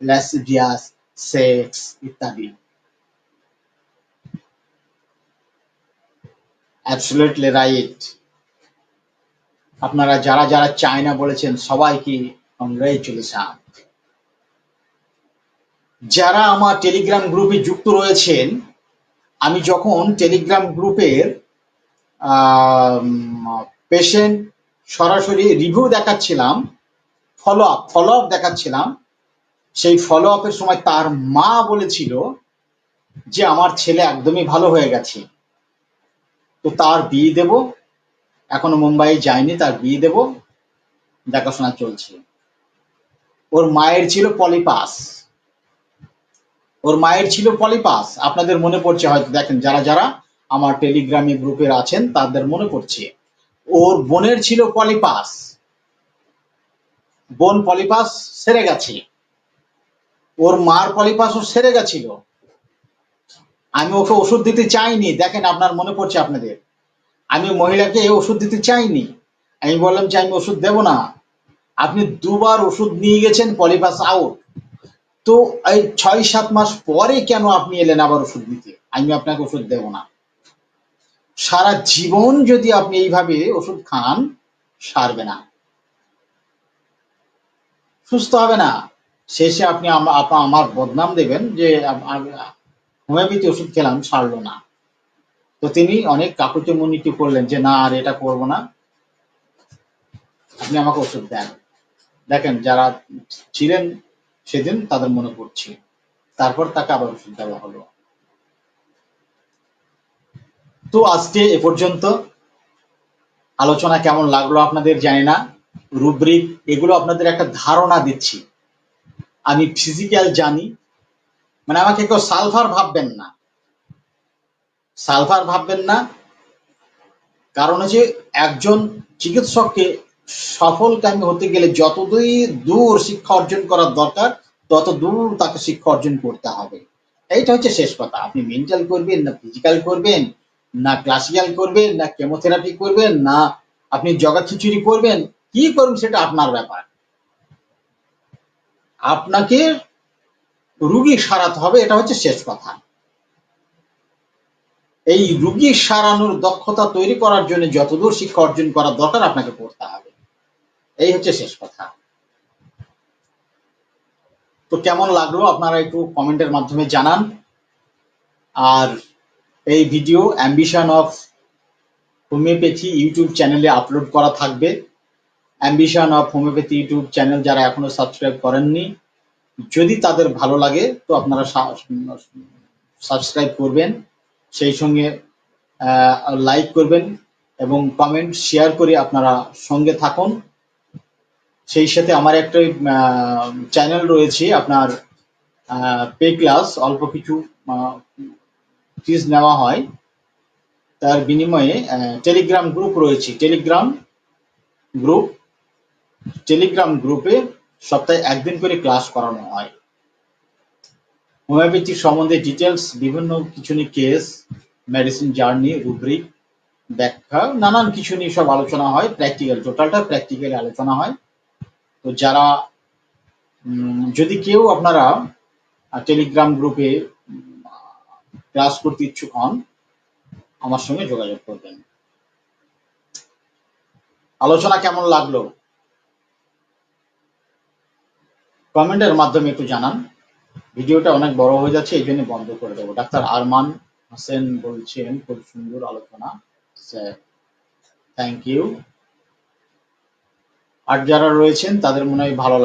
ল্যাসিভিয়াস সেক্স ইত্যাদি। Absolutely right. আপনারা যারা যারা চায়না বলেছেন সবাইকে কংগ্রেচুলেশন। যারা আমার টেলিগ্রাম গ্রুপে যুক্ত রয়েছেন, আমি যখন টেলিগ্রাম গ্রুপের পেশেন্ট সরাসরি রিভিউ দেখাচ্ছিলাম, ফলো আপ দেখাচ্ছিলাম, সেই ফলো আপের সময় তার মা বলেছিল যে আমার ছেলে একদমই ভালো হয়ে গেছে, তো তার বিয়ে দেব, এখনো মুম্বাই যায়নি, তার বিয়ে দেব, দেখাশোনা চলছে। ওর মায়ের ছিল পলিপাস, আপনাদের মনে পড়ছে হয়তো, দেখেন যারা যারা আমার টেলিগ্রামে গ্রুপের আছেন তাদের মনে পড়ছে। ওর বোনের ছিল পলিপাস, বোন পলিপাস সেরে গেছে, ওর মার পলিপাসও সেরে গেছিল। আমি ওকে ওষুধ দিতে চাইনি, দেখেন আপনার মনে পড়ছে আপনাদের, আমি মহিলাকে ওষুধ দিতে চাইনি, আমি বললাম যে আমি ওষুধ দেব না। আপনি দুবার ওষুধ নিয়ে গেছেন, পলিপাস আউট, তো এই 6-7 মাস পরে কেন আপনি এলেন আবার ওষুধ দিতে? আমি আপনাকে ওষুধ দেব না। সারা জীবন যদি আপনি এইভাবে ওষুধ খান, সারবে না, সুস্থ হবে না। শেষে আপনি আমার বদনাম দেবেন যে হোমিওপ্যাথি ওষুধ খেলাম, সারলো না। তো তিনি অনেক কাকুতি মিনতি করলেন যে না, আর এটা করব না, আপনি আমাকে ওষুধ দেন। দেখেন, যারা ছিলেন সেদিন তাদের মনে পড়ছে, তারপর তাকে আবার ওষুধ দেওয়া হলো। তো আজকে এ পর্যন্ত। আলোচনা কেমন লাগলো আপনাদের জানি না। রুব্রিক এগুলো আপনাদের একটা ধারণা দিচ্ছি। আমি ফিজিক্যাল জানি, মানে আমাকে কেউ সালফার ভাববেন না, সালফার ভাববেন না। কারণ হচ্ছে একজন চিকিৎসককে সফলকামী হতে গেলে দূর শিক্ষা অর্জন করার দরকার, তত দূর তাকে শিক্ষা অর্জন করতে হবে। এইটা হচ্ছে শেষ কথা। আপনি মেন্টাল করবেন না ফিজিক্যাল করবেন, না ক্লাসিক্যাল করবেন, না কেমোথেরাপি করবেন, না আপনি জগা খিচুড়ি করবেন, কি করবেন সেটা আপনার ব্যাপার। আপনাকে রুগী সারাতে হবে, এটা হচ্ছে শেষ কথা। এই রুগী সারানোর দক্ষতা তৈরি করার জন্য যতদূর শিক্ষা অর্জন করার দরকার আপনাকে করতে হবে, এই হচ্ছে শেষ কথা। তো কেমন লাগলো আপনারা একটু কমেন্টের মাধ্যমে জানান। আর এই video ambition of homeopathy YouTube চ্যানেলে আপলোড করা থাকবে। Ambition of homeopathy YouTube channel যারা এখনো সাবস্ক্রাইব করেননি, যদি তাদের ভালো লাগে তো আপনারা সাবস্ক্রাইব করবেন, সেই সঙ্গে লাইক করবেন এবং কমেন্ট শেয়ার করে আপনারা সঙ্গে থাকুন। সেই সাথে আমার একটা চ্যানেল রয়েছে আপনার পে ক্লাস, অল্প কিছু ফিজ নেওয়া হয়, তার বিনিময়ে টেলিগ্রাম গ্রুপ রয়েছে। টেলিগ্রাম গ্রুপে সপ্তাহে একদিন করে ক্লাস করানো হয়। হোমিওপ্যাথি সম্বন্ধে ডিটেলস বিভিন্ন কিছু নিয়ে, কেস, মেডিসিন জার্নি, রুব্রিক, ব্যাখ্যা, নানান কিছু নিয়ে সব আলোচনা হয়। প্র্যাকটিক্যাল, টোটালটা প্র্যাকটিক্যালি আলোচনা হয়। তো যারা যদি কেউ আপনারা টেলিগ্রাম গ্রুপে ক্লাস করতে ইচ্ছুক হন, আমার সঙ্গে যোগাযোগ করবেন। আলোচনা কেমন লাগলো কমেন্টের মাধ্যমে একটু জানান। ভিডিওটা অনেক বড় হয়ে যাচ্ছে, এই জন্য বন্ধ করে দেবো। ডাক্তার আরমান হোসেন বলছেন খুব সুন্দর আলোচনা, স্যার থ্যাংক ইউ। আর যারা রয়েছেন তাদের মনে হয় ভালো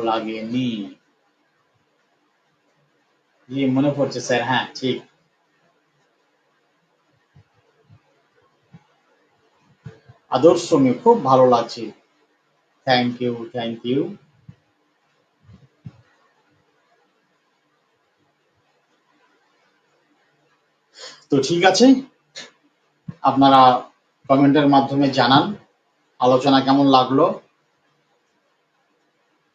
লাগেনি, জি মনে পড়ছে স্যার, হ্যাঁ ঠিক। আদর্শ মেয়ে, খুব ভালো লাগছে, থ্যাংক ইউ থ্যাংক ইউ। তো ঠিক আছে, আপনারা কমেন্টের মাধ্যমে জানান আলোচনা কেমন লাগলো।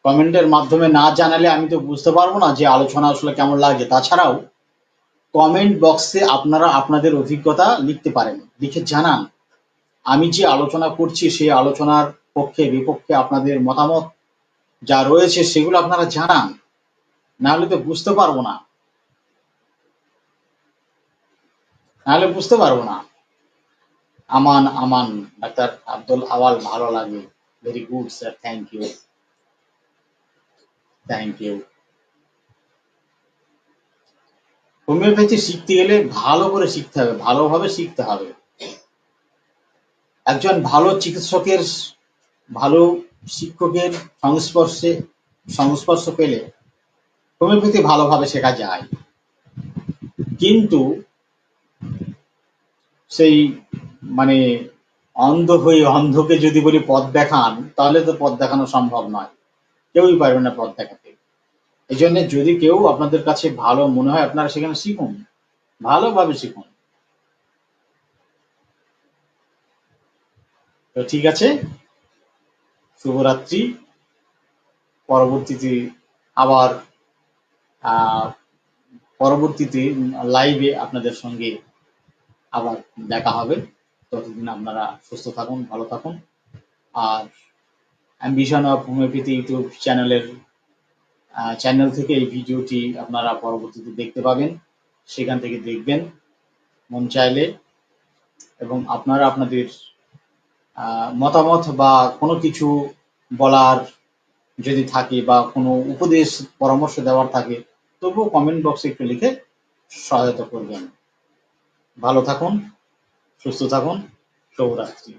কমেন্টের মাধ্যমে না জানালে আমি তো বুঝতে পারবো না যে আলোচনা আসলে কেমন লাগে। তাছাড়াও কমেন্ট বক্সে আপনারা আপনাদের অভিজ্ঞতা লিখতে পারেন, লিখে জানান। আমি যে আলোচনা করছি সেই আলোচনার পক্ষে বিপক্ষে আপনাদের মতামত যা রয়েছে সেগুলো আপনারা জানান, নাহলে তো বুঝতে পারবো না, আমান আমান, ডাক্তার আব্দুল আওয়াল, ভালো লাগে, very good sir, thank you thank you. Homeopathy শিখতে গেলে ভালো করে শিখতে হবে, ভালোভাবে শিখতে হবে। একজন ভালো চিকিৎসকের, ভালো শিক্ষকের সংস্পর্শ পেলে হোমিওপ্যাথি ভালোভাবে শেখা যায়। কিন্তু সেই মানে অন্ধ হয়ে অন্ধকে যদি বলি পথ দেখান, তাহলে তো পথ দেখানো সম্ভব নয়, কেউই পারবে না পথ দেখাতে। এই জন্য যদি কেউ আপনাদের কাছে ভালো মনে হয়, আপনারা সেখানে শিখুন, ভালোভাবে শিখুন। তো ঠিক আছে, শুভরাত্রি। পরবর্তীতে আবার পরবর্তীতে লাইভে আপনাদের সঙ্গে আবার দেখা হবে। ততদিন আপনারা সুস্থ থাকুন, ভালো থাকুন। আর ambition of homeopathy YouTube channel থেকে এই ভিডিওটি আপনারা পরবর্তীতে দেখতে পাবেন। সেখান থেকে দেখবেন মন চাইলে, এবং আপনারা আপনাদের মতামত বা কোনো কিছু বলার যদি থাকে বা কোনো উপদেশ পরামর্শ দেওয়ার থাকে, তবুও কমেন্ট বক্সে একটু লিখে সহায়তা করবেন। ভালো থাকুন, সুস্থ থাকুন, শুভরাত্রি।